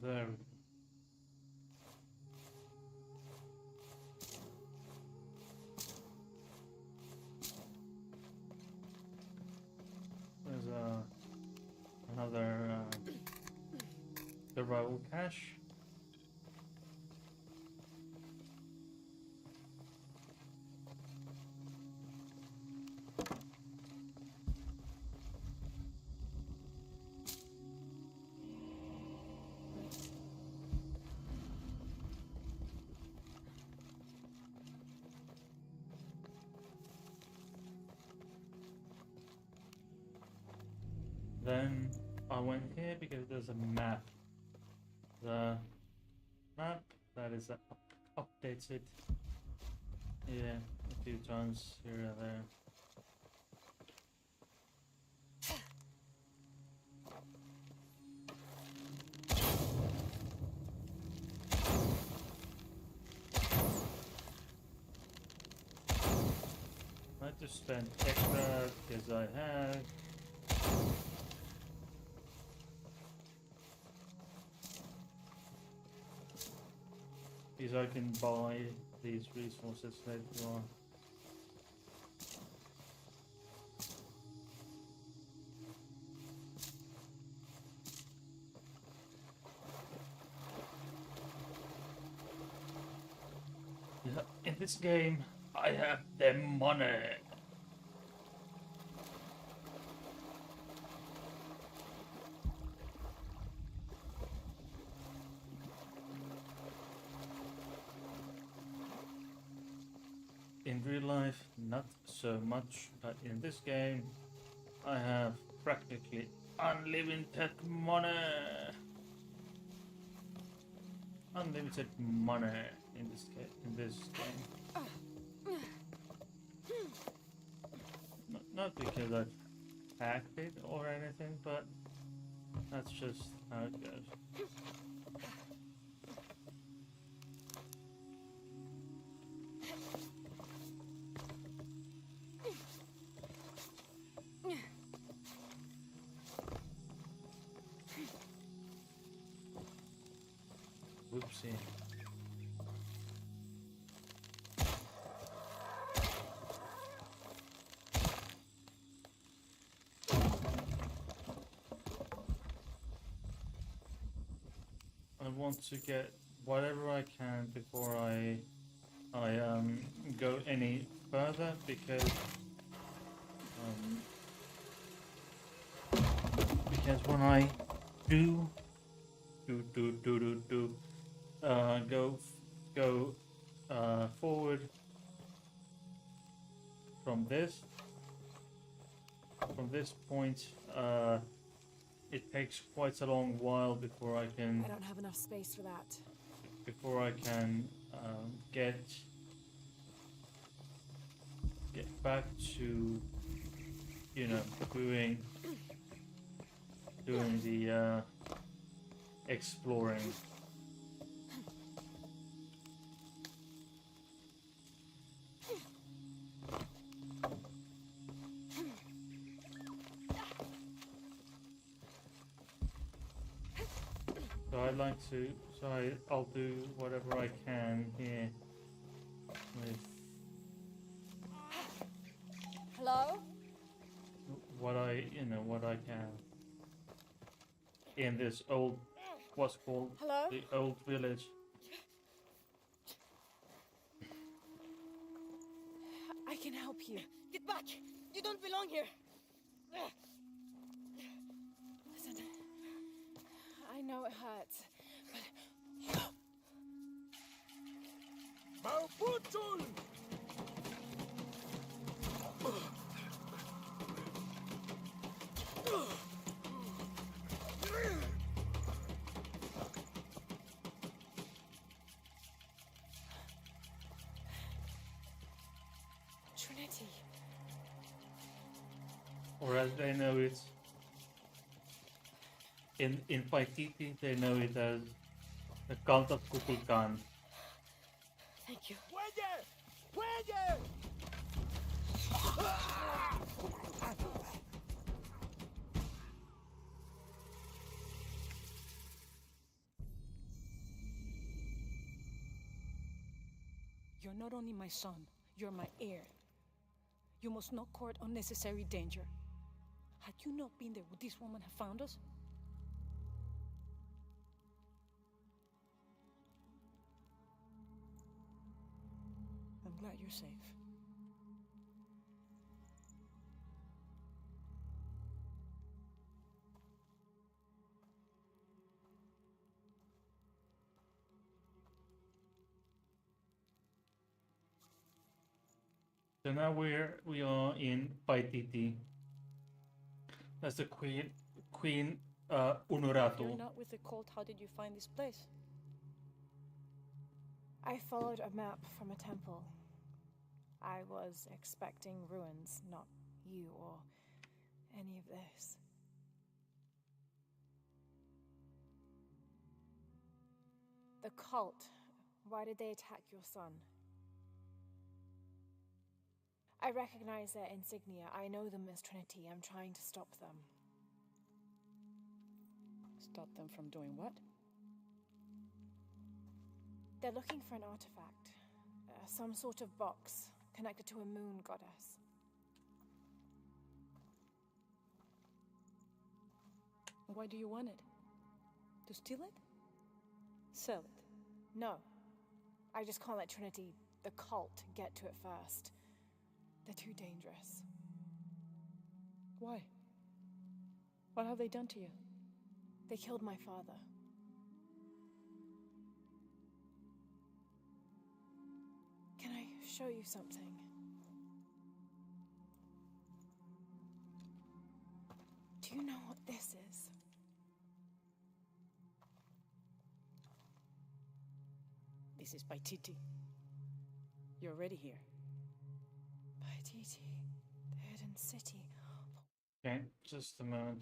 There. There's another survival cache. Then I went here because there's a map. The map that is updated, yeah, a few times here and there. I had to spend extra because I have. Because I can buy these resources later on. Yeah, in this game, I have the money. In real life, not so much, but in this game, I have practically unlimited money. Unlimited money in this game. Not because I've hacked it or anything, but that's just how it goes. Whoopsie. I want to get whatever I can before I go any further because when I do go forward from this point, it takes quite a long while before I can. I don't have enough space for that. Before I can get back to, you know, doing the exploring. I'd like to. So I'll do whatever I can here with Hello? what I can in this old, what's called Hello? the old village. I can help you. Get back! You don't belong here! Listen, I know it hurts, but... Mauputul! Trinity. Or as they know it, in Paititi they know it as the cult of Kukulkan. Thank you. Puede! Puede! You're not only my son, you're my heir. You must not court unnecessary danger. Had you not been there, would this woman have found us? I'm glad you're safe. So now we are in Paititi. That's the Queen Unuratu. You're not with the cult. How did you find this place? I followed a map from a temple. I was expecting ruins, not you or any of this. The cult. Why did they attack your son? I recognize their insignia. I know them as Trinity. I'm trying to stop them. Stop them from doing what? They're looking for an artifact. Some sort of box connected to a moon goddess. Why do you want it? To steal it? Sell it? No. I just can't let Trinity, the cult, get to it first. They're too dangerous. Why? What have they done to you? They killed my father. Can I show you something? Do you know what this is? This is Paititi. You're already here. Paititi, the hidden city. Okay, just a moment.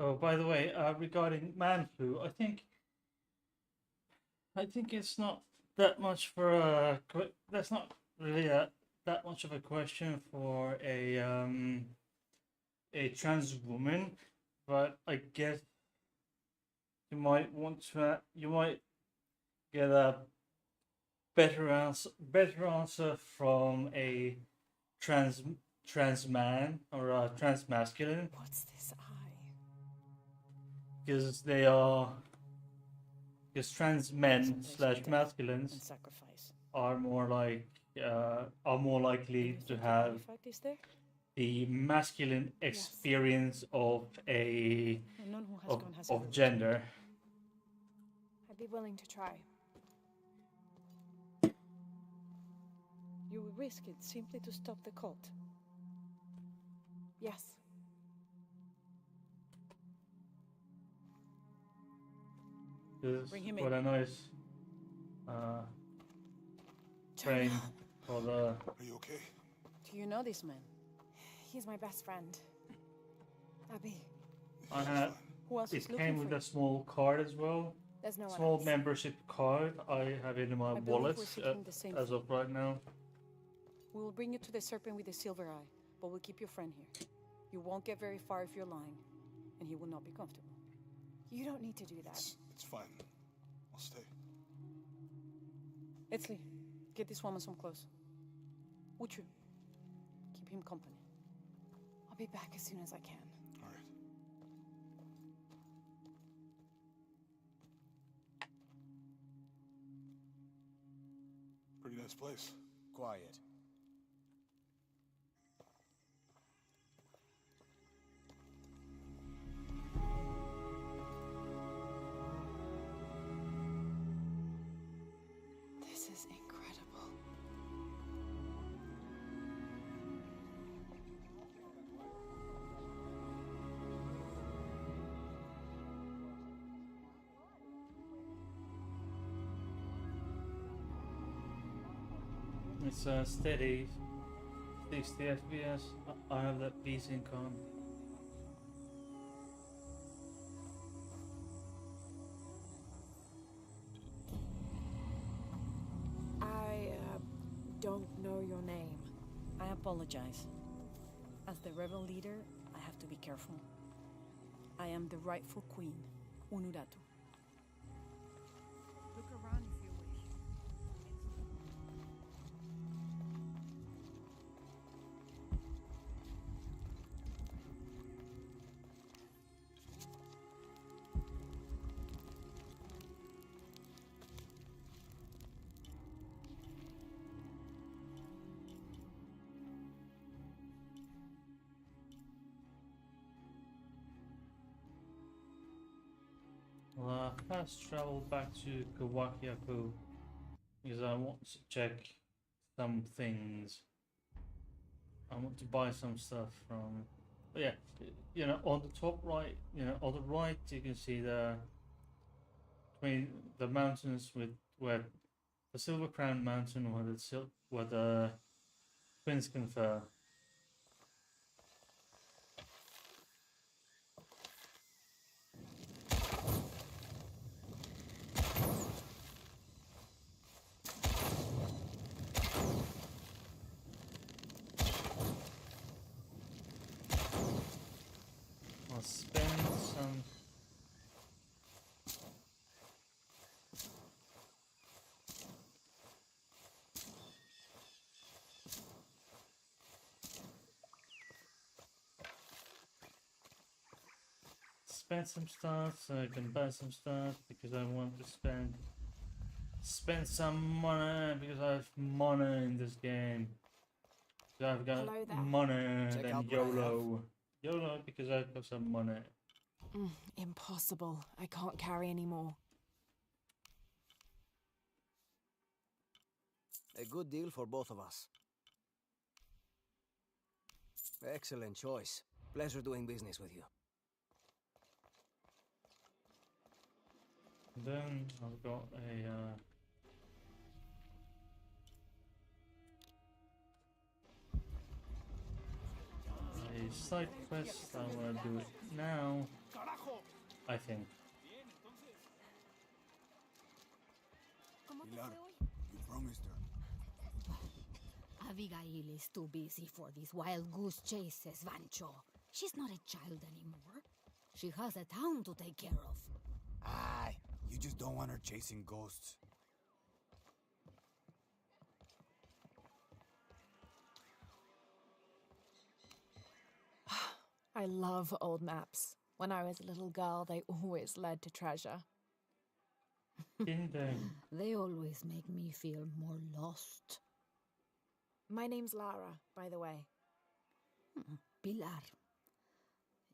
Oh, by the way, regarding man flu, I think it's not that much for that's not really that much of a question for a trans woman, but I guess you might get a better answer from a trans trans man or a trans masculine. What's this eye? Because they are because trans men slash And masculines sacrifice. are are more likely to have Artifact is there? the masculine experience of a And none who has of, gone has of ever gender. I'd be willing to try. You would risk it simply to stop the cult. Yes. Bring him What in. a nice frame for the. Are you okay? Do you know this man? He's my best friend. Abby. I had. Who else is It looking came for with you? a small card as well. There's no one Small else. membership card. I have it in my I believe wallet we're seeking the same as thing. of right now. We will bring you to the serpent with the silver eye, but we'll keep your friend here. You won't get very far if you're lying, and he will not be comfortable. You don't need to do that. It's fine. I'll stay. Etzli, get this woman some clothes. Uchu, keep him company. I'll be back as soon as I can. All right. Pretty nice place. Quiet. This is incredible. It's steady, 60 FPS. I have that VSync on. I don't know your name. I apologize. As the rebel leader, I have to be careful. I am the rightful queen, Unuratu. Look around if you wish. Well, fast travel back to Kawakiaku because I want to check some things. I want to buy some stuff from. But yeah, on the top right, on the right, you can see between the mountains where the Silver Crown Mountain where the twins confer. I'll spend some. Spend some stuff so I can buy some stuff because I want to spend some money because I have money in this game. So I've got Hello there. money Check than out what I have. YOLO. YOLO because I've got some money. Impossible. I can't carry anymore. A good deal for both of us. Excellent choice. Pleasure doing business with you. Then I've got a side quest. I want to do it now. I think. Pilar, you promised her. Abigail is too busy for these wild goose chases, Vancho. She's not a child anymore. She has a town to take care of. Aye, you just don't want her chasing ghosts. I love old maps. When I was a little girl, they always led to treasure. Didn't they? They always make me feel more lost. My name's Lara, by the way. Pilar.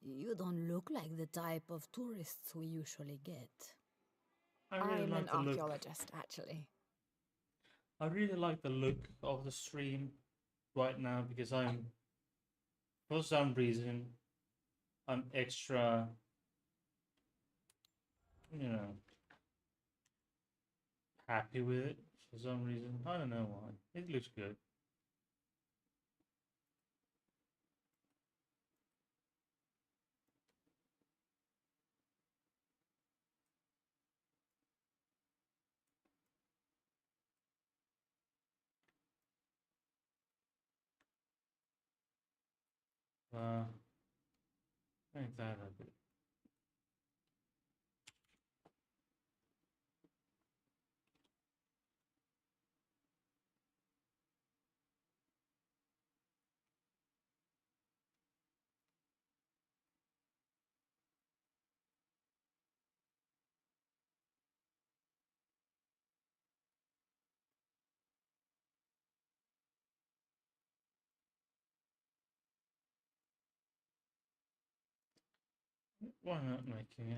You don't look like the type of tourists we usually get. I really I'm like an the look. archaeologist, actually. I really like the look of the stream right now because for some reason, I'm extra, you know, happy with it for some reason. I don't know why. It looks good. Ain't that a bit? Why not making it?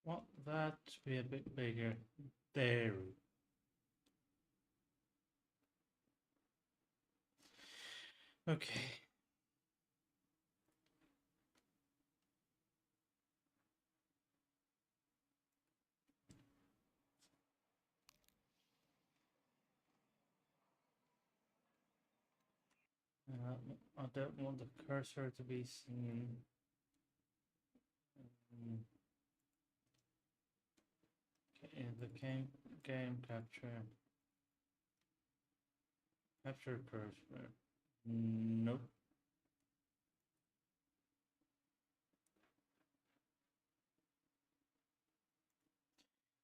Want that to be a bit bigger. There. Okay. I don't want the cursor to be seen. Okay, the game capture cursor. Nope.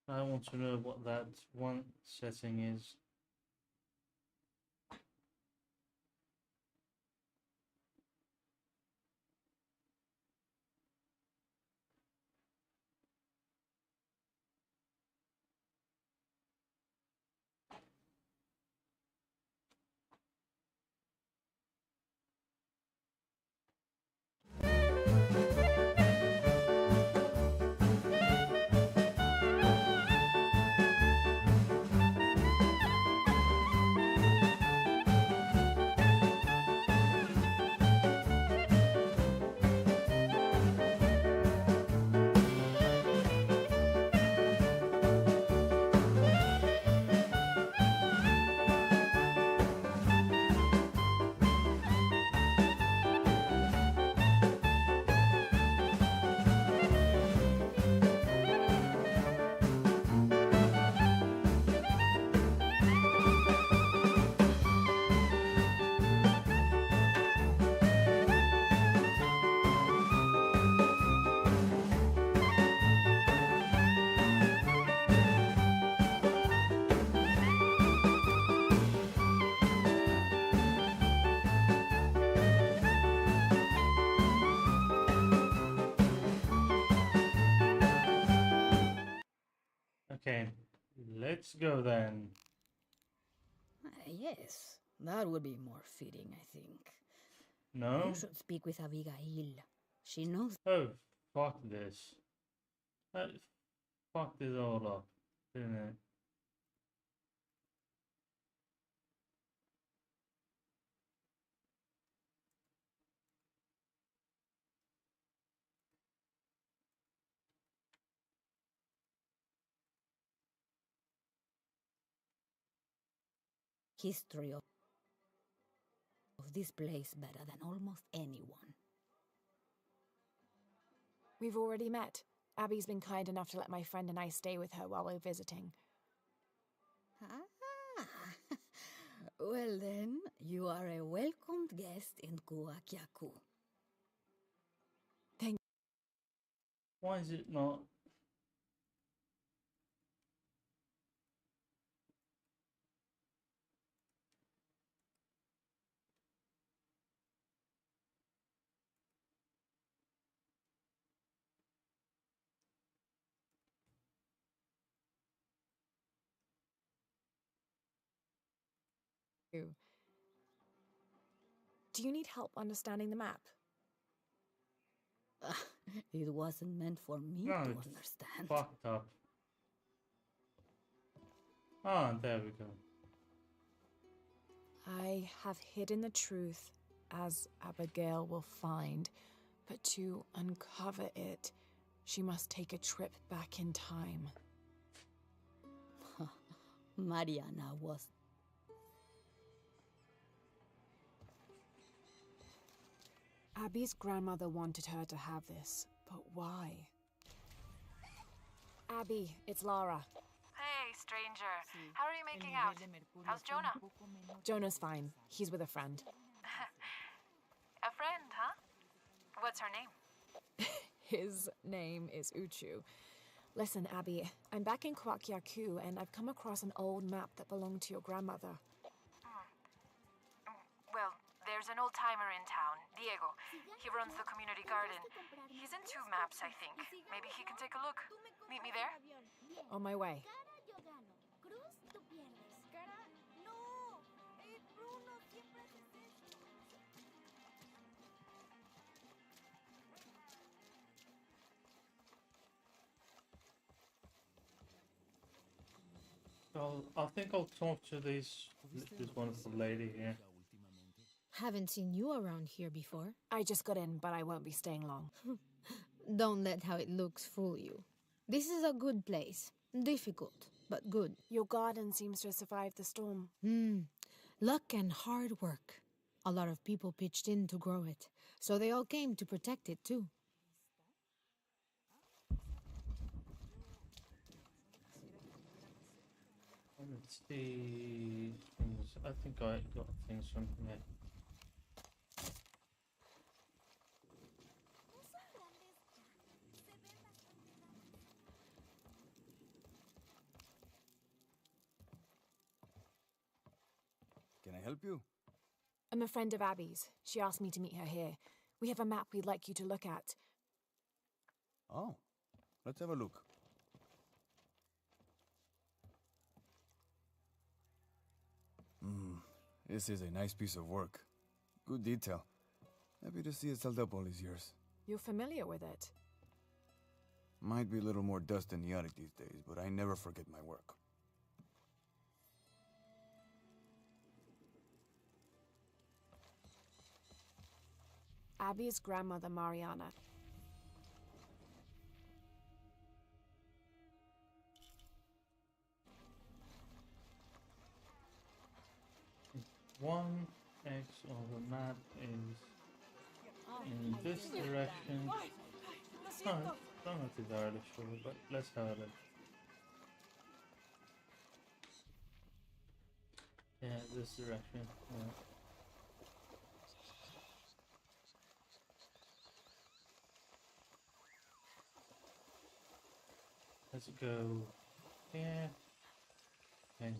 I want to know what that one setting is. let's go then. Yes, that would be more fitting, I think. No? You should speak with Abigail. She knows. Oh, fuck this. Fuck this all up, didn't it? History of this place better than almost anyone. We've already met. Abby's been kind enough to let my friend and I stay with her while we're visiting. Ah. Well then, you are a welcomed guest in Kuakyaku. Why is it not? Do you need help understanding the map? It wasn't meant for me No, to it's understand. fucked up. Ah, there we go. I have hidden the truth, as Abigail will find, but to uncover it, she must take a trip back in time. Mariana was... Abby's grandmother wanted her to have this, but why? Abby, it's Lara. Hey, stranger. How are you making out? How's Jonah? Jonah's fine. He's with a friend. A friend, huh? What's her name? His name is Uchu. Listen, Abby, I'm back in Kwakyaku and I've come across an old map that belonged to your grandmother. Well, there's an old-timer in town, Diego. He runs the community garden. He's into maps, I think. Maybe he can take a look. Meet me there? On my way. I think I'll talk to this wonderful lady here. Haven't seen you around here before. I just got in, but I won't be staying long. Don't let how it looks fool you. This is a good place. Difficult, but good. Your garden seems to have survived the storm. Luck and hard work. A lot of people pitched in to grow it, so they all came to protect it too. Let's see things. I think I got things from here. Can I help you? I'm a friend of Abby's. She asked me to meet her here. We have a map we'd like you to look at. Oh, let's have a look. This is a nice piece of work. Good detail. Happy to see it's held up all these years. You're familiar with it? Might be a little more dust in the attic these days, but I never forget my work. Abby's grandmother, Mariana. One X of the map is in this direction. No, I'm not entirely sure, but let's have it. Yeah, this direction. Yeah. Let's go here. Okay.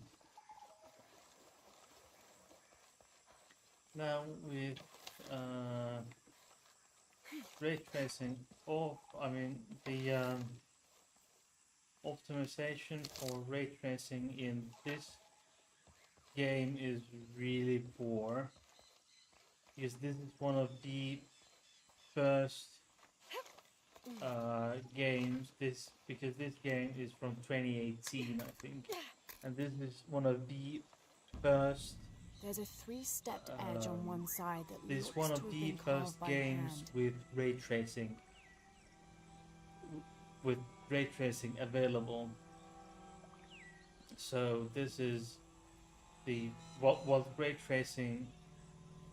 Now with ray tracing off, I mean the optimization for ray tracing in this game is really poor, because this is one of the first games, because this game is from 2018, I think, and this is one of the first. There's a three-stepped edge on one side that This looks is one to of have the been first carved by games hand. with ray tracing, available. So this is the what ray tracing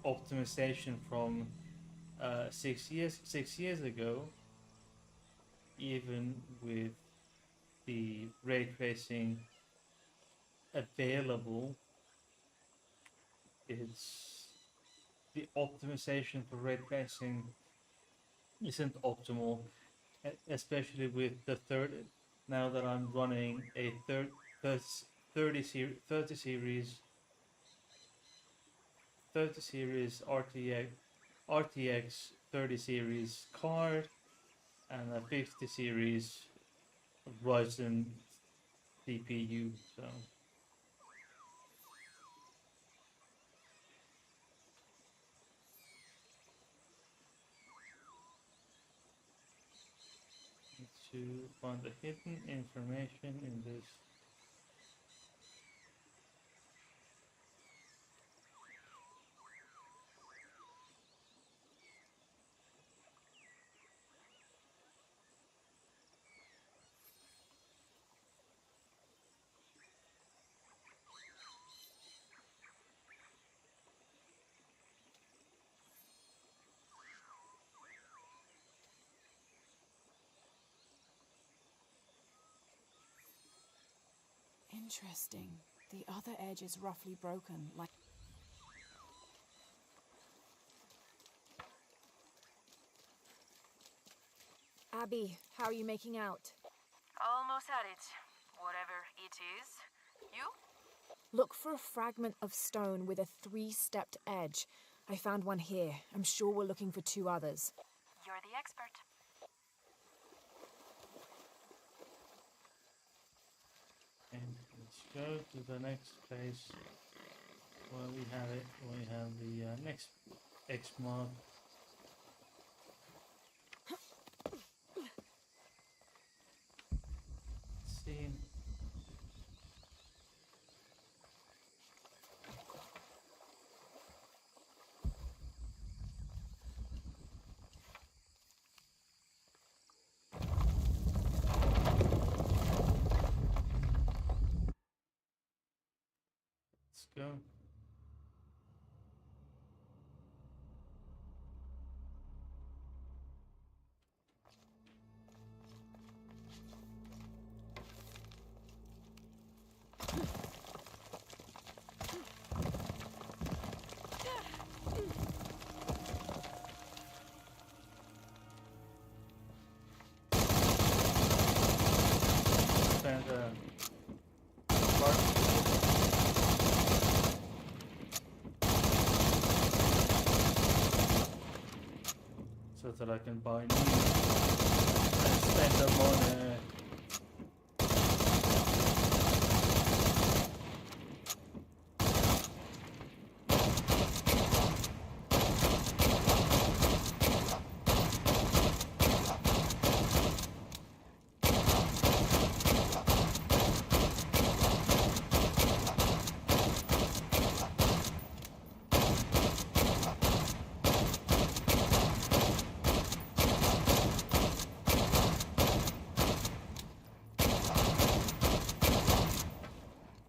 optimization from 6 years ago. Even with the ray tracing available, it's the optimization for ray tracing isn't optimal, especially with the third. Now that I'm running a 30 series 30 series RTX 30 series card and a 50 series Ryzen CPU. So to find the hidden information in this. Interesting. The other edge is roughly broken, like... Abby, how are you making out? Almost at it. Whatever it is. You? Look for a fragment of stone with a three-stepped edge. I found one here. I'm sure we're looking for two others. You're the expert. And let's go to the next place where we have it. We have the next X mark. Let's see. Let's go. Spend so that I can buy new and spend the money.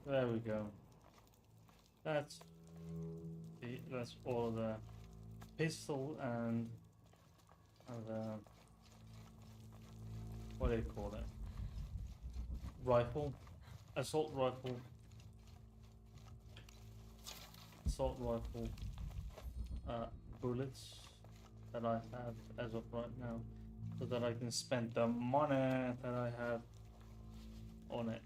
There we go. That's all the pistol and the, what do you call it? Rifle, assault rifle, bullets that I have as of right now, so that I can spend the money that I have on it.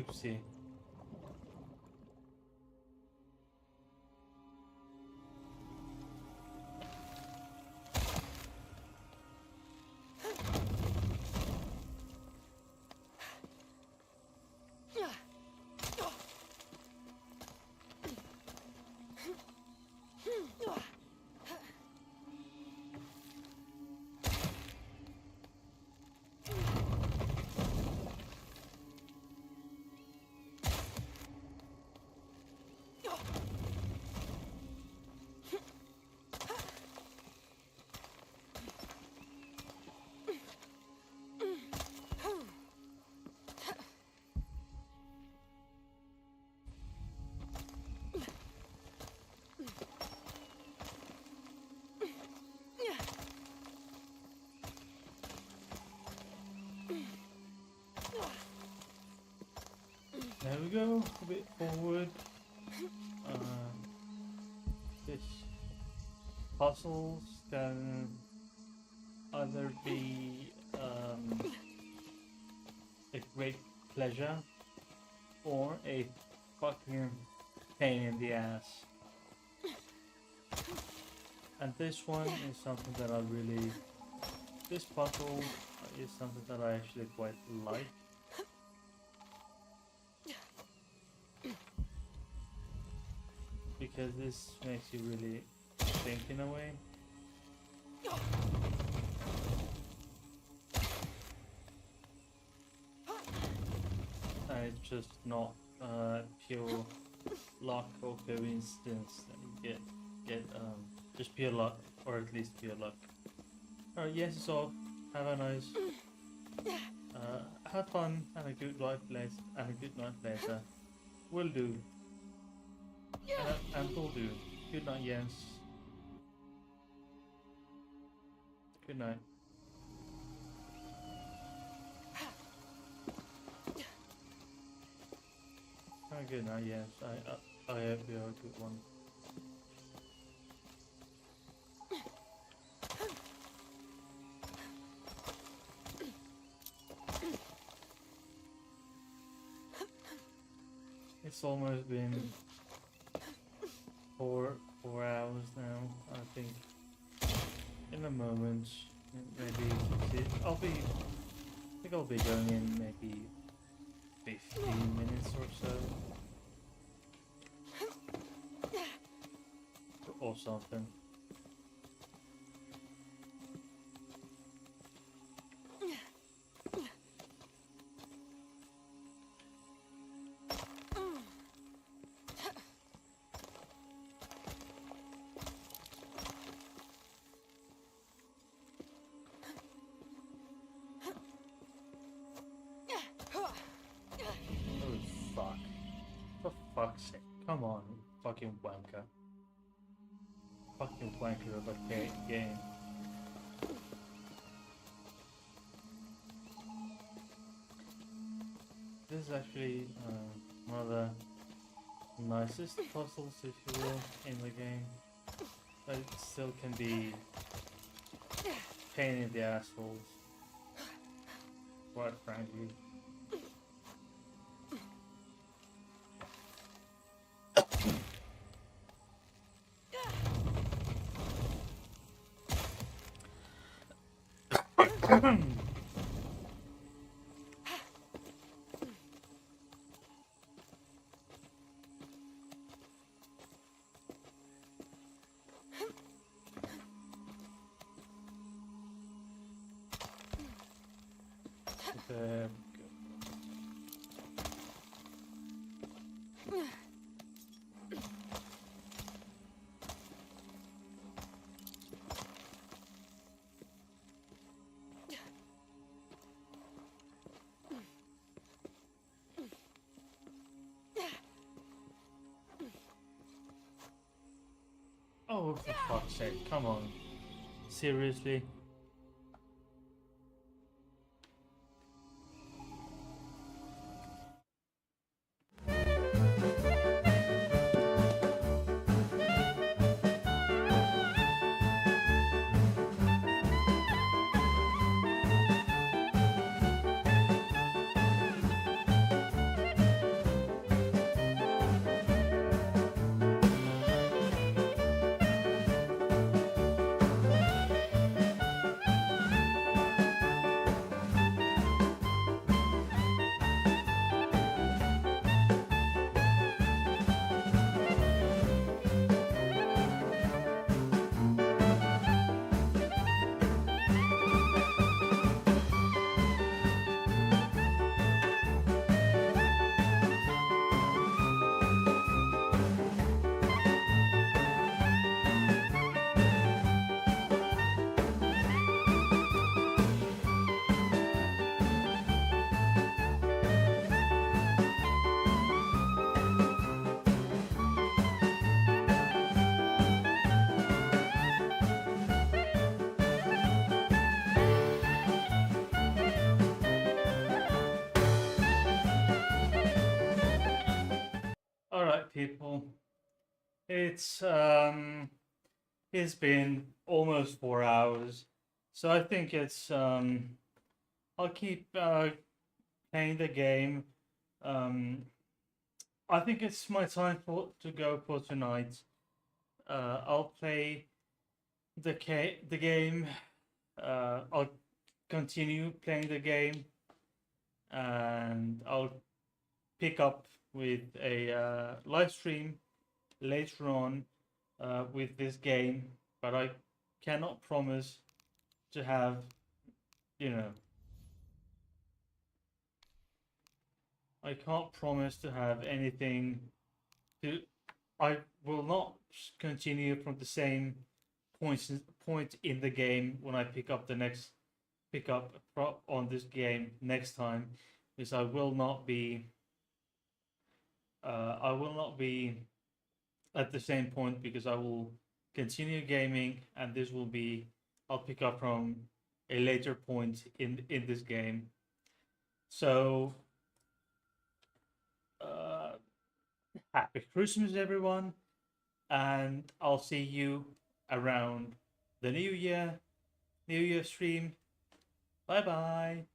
Oopsie. There we go, a bit forward. This puzzles can either be a great pleasure or a fucking pain in the ass. And this one is something that I really... This puzzle is something that I actually quite like. Because this makes you really think in a way. And it's just not pure luck or coincidence that you get just pure luck, or at least pure luck. Alright, yes, it's off. Have a nice have fun and a good life later. Will do. And will do. Good night, Jens. Good night. Oh, good night, Jens. I hope you're a good one. It's almost been four hours now, I think. In a moment, maybe I think I'll be going in maybe 15 minutes or so. Or something. Fuck's sake. Come on, fucking wanker. Fucking wanker of a game. This is actually one of the nicest puzzles, if you will, in the game. But it still can be pain in the assholes. Quite frankly. Oh, for fuck's sake, come on. Seriously? All right, people. It's it's been almost 4 hours, so I think it's I'll keep playing the game. Um, I think it's my time to go for tonight. I'll play the game. I'll continue playing the game, and I'll pick up with a live stream later on with this game. But I cannot promise to have, you know, I can't promise to have anything to. I will not continue from the same point in the game when I pick up on this game next time, because I will not be at the same point, because I will continue gaming, and this will be I'll pick up from a later point in this game. So happy Christmas, everyone, and I'll see you around the New Year stream. Bye bye.